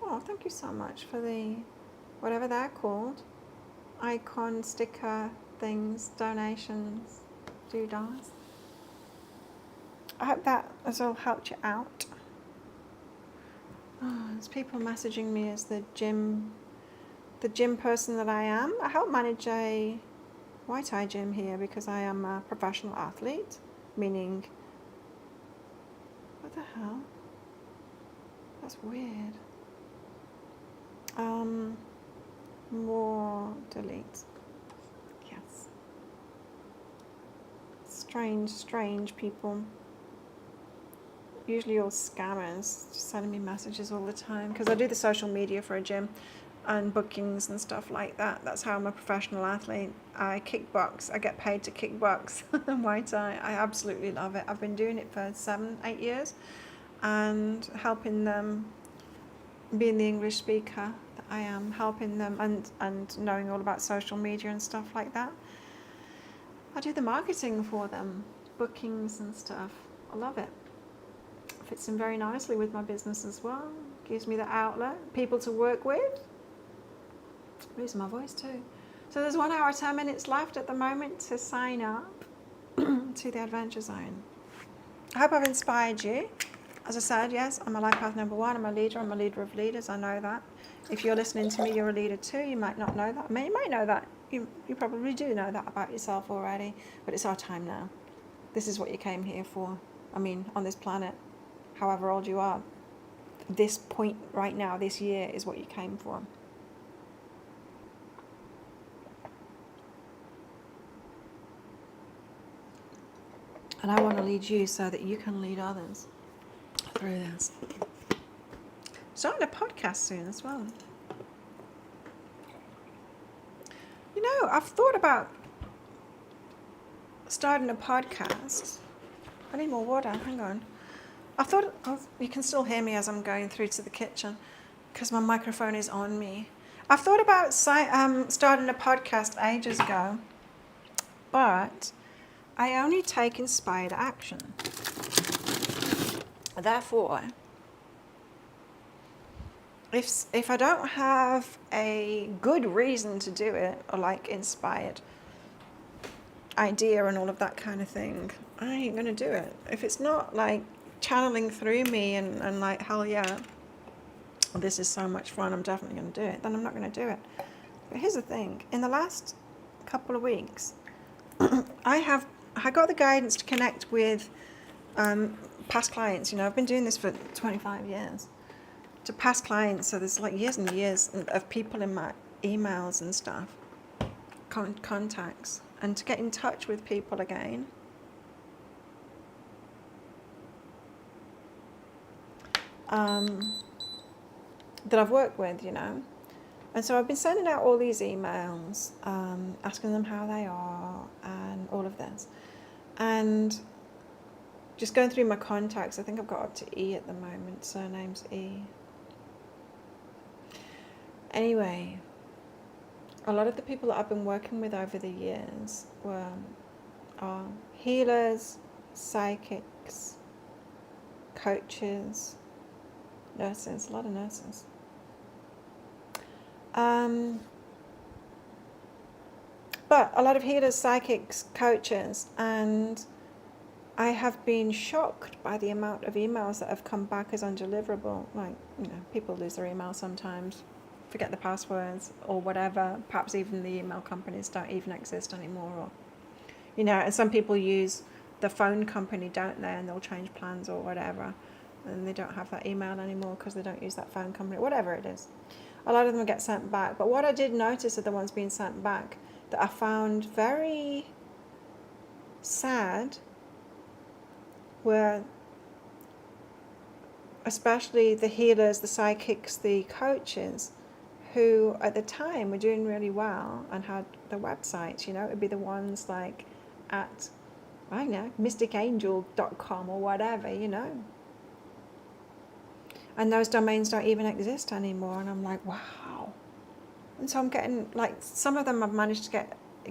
Oh, thank you so much for the, whatever they're called, icon, sticker, things, donations, doodads. I hope that has all helped you out. Oh, there's people messaging me as the gym person that I am. I help manage a Muay Thai gym here because I am a professional athlete, meaning, what the hell? That's weird. More delete. Yes. Strange people. Usually all scammers just sending me messages all the time because I do the social media for a gym and bookings and stuff like that. That's how I'm a professional athlete. I kickbox. I get paid to kickbox Muay Thai. I absolutely love it. I've been doing it for 7-8 years and helping them, being the English speaker that I am, helping them and knowing all about social media and stuff like that. I do the marketing for them, bookings and stuff. I love it. Fits in very nicely with my business as well. Gives me the outlet, people to work with. Losing my voice too. So there's 1 hour, 10 minutes left at the moment to sign up to the Adventure Zone. I hope I've inspired you. As I said, yes, I'm a life path number 1. I'm a leader. I'm a leader of leaders. I know that. If you're listening to me, you're a leader too. You might not know that. I mean, you might know that. You probably do know that about yourself already. But it's our time now. This is what you came here for. I mean, on this planet, however old you are, this point right now, this year, is what you came for. And I want to lead you so that you can lead others through this. Starting a podcast soon as well. You know, I've thought about starting a podcast. I need more water, hang on. I thought, you can still hear me as I'm going through to the kitchen because my microphone is on me. I've thought about starting a podcast ages ago, but I only take inspired action. Therefore, if I don't have a good reason to do it, or like inspired idea and all of that kind of thing, I ain't gonna do it. If it's not like channeling through me and like, hell yeah, this is so much fun, I'm definitely gonna do it, then I'm not gonna do it. But here's the thing, in the last couple of weeks, I got the guidance to connect with past clients. You know, I've been doing this for 25 years. To past clients, so there's like years and years of people in my emails and stuff, contacts, and to get in touch with people again. That I've worked with, you know. And so I've been sending out all these emails, asking them how they are and all of this. And just going through my contacts, I think I've got up to E at the moment, surname's E. Anyway, a lot of the people that I've been working with over the years are healers, psychics, coaches, nurses, a lot of nurses. But a lot of healers, psychics, coaches, and I have been shocked by the amount of emails that have come back as undeliverable. Like, you know, people lose their email sometimes, forget the passwords or whatever. Perhaps even the email companies don't even exist anymore. Or, you know, and some people use the phone company, don't they? And they'll change plans or whatever. And they don't have that email anymore because they don't use that phone company, whatever it is. A lot of them get sent back. But what I did notice are the ones being sent back that I found very sad were especially the healers, the psychics, the coaches, who at the time were doing really well and had the websites. You know, it would be the ones like at, I don't know, mysticangel.com or whatever, you know. And those domains don't even exist anymore. And I'm like, wow. And so I'm getting, like, some of them I've managed to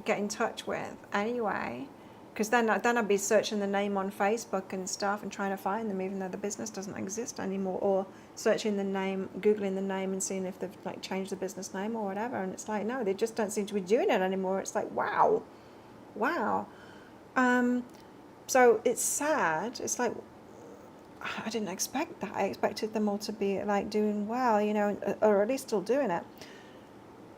get in touch with anyway. Because then I'd be searching the name on Facebook and stuff and trying to find them, even though the business doesn't exist anymore. Or searching the name, Googling the name and seeing if they've like changed the business name or whatever. And it's like, no, they just don't seem to be doing it anymore. It's like, wow. So it's sad. It's like, I didn't expect that. I expected them all to be like doing well, you know, or at least still doing it.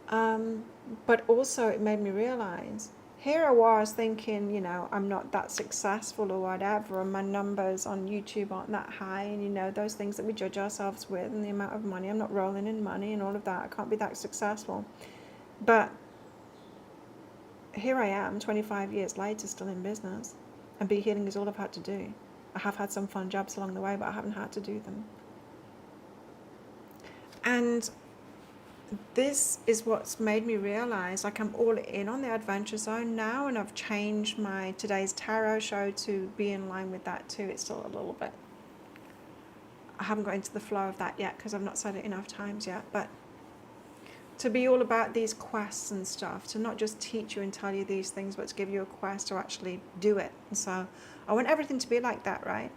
But also it made me realize, here I was thinking, you know, I'm not that successful or whatever, and my numbers on YouTube aren't that high, and you know, those things that we judge ourselves with, and the amount of money, I'm not rolling in money and all of that, I can't be that successful. But here I am, 25 years later, still in business, and Be Healing is all I've had to do. I have had some fun jobs along the way, but I haven't had to do them. And this is what's made me realize, like, I'm all in on the adventure zone now, and I've changed my today's tarot show to be in line with that too. It's still a little bit, I haven't got into the flow of that yet because I've not said it enough times yet, but to be all about these quests and stuff, to not just teach you and tell you these things, but to give you a quest to actually do it. And so I want everything to be like that, right?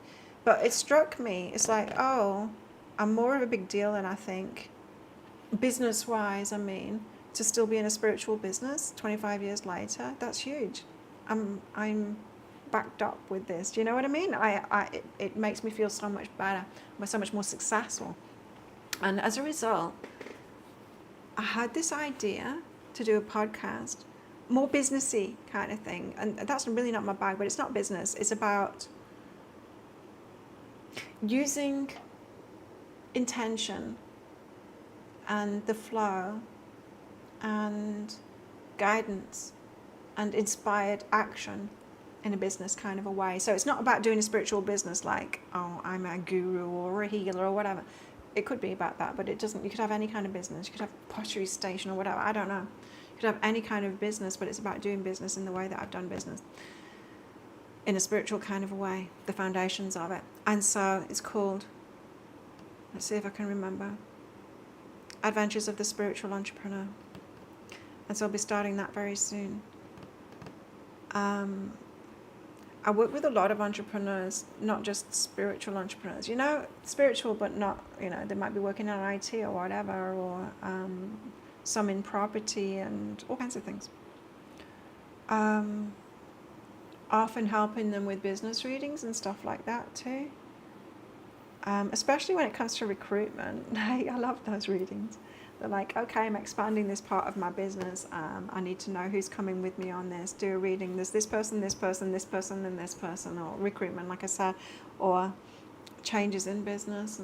But it struck me, it's like, oh, I'm more of a big deal than I think. Business-wise, I mean, to still be in a spiritual business 25 years later, that's huge. I'm backed up with this. Do you know what I mean? It makes me feel so much better. I'm so much more successful. And as a result, I had this idea to do a podcast, more businessy kind of thing. And that's really not my bag, but it's not business. It's about using intention and the flow and guidance and inspired action in a business kind of a way. So it's not about doing a spiritual business like, oh, I'm a guru or a healer or whatever. It could be about that, but it doesn't. You could have any kind of business. You could have a pottery station or whatever. I don't know. You could have any kind of business, but it's about doing business in the way that I've done business, in a spiritual kind of a way, the foundations of it. And so it's called, let's see if I can remember, Adventures of the Spiritual Entrepreneur. And so I'll be starting that very soon. I work with a lot of entrepreneurs, not just spiritual entrepreneurs, spiritual but not, they might be working on IT or whatever, or some in property and all kinds of things. Often helping them with business readings and stuff like that too. Especially when it comes to recruitment. I love those readings. They're like, okay, I'm expanding this part of my business. I need to know who's coming with me on this. Do a reading. There's this person, this person, this person, and this person, or recruitment, like I said, or changes in business.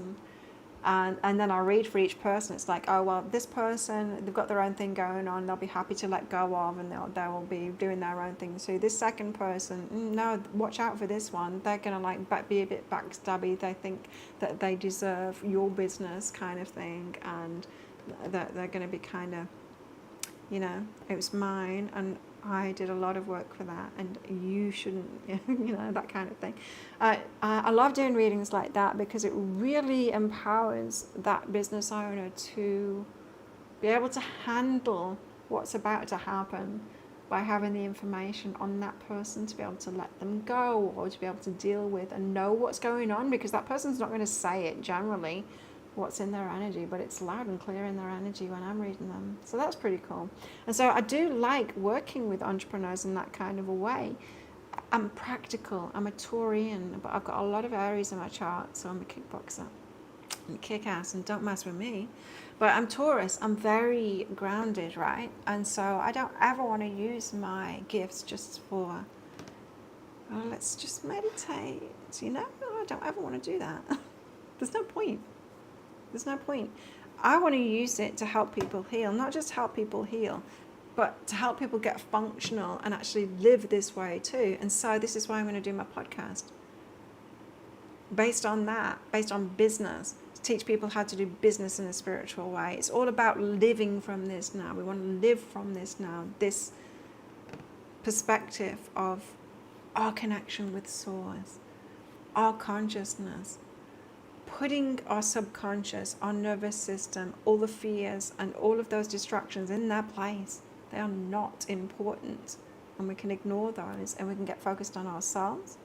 And then I read for each person. It's like, oh, well, this person, they've got their own thing going on. They'll be happy to let go of, and they will be doing their own thing. So this second person, no, watch out for this one. They're going to be a bit backstabby. They think that they deserve your business kind of thing. And that they're going to be kind of, it was mine and I did a lot of work for that and you shouldn't, that kind of thing. I love doing readings like that because it really empowers that business owner to be able to handle what's about to happen by having the information on that person, to be able to let them go or to be able to deal with and know what's going on, because that person's not going to say it generally, what's in their energy, but it's loud and clear in their energy when I'm reading them. So that's pretty cool. And so I do like working with entrepreneurs in that kind of a way. I'm practical. I'm a Taurian, but I've got a lot of Aries in my chart, so I'm a kickboxer. I'm kick-ass and don't mess with me. But I'm Taurus. I'm very grounded, right? And so I don't ever want to use my gifts just for, oh, let's just meditate. I don't ever want to do that. There's no point. There's no point. I want to use it to help people heal, not just help people heal, but to help people get functional and actually live this way too. And so this is why I'm going to do my podcast. Based on that, based on business, to teach people how to do business in a spiritual way. It's all about living from this now. We want to live from this now, this perspective of our connection with Source, our consciousness, putting our subconscious, our nervous system, all the fears and all of those distractions in their place. They are not important, and we can ignore those and we can get focused on ourselves,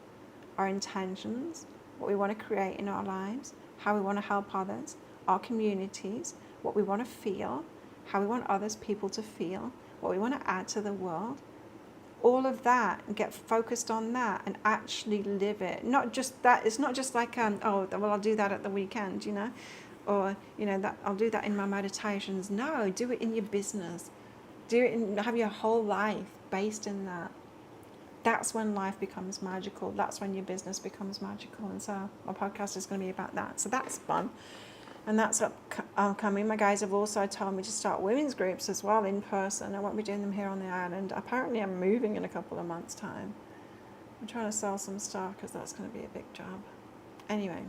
our intentions, what we want to create in our lives, how we want to help others, our communities, what we want to feel, how we want people to feel, what we want to add to the world. All of that, and get focused on that and actually live it. Not just that. It's not just like, I'll do that at the weekend, or that I'll do that in my meditations. No, do it in your business. Do it and have your whole life based in that. That's when life becomes magical. That's when your business becomes magical. And so my podcast is going to be about that. So that's fun. And that's upcoming. My guys have also told me to start women's groups as well in person. I won't be doing them here on the island. Apparently I'm moving in a couple of months' time. I'm trying to sell some stuff because that's going to be a big job. Anyway,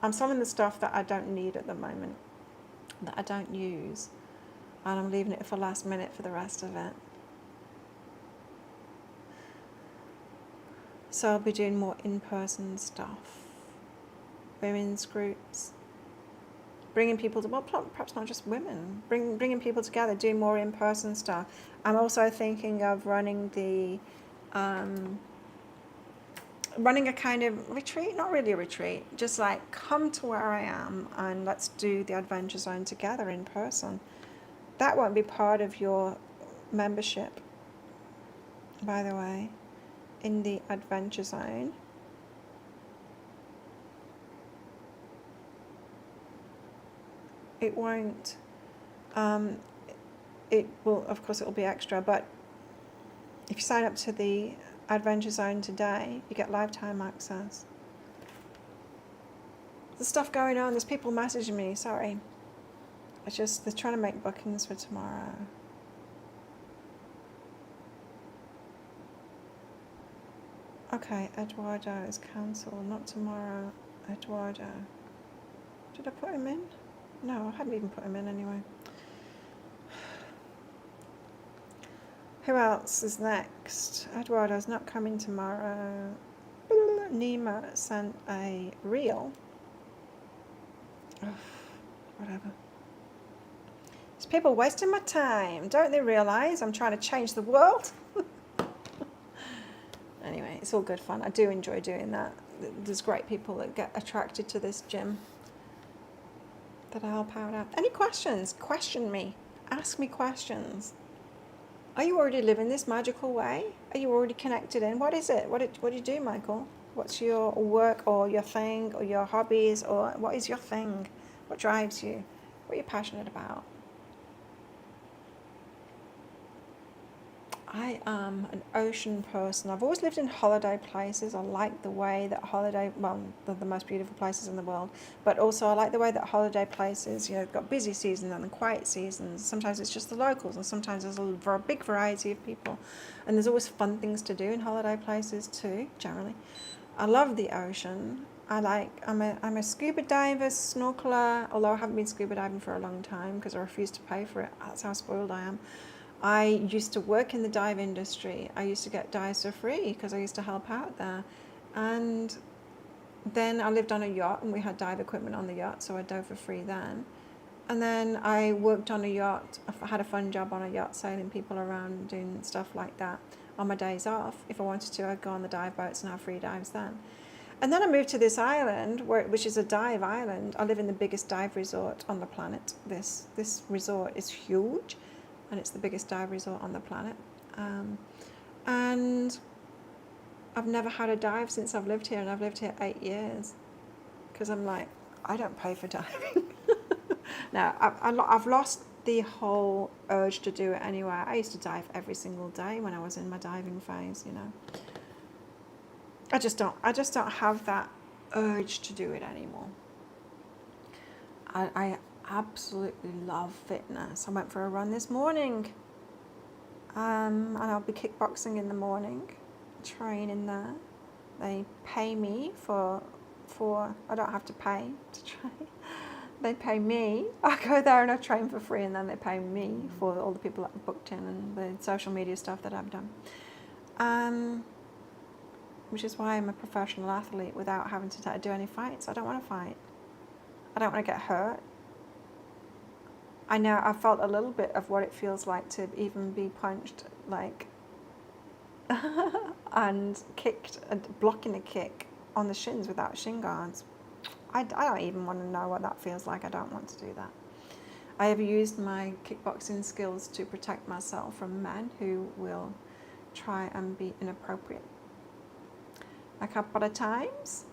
I'm selling the stuff that I don't need at the moment, that I don't use. And I'm leaving it for last minute for the rest of it. So I'll be doing more in-person stuff. Women's groups. Bringing people to, well, perhaps not just women, bringing people together, doing more in-person stuff. I'm also thinking of running a kind of retreat, not really a retreat, just like come to where I am and let's do the Adventure Zone together in person. That won't be part of your membership, by the way. in the adventure zone. It won't, it will, of course, it will be extra, but if you sign up to the adventure zone today, you get lifetime access. There's stuff going on, there's people messaging me, sorry. It's just, they're trying to make bookings for tomorrow. Okay, Eduardo is cancelled, not tomorrow. Eduardo. Did I put him in? No, I hadn't even put him in anyway. Who else is next? Eduardo's not coming tomorrow. Nima sent a reel. Whatever. There's people wasting my time. Don't they realise I'm trying to change the world? Anyway, it's all good fun. I do enjoy doing that. There's great people that get attracted to this gym that I help out. Any questions? Question me. Ask me questions. Are you already living this magical way? Are you already connected in? What is it? What do you do, Michael? What's your work or your thing or your hobbies, or what is your thing? What drives you? What are you passionate about? I am an ocean person. I've always lived in holiday places. I like the way that they're the most beautiful places in the world, but also I like the way that holiday places, they've got busy seasons and quiet seasons. Sometimes it's just the locals, and sometimes there's a big variety of people, and there's always fun things to do in holiday places too, generally. I love the ocean. I'm a scuba diver, snorkeler, although I haven't been scuba diving for a long time because I refuse to pay for it. That's how spoiled I am. I used to work in the dive industry. I used to get dives for free because I used to help out there. And then I lived on a yacht and we had dive equipment on the yacht, so I dove for free then. And then I worked on a yacht. I had a fun job on a yacht, sailing people around, doing stuff like that on my days off. If I wanted to, I'd go on the dive boats and have free dives then. And then I moved to this island, which is a dive island. I live in the biggest dive resort on the planet. This resort is huge, and it's the biggest dive resort on the planet. And I've never had a dive since I've lived here, and I've lived here 8 years. Because I'm like, I don't pay for diving. No, I've lost the whole urge to do it anyway. I used to dive every single day when I was in my diving phase, I just don't have that urge to do it anymore. I absolutely love fitness. I went for a run this morning, and I'll be kickboxing in the morning, training there. They pay me for I don't have to pay to train. They pay me. I go there and I train for free, and then they pay me for all the people that I've booked in and the social media stuff that I've done. Which is why I'm a professional athlete without having to do any fights. I don't want to fight. I don't want to get hurt. I know I felt a little bit of what it feels like to even be punched, and kicked, blocking a kick on the shins without shin guards. I don't even want to know what that feels like. I don't want to do that. I have used my kickboxing skills to protect myself from men who will try and be inappropriate a couple of times,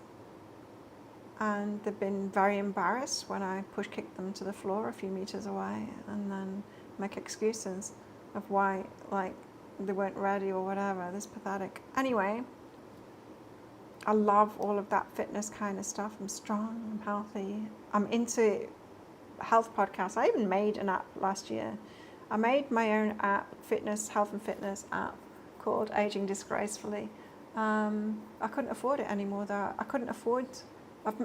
and they've been very embarrassed when I kicked them to the floor a few meters away, and then make excuses of why, they weren't ready or whatever. This is pathetic. Anyway, I love all of that fitness kind of stuff. I'm strong, I'm healthy. I'm into health podcasts. I even made an app last year. I made my own app, health and fitness app called Aging Disgracefully. I couldn't afford it anymore though.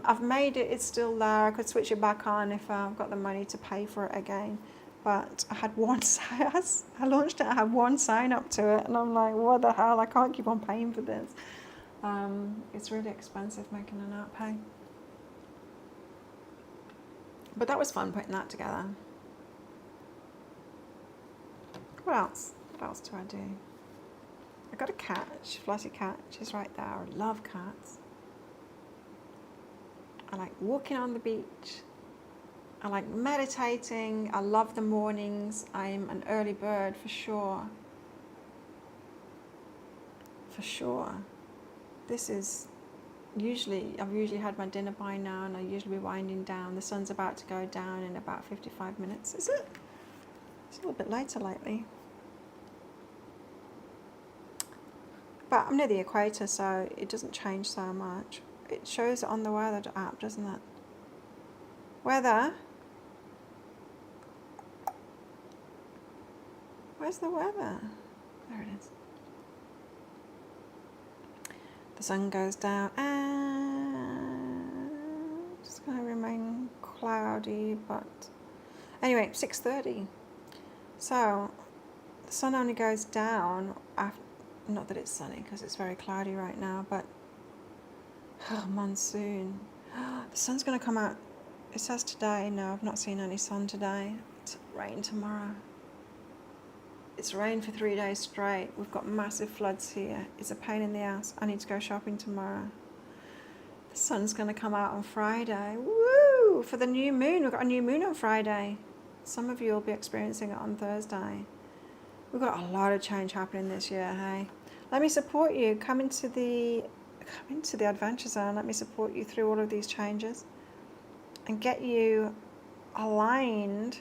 I've made it, it's still there. I could switch it back on if I've got the money to pay for it again. But I had I launched it, I had one sign up to it, and I'm like, what the hell? I can't keep on paying for this. It's really expensive making an app, hey? But that was fun putting that together. What else? What else do I do? I got a cat, Flossie cat, she's right there. I love cats. I like walking on the beach. I like meditating. I love the mornings. I'm an early bird for sure. for sure. This is I've usually had my dinner by now, and I usually be winding down. The sun's about to go down in about 55 minutes. Is it? It's a little bit later lately. But I'm near the equator, so it doesn't change so much. It shows it on the weather app, doesn't it? Weather? Where's the weather? There it is. The sun goes down and it's going to remain cloudy, but anyway, 6:30. So the sun only goes down after, not that it's sunny because it's very cloudy right now, but monsoon. The sun's going to come out. It says today. No, I've not seen any sun today. It's rain tomorrow. It's rained for 3 days straight. We've got massive floods here. It's a pain in the ass. I need to go shopping tomorrow. The sun's going to come out on Friday. Woo! For the new moon. We've got a new moon on Friday. Some of you will be experiencing it on Thursday. We've got a lot of change happening this year, hey? Let me support you. Come into the Adventure Zone. Let me support you through all of these changes and get you aligned,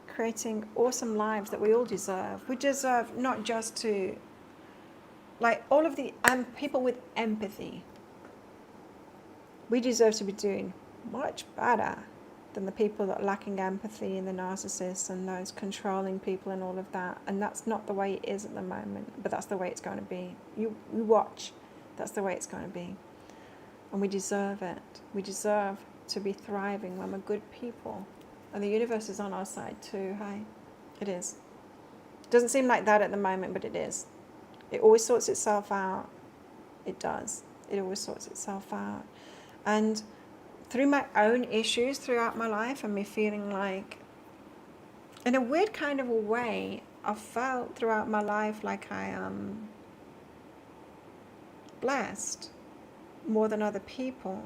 creating awesome lives that we all deserve. We deserve not just to, like all of the people with empathy, we deserve to be doing much better than the people that are lacking empathy and the narcissists and those controlling people and all of that. And that's not the way it is at the moment, but that's the way it's going to be. You watch, that's the way it's going to be. And we deserve it. We deserve to be thriving when we're good people. And the universe is on our side too, hey? It is. Doesn't seem like that at the moment, but it is. It always sorts itself out. It does. It always sorts itself out. And through my own issues throughout my life and me feeling like, in a weird kind of a way, I've felt throughout my life like I am blessed more than other people,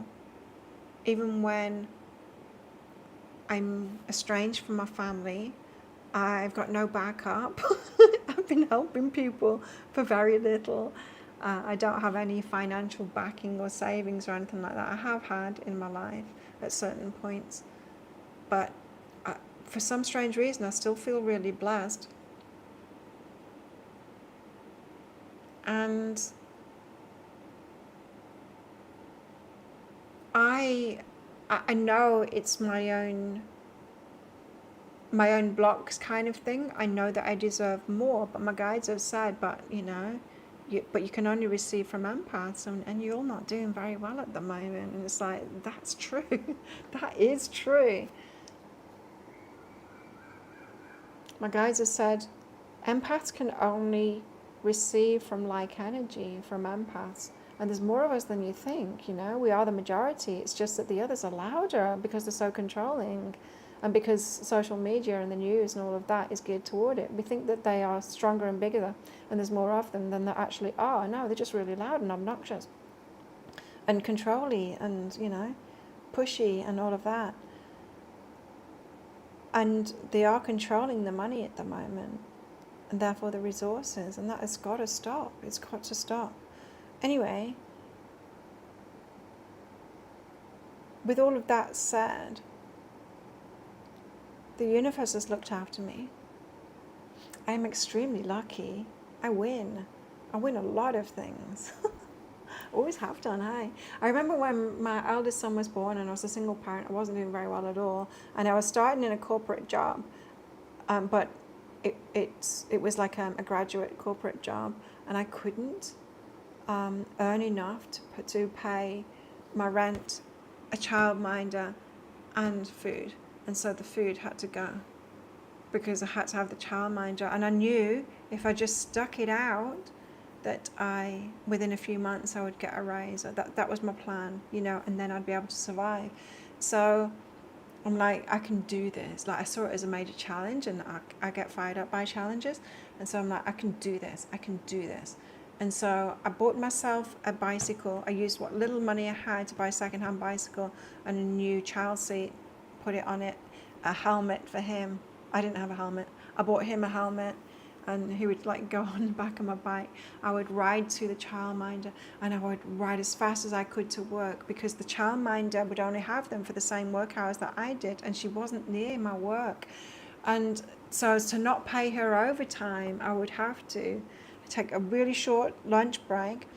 even when I'm estranged from my family. I've got no backup. I've been helping people for very little. I don't have any financial backing or savings or anything like that. I have had in my life at certain points. But for some strange reason, I still feel really blessed. And I know it's my own blocks kind of thing. I know that I deserve more, but my guides have said, but you can only receive from empaths, and you're not doing very well at the moment. And it's like, that's true. That is true. My guides have said empaths can only receive from like energy from empaths. And there's more of us than you think, we are the majority. It's just that the others are louder because they're so controlling, and because social media and the news and all of that is geared toward it. We think that they are stronger and bigger and there's more of them than there actually are. No, they're just really loud and obnoxious and controlly and, pushy and all of that. And they are controlling the money at the moment, and therefore the resources, and that has got to stop. It's got to stop. Anyway, with all of that said, the universe has looked after me. I am extremely lucky. I win a lot of things. Always have done, hey? I remember when my eldest son was born and I was a single parent. I wasn't doing very well at all, and I was starting in a corporate job, but it was like a graduate corporate job, and I couldn't earn enough to pay my rent, a childminder, and food. And so the food had to go because I had to have the childminder. And I knew if I just stuck it out, that within a few months, I would get a raise. That was my plan, and then I'd be able to survive. So I'm like, I can do this. Like, I saw it as a major challenge, and I get fired up by challenges. And so I'm like, I can do this. And so I bought myself a bicycle. I used what little money I had to buy a second-hand bicycle and a new child seat, put it on it, a helmet for him. I didn't have a helmet. I bought him a helmet, and he would like go on the back of my bike. I would ride to the childminder, and I would ride as fast as I could to work, because the childminder would only have them for the same work hours that I did, and she wasn't near my work. And so as to not pay her overtime, I would have to take a really short lunch break,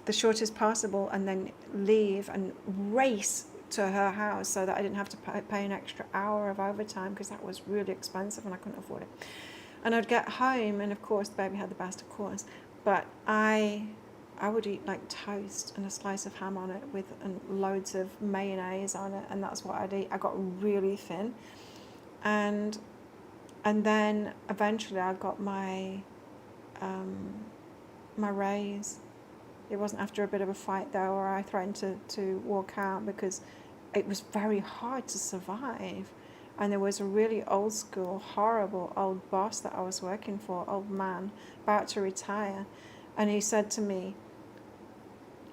the shortest possible, and then leave and race to her house so that I didn't have to pay an extra hour of overtime, because that was really expensive and I couldn't afford it. And I'd get home, and of course the baby had the best, of course, but I would eat like toast and a slice of ham on it and loads of mayonnaise on it, and that's what I'd eat. I got really thin, and then eventually I got my my raise. It wasn't after a bit of a fight though, or I threatened to walk out, because it was very hard to survive. And there was a really old school, horrible old boss that I was working for, old man, about to retire. And he said to me,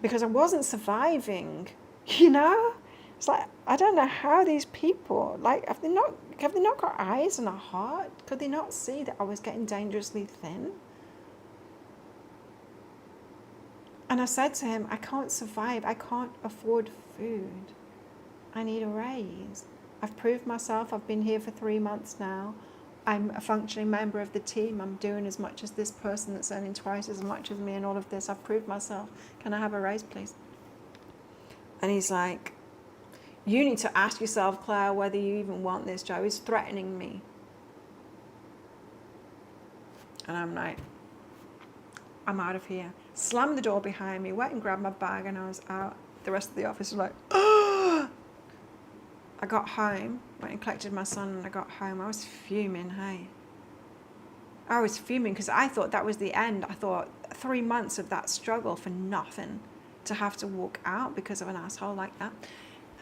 because I wasn't surviving, it's like, I don't know how these people, like, have they not got eyes and a heart? Could they not see that I was getting dangerously thin? And I said to him, I can't survive. I can't afford food. I need a raise. I've proved myself. I've been here for 3 months now. I'm a functioning member of the team. I'm doing as much as this person that's earning twice as much as me and all of this. I've proved myself. Can I have a raise, please? And he's like, you need to ask yourself, Claire, whether you even want this job. He's threatening me. And I'm like, I'm out of here. Slammed the door behind me, went and grabbed my bag, and I was out. The rest of the office was like, oh! I got home, went and collected my son, and I got home. I was fuming, hey. I was fuming because I thought that was the end. I thought 3 months of that struggle for nothing, to have to walk out because of an asshole like that.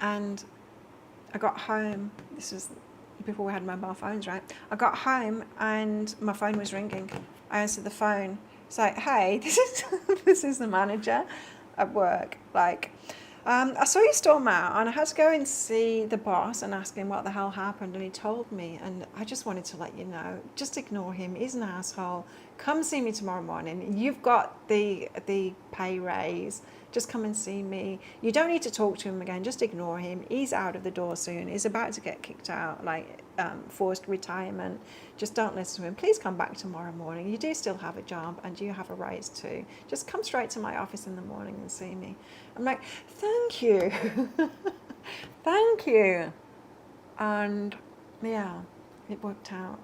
And I got home. This was before we had mobile phones, right? I got home and my phone was ringing. I answered the phone. It's like, hey, this is the manager at work. Like, I saw you storm out, and I had to go and see the boss and ask him what the hell happened, and he told me, and I just wanted to let you know, just ignore him. He's an asshole. Come see me tomorrow morning. You've got the pay raise. Just come and see me. You don't need to talk to him again. Just ignore him. He's out of the door soon. He's about to get kicked out, like forced retirement. Just don't listen to him. Please come back tomorrow morning. You do still have a job, and you have a raise too. Just come straight to my office in the morning and see me. I'm like, thank you. Thank you. And yeah, it worked out.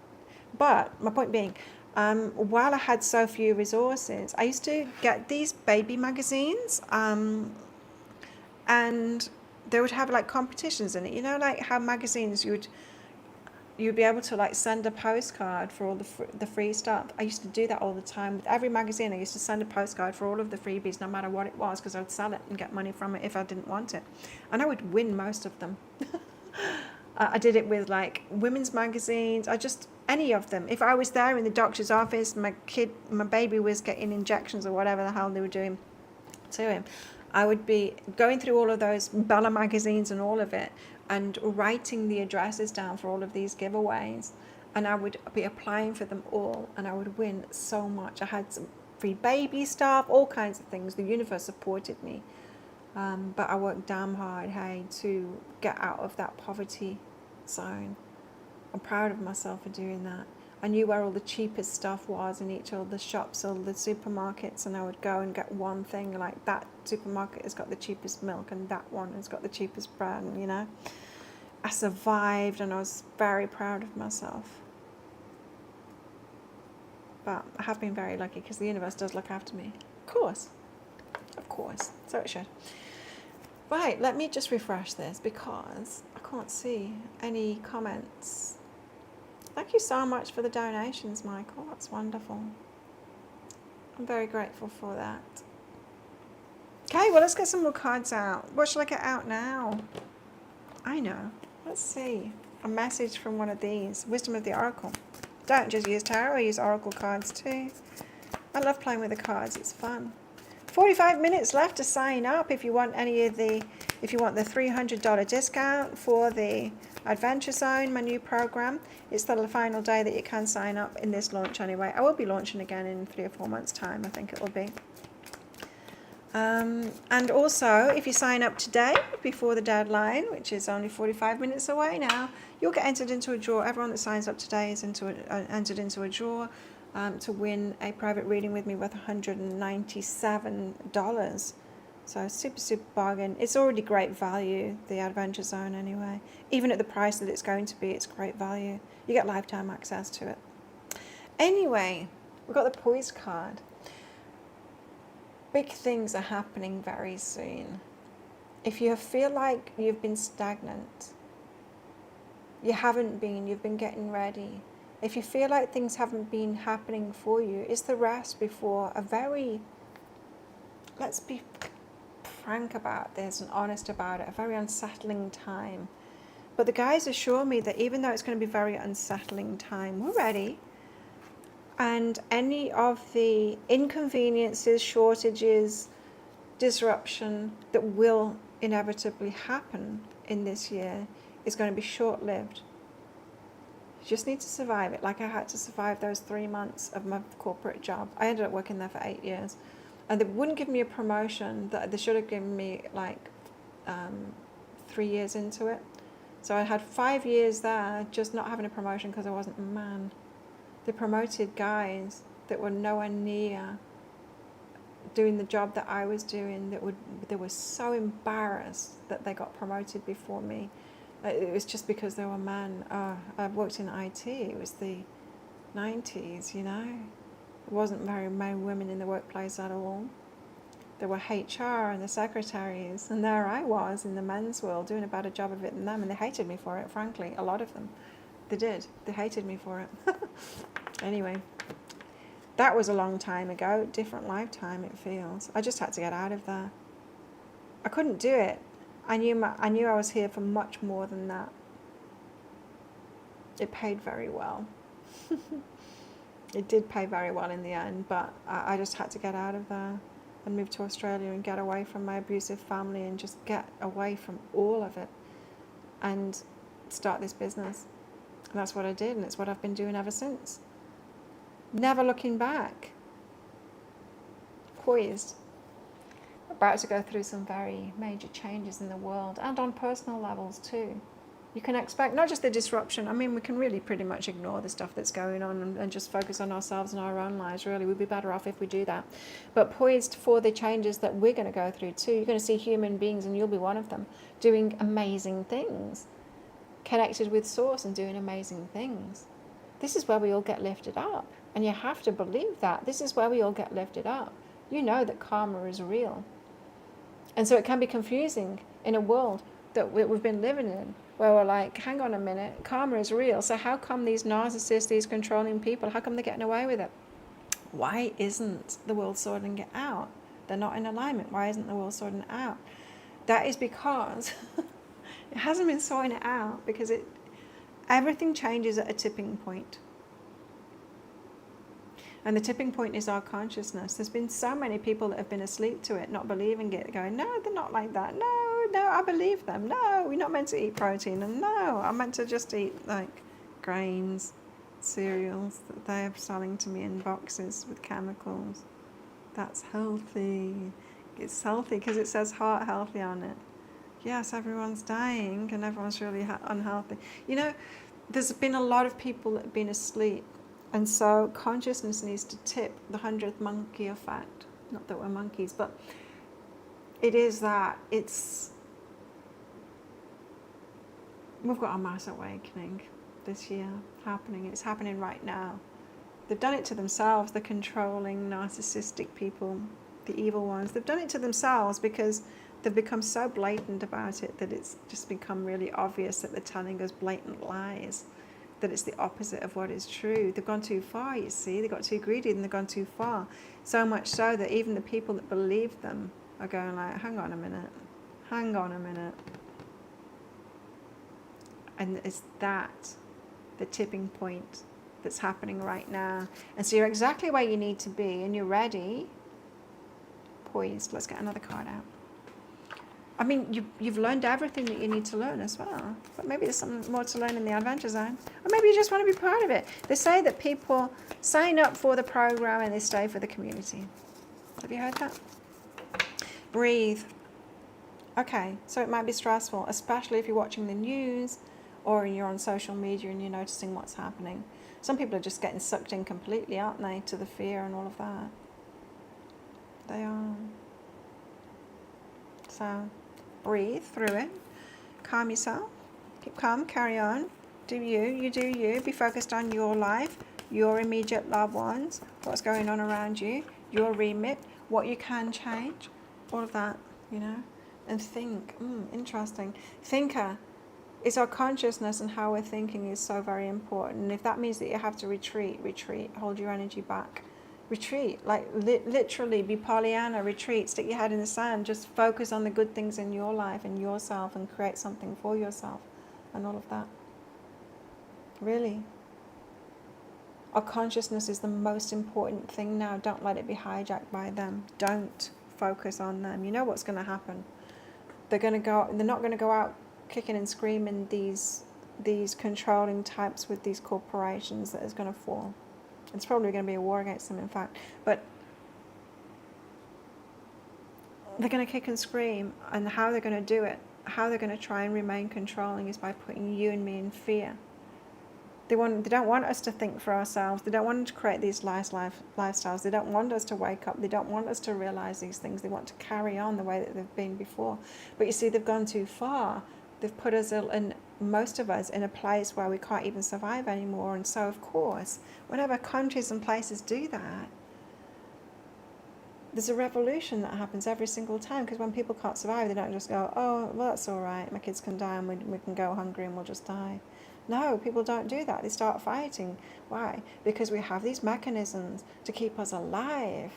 But my point being, while I had so few resources, I used to get these baby magazines, and they would have like competitions in it. You know, like how magazines you'd be able to like send a postcard for all the free stuff. I used to do that all the time with every magazine. I used to send a postcard for all of the freebies, no matter what it was, because I would sell it and get money from it if I didn't want it, and I would win most of them. I did it with like women's magazines. Any of them. If I was there in the doctor's office, my baby was getting injections or whatever the hell they were doing to him, I would be going through all of those Bella magazines and all of it, and writing the addresses down for all of these giveaways, and I would be applying for them all, and I would win so much. I had some free baby stuff, all kinds of things. The universe supported me, but I worked damn hard, hey, to get out of that poverty zone. I'm proud of myself for doing that. I knew where all the cheapest stuff was in each of the shops or the supermarkets, and I would go and get one thing, like that supermarket has got the cheapest milk and that one has got the cheapest bread, and you know. I survived, and I was very proud of myself. But I have been very lucky, because the universe does look after me. Of course, so it should. Right, let me just refresh this, because I can't see any comments. Thank you so much for the donations, Michael. That's wonderful. I'm very grateful for that. Okay, well, let's get some more cards out. What shall I get out now? I know. Let's see. A message from one of these. Wisdom of the Oracle. Don't just use tarot, I use Oracle cards too. I love playing with the cards. It's fun. 45 minutes left to sign up if you want any of the if you want the $300 discount for the Adventure Zone, my new program, it's the final day that you can sign up in this launch anyway. I will be launching again in 3 or 4 months' time, I think it will be. And also, if you sign up today before the deadline, which is only 45 minutes away now, you'll get entered into a draw. Everyone that signs up today is entered into a draw to win a private reading with me worth $197. So super bargain. It's already great value, the Adventure Zone anyway. Even at the price that it's going to be, it's great value. You get lifetime access to it. Anyway, we've got the Poised card. Big things are happening very soon. If you feel like you've been stagnant, you haven't been, you've been getting ready. If you feel like things haven't been happening for you, it's the rest before a very, let's be frank about this and honest about it, a very unsettling time. But the guys assure me that even though it's going to be a very unsettling time, we're ready. And any of the inconveniences, shortages, disruption that will inevitably happen in this year is going to be short-lived. You just need to survive it, like I had to survive those 3 months of my corporate job. I ended up working there for 8 years. And they wouldn't give me a promotion. That they should have given me like 3 years into it. So I had 5 years there just not having a promotion because I wasn't a man. They promoted guys that were nowhere near doing the job that I was doing. They were so embarrassed that they got promoted before me. It was just because they were men. I worked in IT. It was the 90s, you know. There wasn't very many women in the workplace at all. There were HR and the secretaries, and there I was in the men's world doing a better job of it than them, and they hated me for it, frankly. A lot of them. They did. They hated me for it. Anyway, that was a long time ago. Different lifetime, it feels. I just had to get out of there. I couldn't do it. I knew I was here for much more than that. It paid very well. It did pay very well in the end, but I just had to get out of there and move to Australia and get away from my abusive family and just get away from all of it and start this business. And that's what I did, and it's what I've been doing ever since. Never looking back. Poised. About to go through some very major changes in the world and on personal levels too. You can expect not just the disruption. I mean, we can really pretty much ignore the stuff that's going on and just focus on ourselves and our own lives, really. We'd be better off if we do that. But poised for the changes that we're going to go through too. You're going to see human beings, and you'll be one of them, doing amazing things. Connected with Source and doing amazing things. This is where we all get lifted up. And you have to believe that. This is where we all get lifted up. You know that karma is real. And so it can be confusing in a world that we've been living in, where we're like, hang on a minute, karma is real. So how come these narcissists, these controlling people, how come they're getting away with it? Why isn't the world sorting it out? They're not in alignment. Why isn't the world sorting it out? That is because it hasn't been sorting it out, because everything changes at a tipping point. And the tipping point is our consciousness. There's been so many people that have been asleep to it, not believing it, going, no, they're not like that. No, I believe them. No, we're not meant to eat protein. And no, I'm meant to just eat like grains, cereals that they're selling to me in boxes with chemicals. That's healthy. It's healthy because it says heart healthy on it. Yes, everyone's dying and everyone's really unhealthy. You know, there's been a lot of people that have been asleep. And so consciousness needs to tip the 100th monkey effect. Not that we're monkeys, but it is that. We've got a mass awakening this year happening. It's happening right now. They've done it to themselves, the controlling, narcissistic people, the evil ones. They've done it to themselves because they've become so blatant about it that it's just become really obvious that they're telling us blatant lies, that it's the opposite of what is true. They've gone too far, you see. They got too greedy and they've gone too far. So much so that even the people that believe them are going like, hang on a minute. And it's that, the tipping point that's happening right now. And so you're exactly where you need to be, and you're ready. Poised. Let's get another card out. I mean, you've learned everything that you need to learn as well. But maybe there's something more to learn in the Adventure Zone. Or maybe you just want to be part of it. They say that people sign up for the program and they stay for the community. Have you heard that? Breathe. Okay, so it might be stressful, especially if you're watching the news or you're on social media and you're noticing what's happening. Some people are just getting sucked in completely, aren't they, to the fear and all of that. They are. So breathe through it. Calm yourself. Keep calm, carry on. Do you do you. Be focused on your life, your immediate loved ones, what's going on around you, your remit, what you can change, all of that, you know. And think, interesting. Thinker is our consciousness, and how we're thinking is so very important. And if that means that you have to retreat, hold your energy back. Retreat, like literally be Pollyanna, retreat, stick your head in the sand, just focus on the good things in your life and yourself and create something for yourself and all of that. Really. Our consciousness is the most important thing now. Don't let it be hijacked by them. Don't focus on them. You know what's going to happen. They're not going to go out kicking and screaming, these controlling types with these corporations that is going to fall. It's probably going to be a war against them, in fact. But they're going to kick and scream, and how they're going to do it, how they're going to try and remain controlling, is by putting you and me in fear. They don't want us to think for ourselves. They don't want us to create these lifestyles. They don't want us to wake up. They don't want us to realize these things. They want to carry on the way that they've been before. But you see, they've gone too far. They've put us, most of us, in a place where we can't even survive anymore. And so, of course, whenever countries and places do that, there's a revolution that happens every single time. Because when people can't survive, they don't just go, oh, well, that's all right. My kids can die and we can go hungry and we'll just die. No, people don't do that. They start fighting. Why? Because we have these mechanisms to keep us alive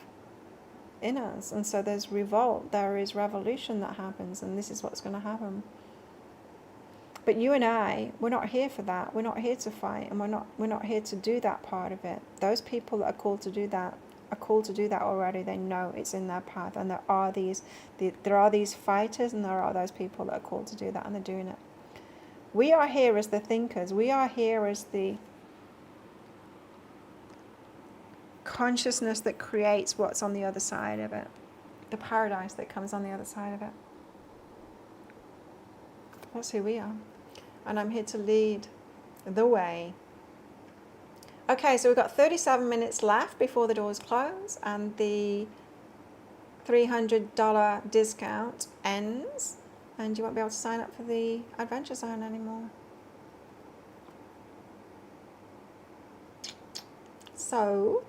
in us. And so there's revolt, there is revolution that happens, and this is what's going to happen. But you and I, we're not here for that. We're not here to fight, and we're not here to do that part of it. Those people that are called to do that are called to do that already. They know it's in their path, and there are these fighters, and there are those people that are called to do that, and they're doing it. We are here as the thinkers. We are here as the consciousness that creates what's on the other side of it. The paradise that comes on the other side of it. That's who we are. And I'm here to lead the way. Okay, so we've got 37 minutes left before the doors close, and the $300 discount ends. And you won't be able to sign up for the Adventure Zone anymore. So,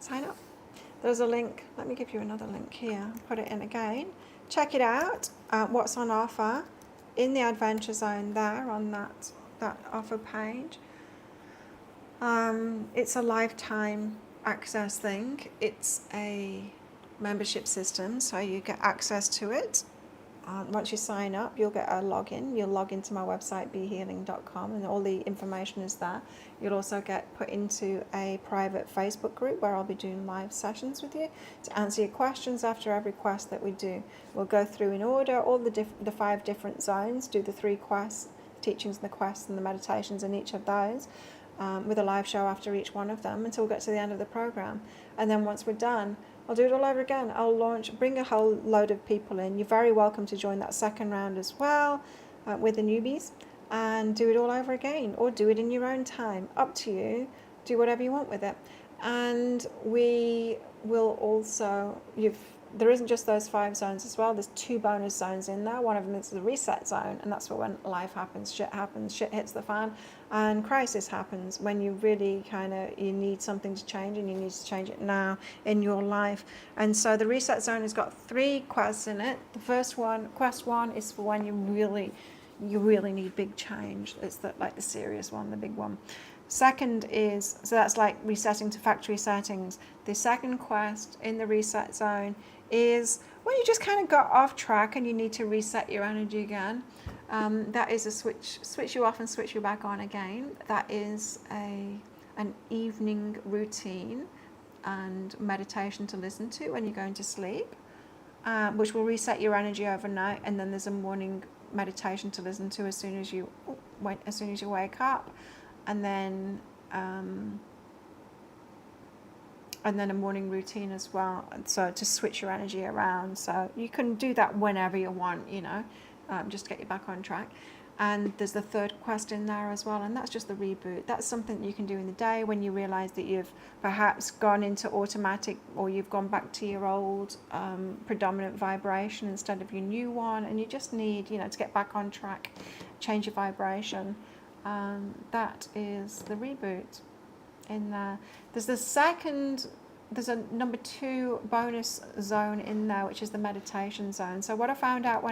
sign up. There's a link. Let me give you another link here. Put it in again. Check it out. What's on offer in the Adventure Zone there on that offer page. It's a lifetime access thing. It's a membership system, so you get access to it. Once you sign up, you'll get a login. You'll log into my website, behealing.com, and all the information is there. You'll also get put into a private Facebook group where I'll be doing live sessions with you to answer your questions after every quest that we do. We'll go through in order all the 5 different zones, do the 3 quests, teachings and the quests and the meditations in each of those, with a live show after each one of them until we get to the end of the program. And then once we're done, I'll do it all over again. I'll bring a whole load of people in. You're very welcome to join that second round as well with the newbies, and do it all over again, or do it in your own time. Up to you. Do whatever you want with it. And we will also, there isn't just those 5 zones as well. There's 2 bonus zones in there. One of them is the reset zone, and that's for when life happens, shit hits the fan, and crisis happens, when you really you need something to change, and you need to change it now in your life. And so the reset zone has got 3 quests in it. The first one, quest 1, is for when you really need big change. It's the serious one, the big one. Second is, so that's like resetting to factory settings. The second quest in the reset zone is when you just kind of got off track and you need to reset your energy again. That is a switch you off and switch you back on again. That is an evening routine and meditation to listen to when you're going to sleep. which will reset your energy overnight, and then there's a morning meditation to listen to as soon as you wake up, and then a morning routine as well, so to switch your energy around. So you can do that whenever you want, just to get you back on track. And there's the third quest in there as well, and that's just the reboot. That's something that you can do in the day when you realize that you've perhaps gone into automatic, or you've gone back to your old predominant vibration instead of your new one, and you just need, to get back on track, change your vibration. That is the reboot in there. There's a number 2 bonus zone in there, which is the meditation zone. So what I found out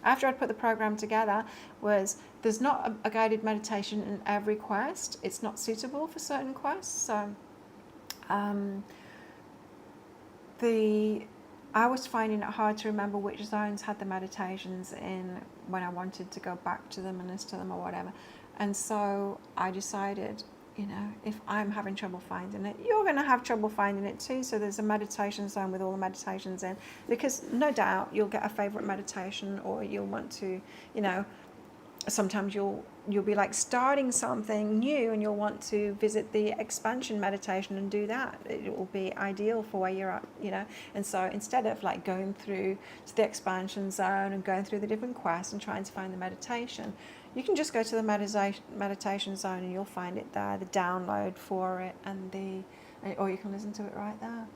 after I'd put the program together, was there's not a guided meditation in every quest. It's not suitable for certain quests. So I was finding it hard to remember which zones had the meditations in when I wanted to go back to them and listen to them or whatever. And so I decided, if I'm having trouble finding it, you're going to have trouble finding it too. So there's a meditation zone with all the meditations in, because no doubt you'll get a favorite meditation, or you'll want to, sometimes you'll be like starting something new and you'll want to visit the expansion meditation and do that. It will be ideal for where you're at, and so instead of like going through to the expansion zone and going through the different quests and trying to find the meditation, you can just go to the meditation zone and you'll find it there, the download for it, or you can listen to it right there.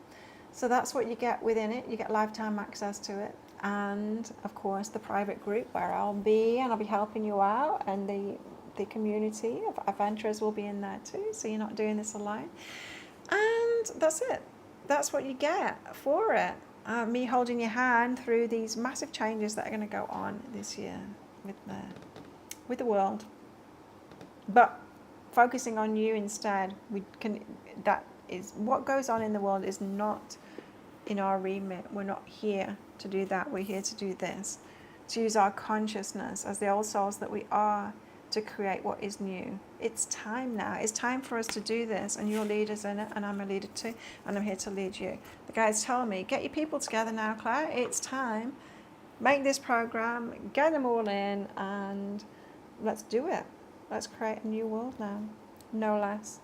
So that's what you get within it. You get lifetime access to it, and of course the private group where I'll be helping you out, and the community of adventurers will be in there too, so you're not doing this alone. And that's it. That's what you get for it. Me holding your hand through these massive changes that are going to go on this year with the world, but focusing on you instead. That is what goes on in the world, is not in our remit. We're not here to do that. We're here to do this, to use our consciousness as the old souls that we are, to create what is new. It's time now. It's time for us to do this, and you're leaders in it, and I'm a leader too, and I'm here to lead you. The guys tell me, get your people together now, Claire. It's time. Make this program, get them all in, and let's do it. Let's create a new world now, no less.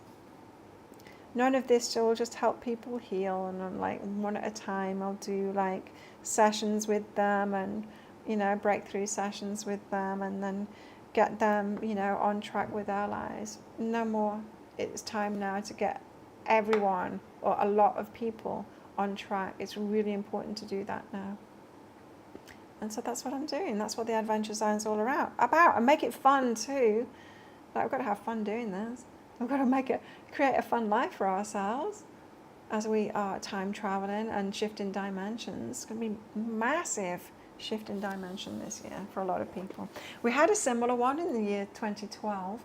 None of this will just help people heal, and I'm like one at a time. I'll do like sessions with them, and breakthrough sessions with them, and then get them on track with their lives. No more. It's time now to get everyone, or a lot of people, on track. It's really important to do that now. And so that's what I'm doing. That's what the Adventure Zone's all about. And make it fun too. Like, we've got to have fun doing this. We've got to create a fun life for ourselves as we are time traveling and shifting dimensions. It's going to be massive shift in dimension this year for a lot of people. We had a similar one in the year 2012,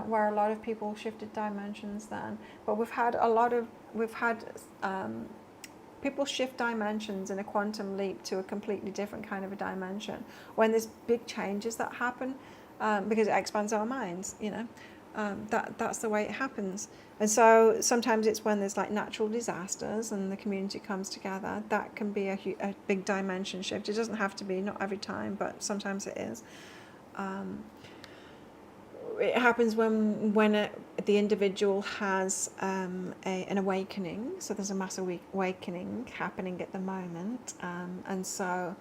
where a lot of people shifted dimensions then. But we've had people shift dimensions in a quantum leap to a completely different kind of a dimension when there's big changes that happen, because it expands our minds, that's the way it happens. And so sometimes it's when there's like natural disasters and the community comes together, that can be a big dimension shift. It doesn't have to be, not every time, but sometimes it is. It happens when the individual has an awakening. So there's a mass awakening happening at the moment, and so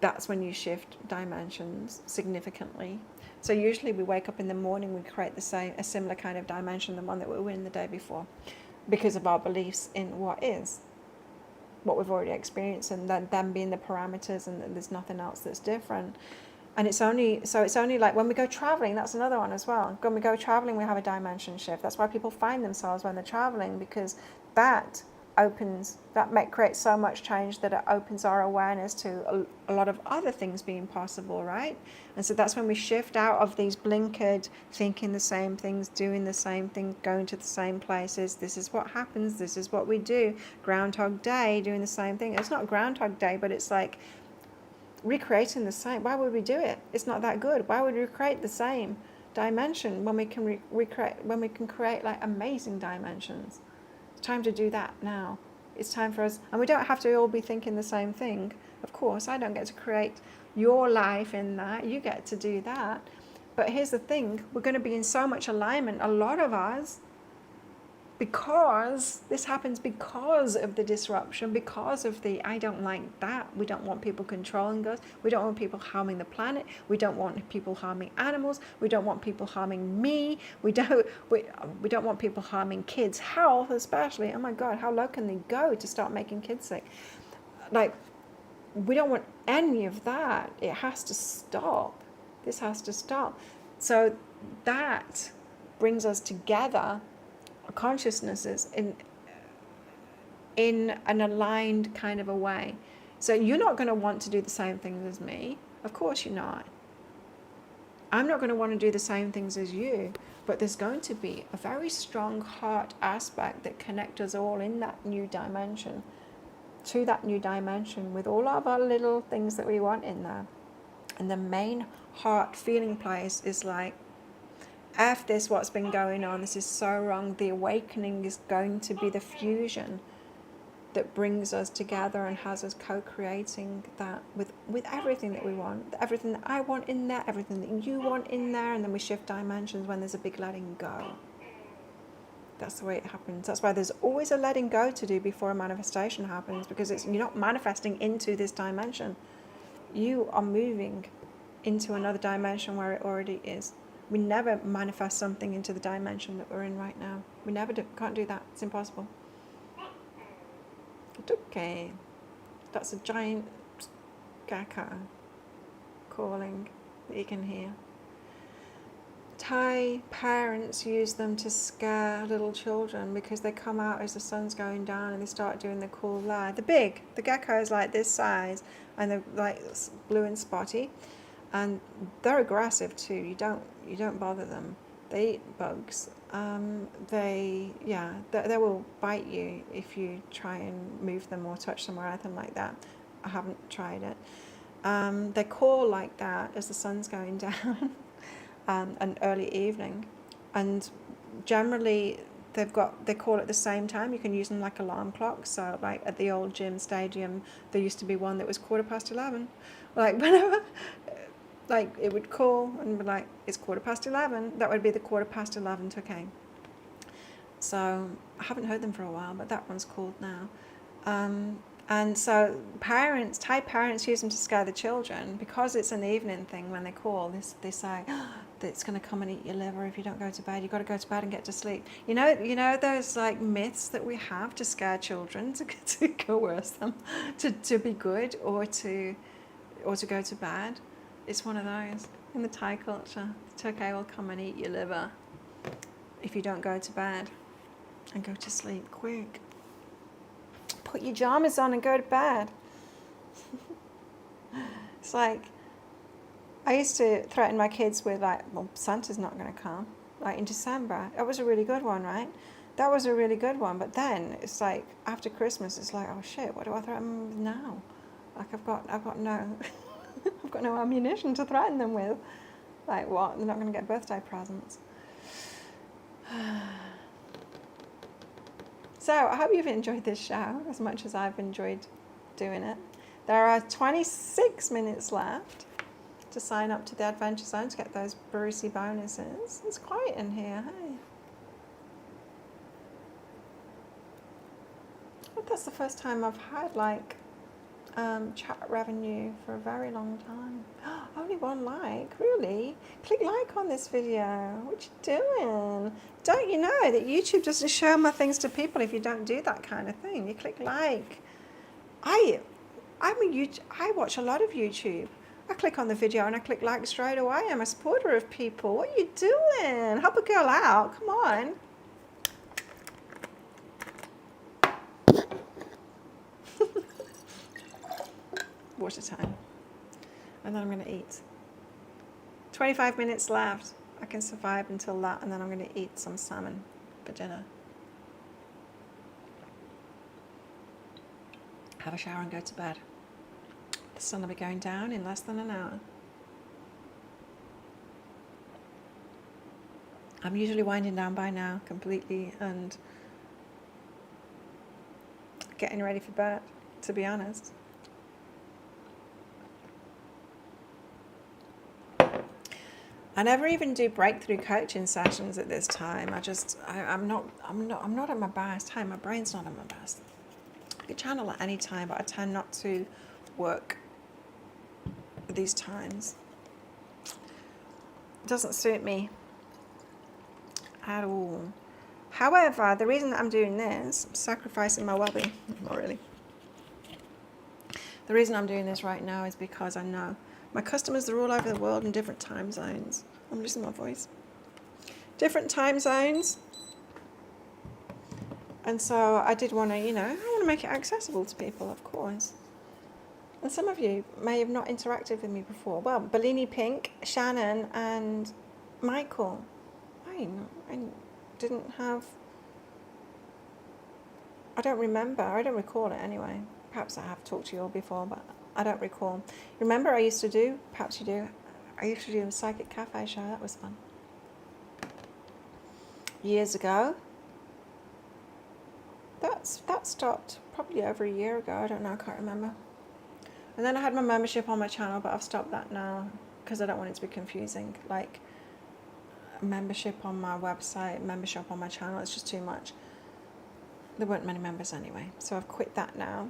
that's when you shift dimensions significantly. So usually we wake up in the morning, we create a similar kind of dimension, the one that we were in the day before, because of our beliefs in what we've already experienced, and then them being the parameters, and there's nothing else that's different. And it's only like when we go traveling, that's another one as well. When we go traveling, we have a dimension shift. That's why people find themselves when they're traveling, because that creates so much change that it opens our awareness to a lot of other things being possible, right? And so that's when we shift out of these blinkered, thinking the same things, doing the same thing, going to the same places. This is what happens. This is what we do. Groundhog Day, doing the same thing. It's not Groundhog Day, but it's like recreating the same. Why would we do it? It's not that good. Why would we create the same dimension when we can create like amazing dimensions? It's time to do that now. It's time for us, and we don't have to all be thinking the same thing. Of course, I don't get to create your life in that. You get to do that. But here's the thing, we're going to be in so much alignment, a lot of us, because this happens because of the disruption, because of the I don't like that. We don't want people controlling us. We don't want people harming the planet. We don't want people harming animals. We don't want people harming me. We don't want people harming kids' health, especially. Oh my God, how low can they go to start making kids sick? Like, we don't want any of that. It has to stop. This has to stop. So that brings us together, consciousnesses in an aligned kind of a way. So you're not going to want to do the same things as me. Of course you're not. I'm not going to want to do the same things as you, but there's going to be a very strong heart aspect that connects us all in that new dimension, to that new dimension, with all of our little things that we want in there. And the main heart feeling place is like, F this, what's been going on, this is so wrong. The awakening is going to be the fusion that brings us together and has us co-creating that with everything that we want, everything that I want in there, everything that you want in there, and then we shift dimensions when there's a big letting go. That's the way it happens. That's why there's always a letting go to do before a manifestation happens, because you're not manifesting into this dimension. You are moving into another dimension where it already is. We never manifest something into the dimension that we're in right now. We never can't do that. It's impossible. Okay. That's a giant gecko calling that you can hear. Thai parents use them to scare little children because they come out as the sun's going down and they start doing the cool lie. The gecko is like this size and they're like blue and spotty. And they're aggressive too. You don't bother them. They eat bugs. They will bite you if you try and move them or touch them or anything like that. I haven't tried it. They call like that as the sun's going down, and early evening, and generally they call at the same time. You can use them like alarm clocks. So like at the old gym stadium, there used to be one that was 11:15. Like whenever. Like it would call and be like, it's 11:15. That would be the 11:15 to okay. So I haven't heard them for a while, but that one's called now. And so Thai parents use them to scare the children because it's an evening thing. When they call, they say that it's going to come and eat your liver if you don't go to bed. You've got to go to bed and get to sleep. You know those like myths that we have to scare children to coerce them to be good or to go to bed. It's one of those. In the Thai culture, the Turkey will come and eat your liver if you don't go to bed and go to sleep quick. Put your pajamas on and go to bed. It's like, I used to threaten my kids with like, well, Santa's not going to come, like in December. That was a really good one, right? That was a really good one. But then it's like, after Christmas, it's like, oh shit, what do I threaten them with now? Like I've got no... I've got no ammunition to threaten them with. Like what? They're not going to get birthday presents. So I hope you've enjoyed this show as much as I've enjoyed doing it. There are 26 minutes left to sign up to the Adventure Zone to get those Brucey bonuses. It's quiet in here, hey? But that's the first time I've had like chat revenue for a very long time. Only one like, really? Click like on this video. What you doing? Don't you know that YouTube doesn't show my things to people if you don't do that kind of thing? You click like. I watch a lot of YouTube. I click on the video and I click like straight away. I'm a supporter of people. What are you doing? Help a girl out. Come on. Water time. And then I'm going to eat. 25 minutes left. I can survive until that, and then I'm going to eat some salmon for dinner. Have a shower and go to bed. The sun will be going down in less than an hour. I'm usually winding down by now completely, and getting ready for bed, to be honest. I never even do breakthrough coaching sessions at this time. I'm not at my best. Hey, my brain's not at my best. I can channel at any time, but I tend not to work at these times. It doesn't suit me at all. However, the reason that I'm doing this, I'm sacrificing my well-being, not really. The reason I'm doing this right now is because I know my customers are all over the world in different time zones. I'm losing my voice. Different time zones. And so I did want to, I want to make it accessible to people, of course. And some of you may have not interacted with me before. Well, Bellini Pink, Shannon, and Michael. I don't remember. I don't recall it anyway. Perhaps I have talked to you all before, but I don't recall. Remember I used to do a Psychic Cafe show. That was fun. Years ago. That stopped probably over a year ago. I don't know. I can't remember. And then I had my membership on my channel, but I've stopped that now because I don't want it to be confusing. Like membership on my website, membership on my channel. It's just too much. There weren't many members anyway, so I've quit that now.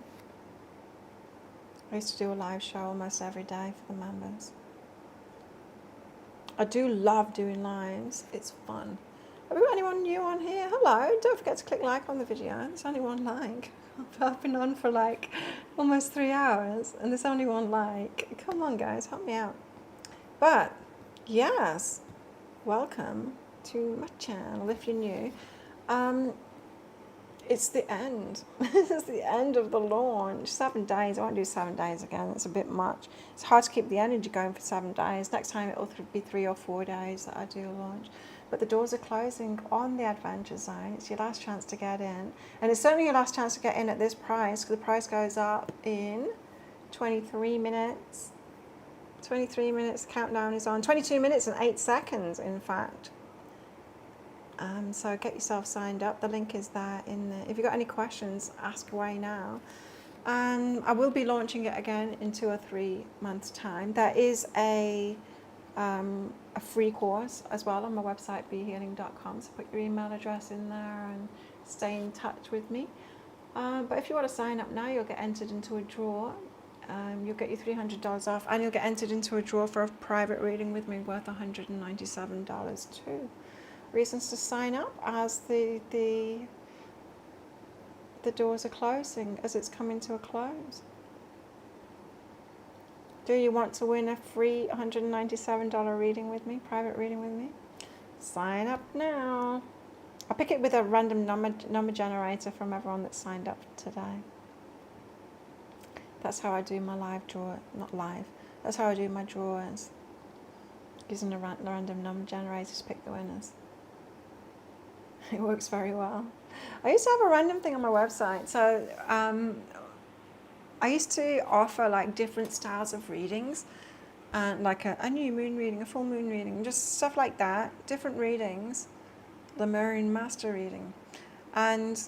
I used to do a live show almost every day for the members. I do love doing lives. It's fun. Have we got anyone new on here? Hello. Don't forget to click like on the video. There's only one like. I've been on for like almost 3 hours and there's only one like. Come on guys, help me out. But yes, welcome to my channel if you're new. It's the end. It's the end of the launch. 7 days. I won't do 7 days again. It's a bit much. It's hard to keep the energy going for 7 days. Next time it'll be 3 or 4 days that I do a launch. But the doors are closing on the Adventure Zone. It's your last chance to get in. And it's certainly your last chance to get in at this price, because the price goes up in 23 minutes. 23 minutes, countdown is on. 22 minutes and 8 seconds, in fact. So get yourself signed up. The link is there in there. If you've got any questions, ask away now. I will be launching it again in 2 or 3 months' time. There is a free course as well on my website, behealing.com. So put your email address in there and stay in touch with me. But if you want to sign up now, you'll get entered into a draw. You'll get your $300 off, and you'll get entered into a draw for a private reading with me worth $197 too. Reasons to sign up as the doors are closing, as it's coming to a close. Do you want to win a free $197 reading with me, private reading with me? Sign up now. I'll pick it with a random number generator from everyone that signed up today. That's how I do my live draw, not live. That's how I do my drawers. Using a random number generator to pick the winners. It works very well. I used to have a random thing on my website. So I used to offer like different styles of readings, and like a new moon reading, a full moon reading, just stuff like that, different readings, Lemurian master reading, and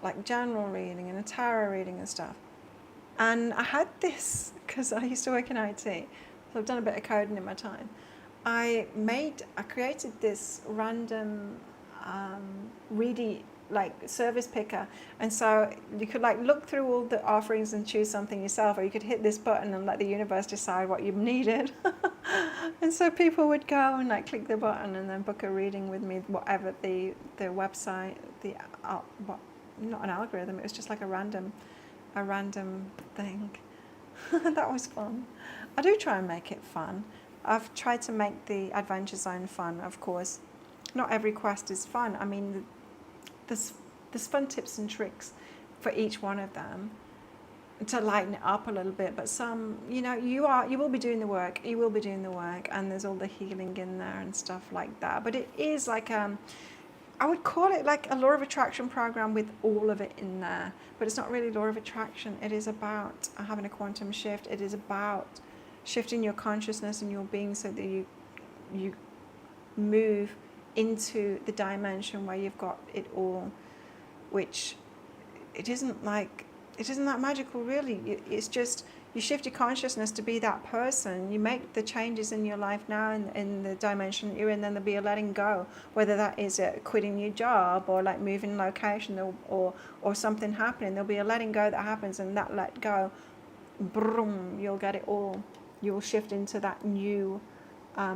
like general reading and a tarot reading and stuff. And I had this, because I used to work in IT, so I've done a bit of coding in my time. I created this random ready like service picker, and so you could like look through all the offerings and choose something yourself, or you could hit this button and let the universe decide what you needed. And so people would go and like click the button and then book a reading with me, whatever the website, not an algorithm, it was just like a random thing. That was fun. I do try and make it fun. I've tried to make the Adventure Zone fun, of course. Not every quest is fun. I mean, there's fun tips and tricks for each one of them to lighten it up a little bit. But some, you will be doing the work. You will be doing the work, and there's all the healing in there and stuff like that. But it is like I would call it like a law of attraction program with all of it in there. But it's not really law of attraction. It is about having a quantum shift. It is about shifting your consciousness and your being so that you move into the dimension where you've got it all, which it isn't that magical, really. It's just you shift your consciousness to be that person. You make the changes in your life now in the dimension that you're in, then there'll be a letting go, whether that is quitting your job or like moving location or something happening. There'll be a letting go that happens, and that let go, boom, you'll get it all. You'll shift into that new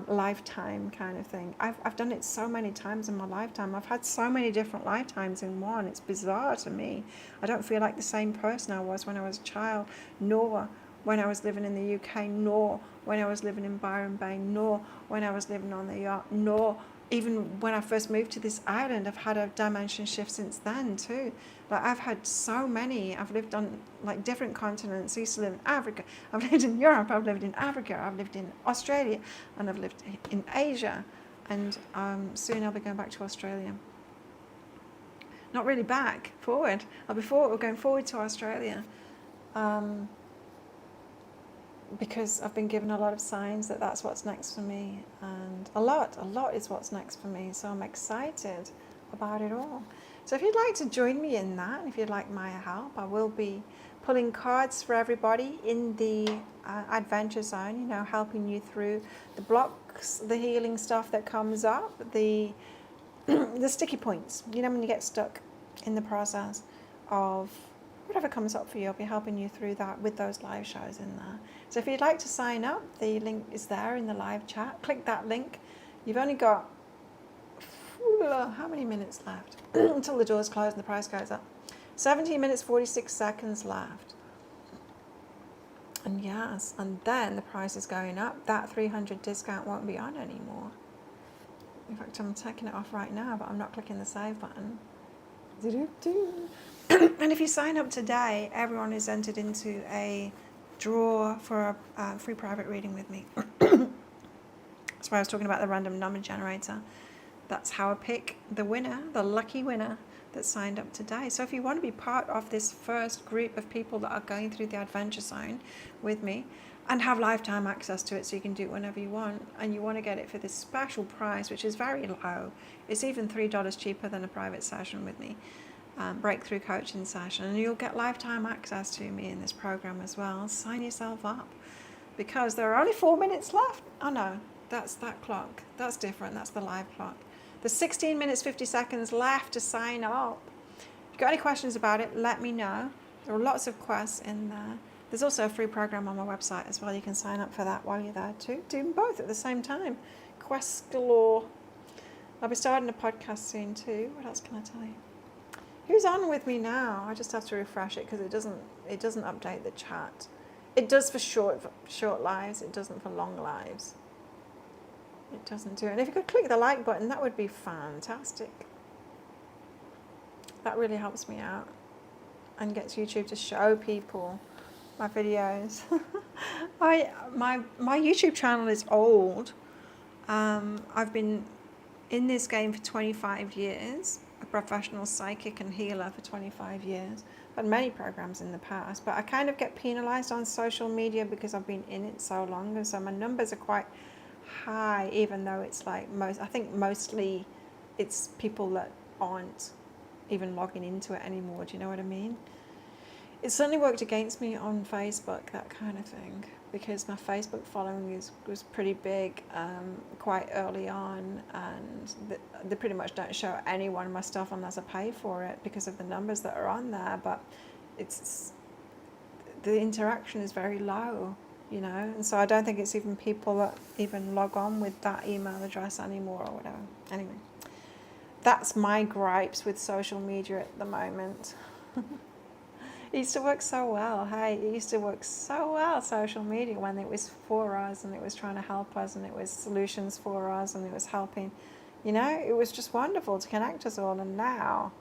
lifetime kind of thing. I've done it so many times in my lifetime. I've had so many different lifetimes in one. It's bizarre to me. I don't feel like the same person I was when I was a child, nor when I was living in the UK, nor when I was living in Byron Bay, nor when I was living on the yacht, nor even when I first moved to this island. I've had a dimension shift since then too. Like I've had so many. I've lived on like different continents. I used to live in Africa. I've lived in Europe. I've lived in Africa. I've lived in Australia, and I've lived in Asia. And soon I'll be going back to Australia. Not really back, forward. We're going forward to Australia. Because I've been given a lot of signs that that's what's next for me, and a lot is what's next for me, so I'm excited about it all. So if you'd like to join me in that, and if you'd like my help, I will be pulling cards for everybody in the adventure zone, you know, helping you through the blocks, the healing stuff that comes up, the the sticky points, you know, when you get stuck in the process of whatever comes up for you. I'll be helping you through that with those live shows in there. So if you'd like to sign up, the link is there in the live chat. Click that link. You've only got, how many minutes left? Until the doors close and the price goes up. 17 minutes, 46 seconds left. And yes, and then the price is going up. That 300 discount won't be on anymore. In fact, I'm taking it off right now, but I'm not clicking the save button. And if you sign up today, everyone is entered into a draw for a free private reading with me. That's why I was talking about the random number generator. That's how I pick the winner, the lucky winner that signed up today. So if you want to be part of this first group of people that are going through the adventure zone with me and have lifetime access to it, so you can do it whenever you want, and you want to get it for this special price, which is very low. It's even $3 cheaper than a private session with me. Breakthrough coaching session, and you'll get lifetime access to me in this program as well. Sign yourself up, because there are only 4 minutes left. Oh no, that's that clock. That's different. That's the live clock. There's 16 minutes 50 seconds left to sign up. If you've got any questions about it, let me know. There are lots of quests in there. There's also a free program on my website as well. You can sign up for that while you're there too. Do them both at the same time. Quests galore. I'll be starting a podcast soon too. What else can I tell you? Who's on with me now? I just have to refresh it because it doesn't update the chat. It does for short lives. It doesn't for long lives. It doesn't do it. And if you could click the like button, that would be fantastic. That really helps me out and gets YouTube to show people my videos. My YouTube channel is old. I've been in this game for 25 years. A professional psychic and healer for 25 years. I've had many programs in the past, but I kind of get penalized on social media because I've been in it so long, and so my numbers are quite high, even though it's like mostly it's people that aren't even logging into it anymore. Do you know what I mean? It certainly worked against me on Facebook, that kind of thing, because my Facebook following was pretty big quite early on, and they pretty much don't show anyone my stuff unless I pay for it because of the numbers that are on there. But the interaction is very low, you know, and so I don't think it's even people that even log on with that email address anymore or whatever. Anyway, that's my gripes with social media at the moment. It used to work so well. Hey, it used to work so well, social media, when it was for us and it was trying to help us and it was solutions for us and it was helping. You know, it was just wonderful to connect us all. And now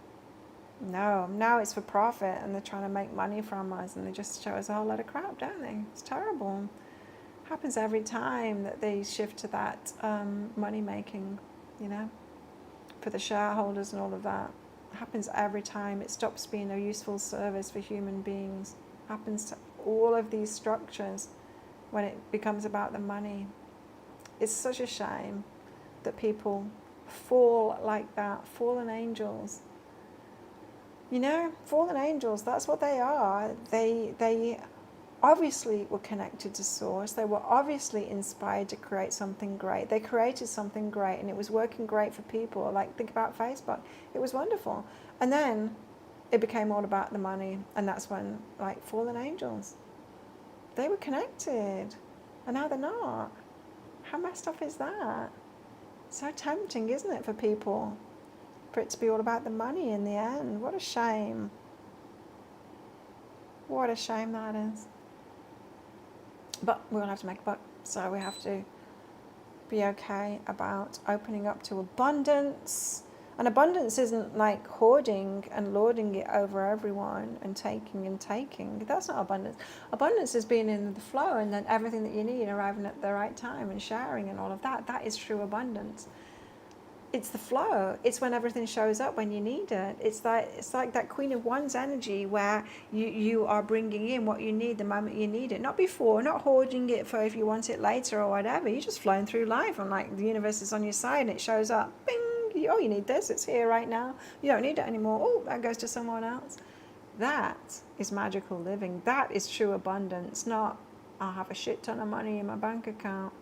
it's for profit and they're trying to make money from us and they just show us a whole lot of crap, don't they? It's terrible. It happens every time that they shift to that money making, you know, for the shareholders and all of that. Happens every time. It stops being a useful service for human beings. Happens to all of these structures when it becomes about the money. It's such a shame that people fall like that, fallen angels. You know, fallen angels, that's what they are. They obviously were connected to source. They were obviously inspired to create something great. They created something great and it was working great for people. Like, think about Facebook. It was wonderful. And then it became all about the money, and that's when, like, fallen angels, they were connected and now they're not. How messed up is that? So tempting, isn't it, for people, for it to be all about the money in the end? What a shame. What a shame that is. But we all have to make a buck, so we have to be okay about opening up to abundance. And abundance isn't like hoarding and lording it over everyone and taking and taking. That's not abundance. Abundance is being in the flow and then everything that you need arriving at the right time and sharing and all of that. That is true abundance. It's the flow. It's when everything shows up when you need it. It's like that Queen of Wands energy where you are bringing in what you need the moment you need it. Not before, not hoarding it for if you want it later or whatever. You're just flowing through life and like the universe is on your side and it shows up. Bing! Oh, you need this. It's here right now. You don't need it anymore. Oh, that goes to someone else. That is magical living. That is true abundance. Not, I'll have a shit ton of money in my bank account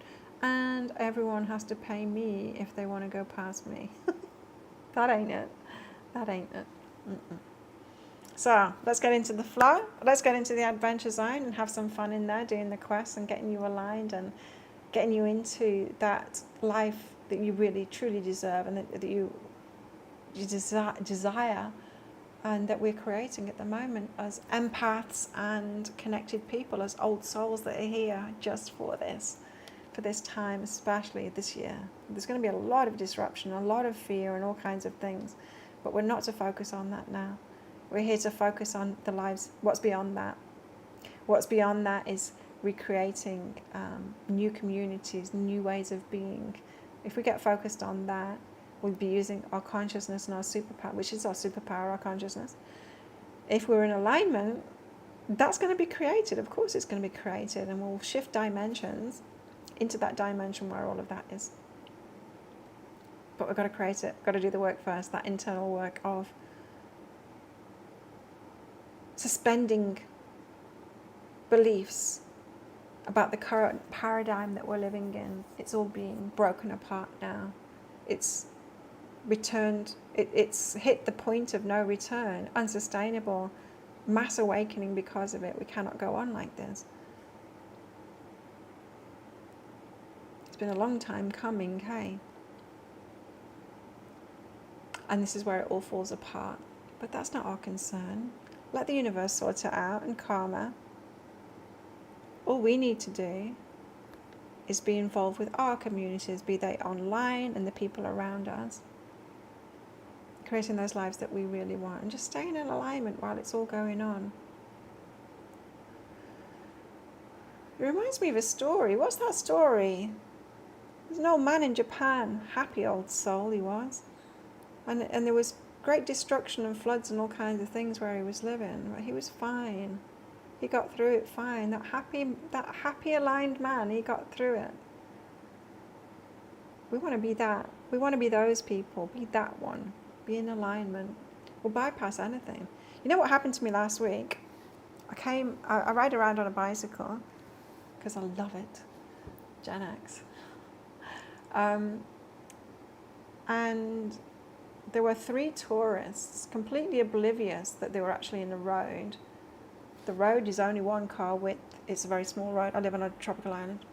and everyone has to pay me if they want to go past me. That ain't it. That ain't it. Mm-mm. So let's get into the flow. Let's get into the adventure zone and have some fun in there, doing the quests and getting you aligned and getting you into that life that you really truly deserve and that you desire and that we're creating at the moment as empaths and connected people, as old souls that are here just for this time, especially this year. There's going to be a lot of disruption, a lot of fear and all kinds of things, but we're not to focus on that now. We're here to focus on the lives, what's beyond that. What's beyond that is recreating new communities, new ways of being. If we get focused on that, we'll be using our consciousness and our superpower, which is our superpower, our consciousness. If we're in alignment, that's going to be created. Of course it's going to be created, and we'll shift dimensions into that dimension where all of that is. But we've got to create it. We've got to do the work first, that internal work of suspending beliefs about the current paradigm that we're living in. It's all being broken apart now. It's returned, it's hit the point of no return, unsustainable, mass awakening because of it. We cannot go on like this. It's been a long time coming, hey? And this is where it all falls apart. But that's not our concern. Let the universe sort it out and karma. All we need to do is be involved with our communities, be they online and the people around us, creating those lives that we really want, and just staying in alignment while it's all going on. It reminds me of a story. What's that story? There's an old man in Japan, happy old soul he was, and there was great destruction and floods and all kinds of things where he was living, but he was fine. He got through it fine. That happy aligned man, he got through it. We want to be that. We want to be those people. Be that one. Be in alignment. We'll bypass anything. You know what happened to me last week? I ride around on a bicycle because I love it. Gen X. And there were 3 tourists completely oblivious that they were actually in the road. The road is only 1 car width. It's a very small road. I live on a tropical island.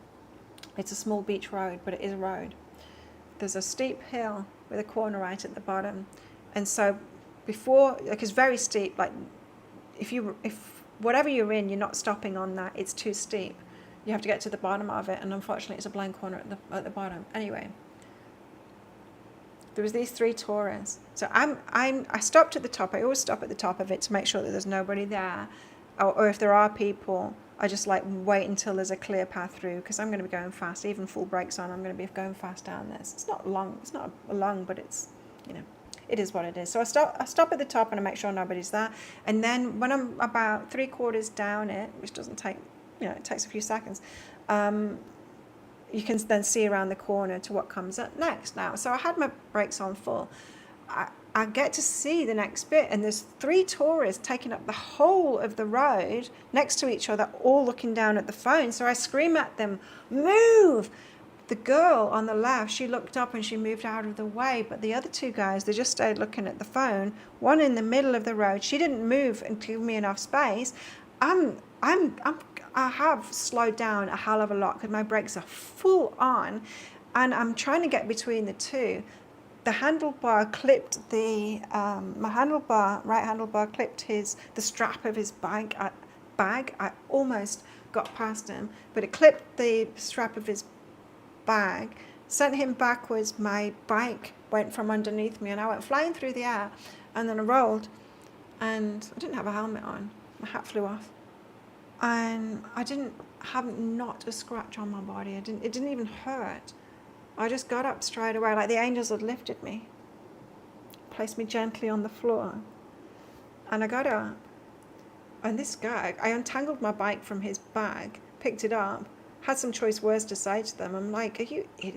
It's a small beach road, but it is a road. There's a steep hill with a corner right at the bottom. And so before, like, it's very steep, like if whatever you're in, you're not stopping on that, it's too steep. You have to get to the bottom of it, and unfortunately it's a blind corner at the bottom. Anyway, there was these 3 tourists. So I stopped at the top. I always stop at the top of it to make sure that there's nobody there. Or if there are people, I just like wait until there's a clear path through, because I'm going to be going fast. Even full brakes on, I'm going to be going fast down this. It's not long, but it's, it is what it is. So I stop at the top and I make sure nobody's there. And then when I'm about 3/4 down it, which doesn't take, it takes a few seconds, you can then see around the corner to what comes up next now. So I had my brakes on full. I get to see the next bit, and there's 3 tourists taking up the whole of the road next to each other, all looking down at the phone. So I scream at them, move! The girl on the left, she looked up and she moved out of the way, but the other 2 guys, they just stayed looking at the phone. One in the middle of the road, she didn't move and give me enough space. I have slowed down a hell of a lot because my brakes are full on, and I'm trying to get between the 2. The handlebar clipped right handlebar clipped the strap of his bag. I almost got past him, but it clipped the strap of his bag, sent him backwards. My bike went from underneath me and I went flying through the air, and then I rolled, and I didn't have a helmet on. My hat flew off, and I didn't have not a scratch on my body. It didn't even hurt. I just got up straight away, like the angels had lifted me, placed me gently on the floor, and I got up, and this guy, I untangled my bike from his bag, picked it up, had some choice words to say to them. I'm like,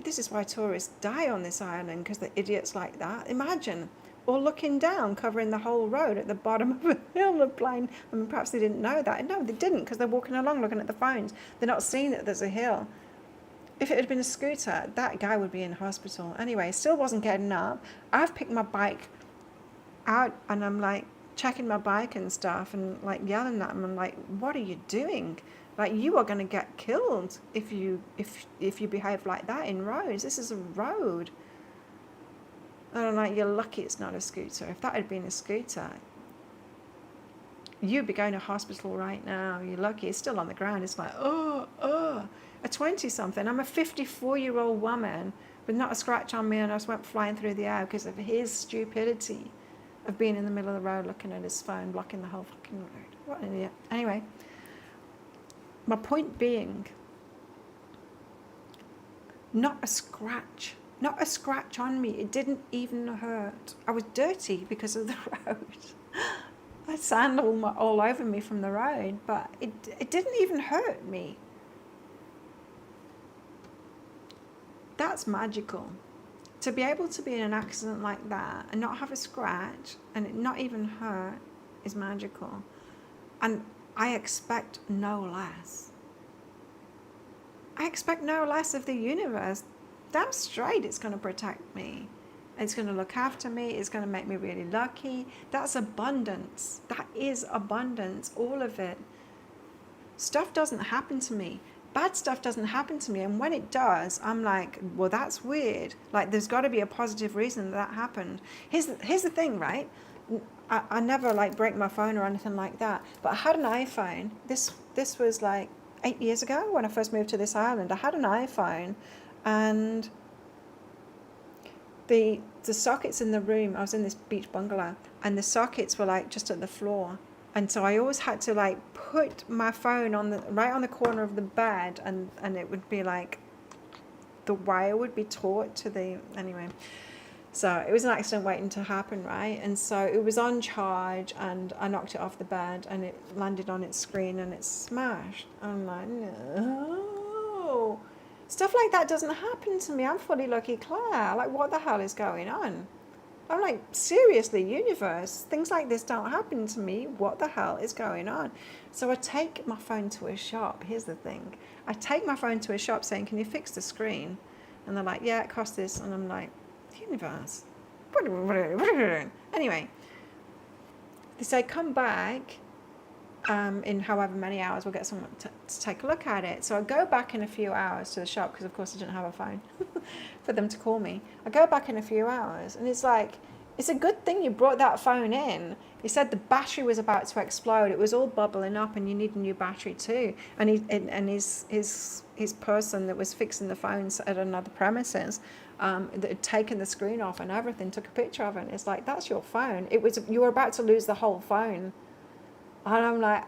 this is why tourists die on this island, because they're idiots like that. Imagine, all looking down, covering the whole road at the bottom of a hill of plane. I mean, perhaps they didn't know that. No, they didn't, because they're walking along looking at the phones. They're not seeing that there's a hill. If it had been a scooter, that guy would be in hospital. Anyway, still wasn't getting up. I've picked my bike out, and I'm like checking my bike and stuff, and like yelling at him. I'm like, what are you doing? Like, you are going to get killed if you behave like that in roads. This is a road. And I'm like, you're lucky it's not a scooter. If that had been a scooter, you'd be going to hospital right now. You're lucky. It's still on the ground. It's like, a 20-something. I'm a 54-year-old woman with not a scratch on me, and I just went flying through the air because of his stupidity of being in the middle of the road looking at his phone, blocking the whole fucking road. What an idiot. Anyway, my point being, not a scratch on me. It didn't even hurt. I was dirty because of the road. I had sand all over me from the road, but it didn't even hurt me. That's magical. To be able to be in an accident like that and not have a scratch and it not even hurt is magical. And I expect no less. I expect no less of the universe. Damn straight it's going to protect me. It's going to look after me. It's going to make me really lucky. That's abundance. That is abundance, all of it. Stuff doesn't happen to me. Bad stuff doesn't happen to me. And when it does, I'm like, well, that's weird. Like, there's got to be a positive reason that happened. Here's the thing, right? I never like break my phone or anything like that. But I had an iPhone. This was like 8 years ago when I first moved to this island. I had an iPhone, and the sockets in the room, I was in this beach bungalow, and the sockets were like just at the floor. And so I always had to like put my phone right on the corner of the bed, and it would be like the wire would be taut to the, anyway. So it was an accident waiting to happen, right? And so it was on charge, and I knocked it off the bed, and it landed on its screen, and it smashed. I'm like, no. Stuff like that doesn't happen to me. I'm fully lucky Claire. Like, what the hell is going on? I'm like, seriously, universe, things like this don't happen to me. What the hell is going on? So I take my phone to a shop. Here's the thing. I take my phone to a shop saying, can you fix the screen? And they're like, yeah, it costs this. And I'm like, universe. Anyway, they say, come back in however many hours, we'll get someone to take a look at it. So I go back in a few hours to the shop, because of course I didn't have a phone for them to call me. I go back in a few hours, and it's like, it's a good thing you brought that phone in. He said the battery was about to explode. It was all bubbling up, and you need a new battery too. And his person that was fixing the phones at another premises, that had taken the screen off and everything, took a picture of it. And it's like, that's your phone. You were about to lose the whole phone. And I'm like,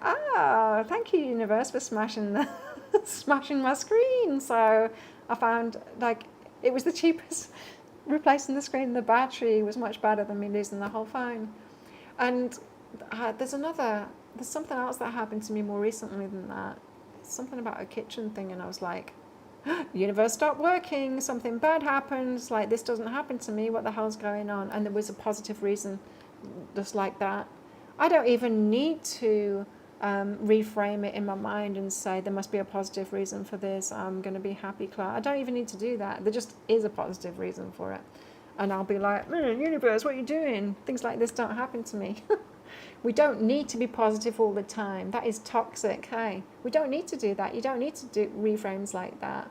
thank you, universe, for smashing my screen. So I found, like, it was the cheapest. Replacing the screen, the battery was much better than me losing the whole phone. And there's something else that happened to me more recently than that. It's something about a kitchen thing, and I was like, The universe stopped working, something bad happens, like this doesn't happen to me, what the hell's going on? And there was a positive reason, just like that. I don't even need to reframe it in my mind and say there must be a positive reason for this, I'm going to be happy, Claire. I don't even need to do that. There just is a positive reason for it. And I'll be like, universe, what are you doing? Things like this don't happen to me. We don't need to be positive all the time. That is toxic. Hey, we don't need to do that. You don't need to do reframes like that.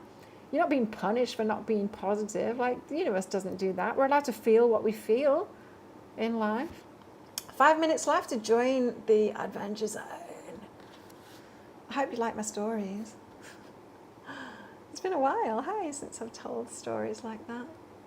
You're not being punished for not being positive. Like, the universe doesn't do that. We're allowed to feel what we feel in life. 5 minutes left to join the Adventure Zone. I hope you like my stories. It's been a while, hey, since I've told stories like that.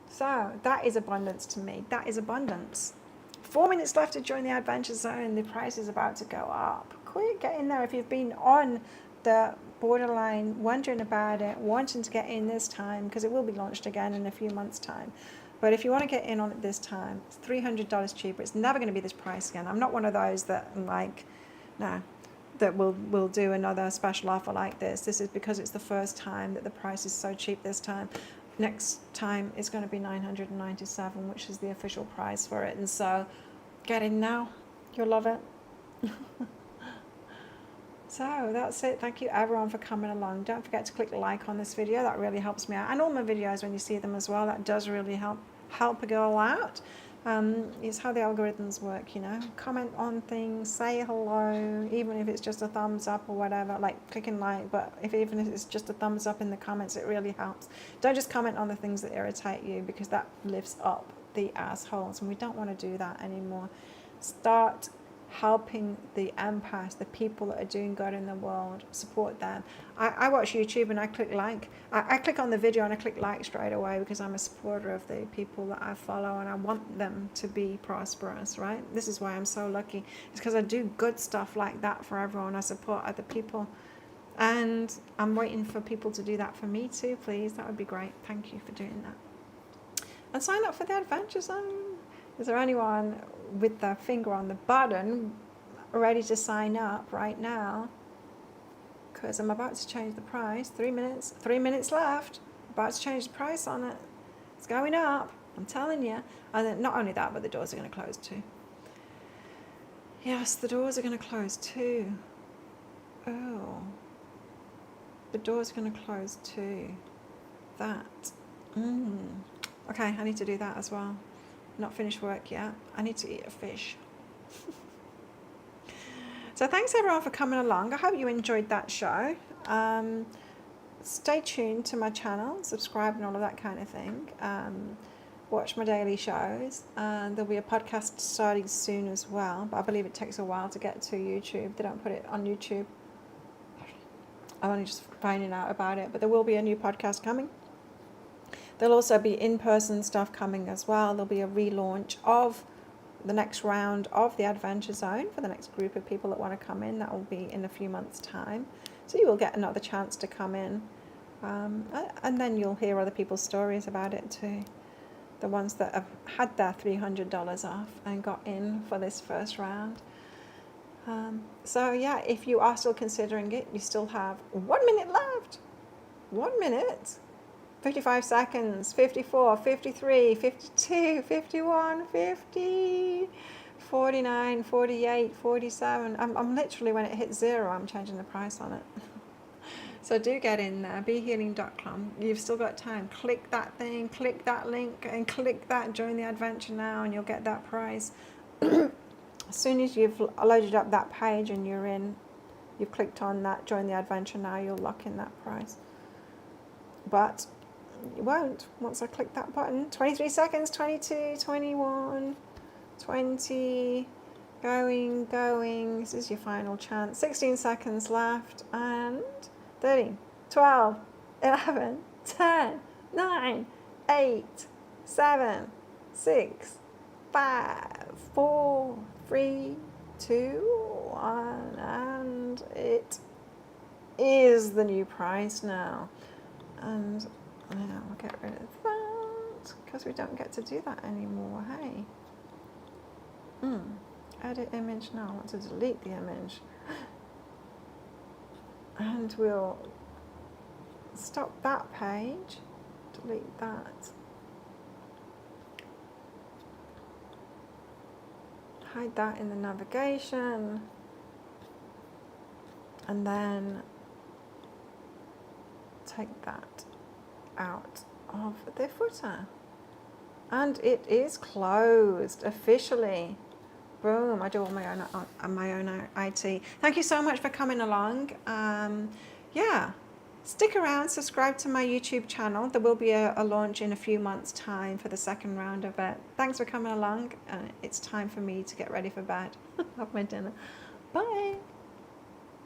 So that is abundance to me. That is abundance. 4 minutes left to join the Adventure Zone. The price is about to go up. Quick, get in there. If you've been on the borderline, wondering about it, wanting to get in this time, because it will be launched again in a few months' time. But if you want to get in on it this time, it's $300 cheaper. It's never going to be this price again. I'm not one of those that that will do another special offer like this. This is because it's the first time that the price is so cheap this time. Next time it's going to be $997, which is the official price for it. And so get in now. You'll love it. So that's it. Thank you everyone for coming along. Don't forget to click like on this video. That really helps me out. And all my videos when you see them as well. That does really help a girl out. It's how the algorithms work, you know. Comment on things, say hello, even if it's just a thumbs up or whatever, like clicking like, but even if it's just a thumbs up in the comments, it really helps. Don't just comment on the things that irritate you, because that lifts up the assholes, and we don't want to do that anymore. Start helping the empaths, the people that are doing good in the world. Support them. I watch YouTube and I click like. I click on the video and I click like straight away, because I'm a supporter of the people that I follow and I want them to be prosperous, right? This is why I'm so lucky. It's because I do good stuff like that for everyone. I support other people. And I'm waiting for people to do that for me too, please. That would be great. Thank you for doing that. And sign up for the Adventure Zone. Is there anyone with their finger on the button ready to sign up right now? Because I'm about to change the price. 3 minutes left. About to change the price on it. It's going up, I'm telling you. And then not only that, but the doors are going to close too. Yes, the doors are going to close too. Oh, the doors are going to close too. That. Okay, I need to do that as well. Not finished work yet. I need to eat a fish. So thanks everyone for coming along. I hope you enjoyed that show. Stay tuned to my channel, subscribe and all of that kind of thing. Watch my daily shows. There'll be a podcast starting soon as well, but I believe it takes a while to get to YouTube. They don't put it on YouTube. I'm only just finding out about it, but there will be a new podcast coming. There'll also be in-person stuff coming as well. There'll be a relaunch of the next round of the Adventure Zone for the next group of people that want to come in. That will be in a few months' time. So you will get another chance to come in. And then you'll hear other people's stories about it too. The ones that have had their $300 off and got in for this first round. So yeah, if you are still considering it, you still have 1 minute left. 1 minute. 55 seconds, 54, 53, 52, 51, 50, 49, 48, 47. I'm literally, when it hits 0, I'm changing the price on it. So do get in there, behealing.com. You've still got time. Click that thing, click that link, and click that join the adventure now, and you'll get that price. As soon as you've loaded up that page and you're in, you've clicked on that join the adventure now, you'll lock in that price. But you won't once I click that button. 23 seconds, 22, 21, 20, going. This is your final chance. 16 seconds left, and 13, 12, 11, 10, 9, 8, 7, 6, 5, 4, 3, 2, 1, and it is the new price now. And now we'll get rid of that, because we don't get to do that anymore, hey? Edit image now. I want to delete the image. And we'll stop that page, delete that. Hide that in the navigation, and then take that out of the footer. And it is closed officially. Boom, I do all my own IT. Thank you so much for coming along. Yeah, stick around, subscribe to my YouTube channel. There will be a launch in a few months' time for the second round of it. Thanks for coming along. It's time for me to get ready for bed. Have my dinner. Bye.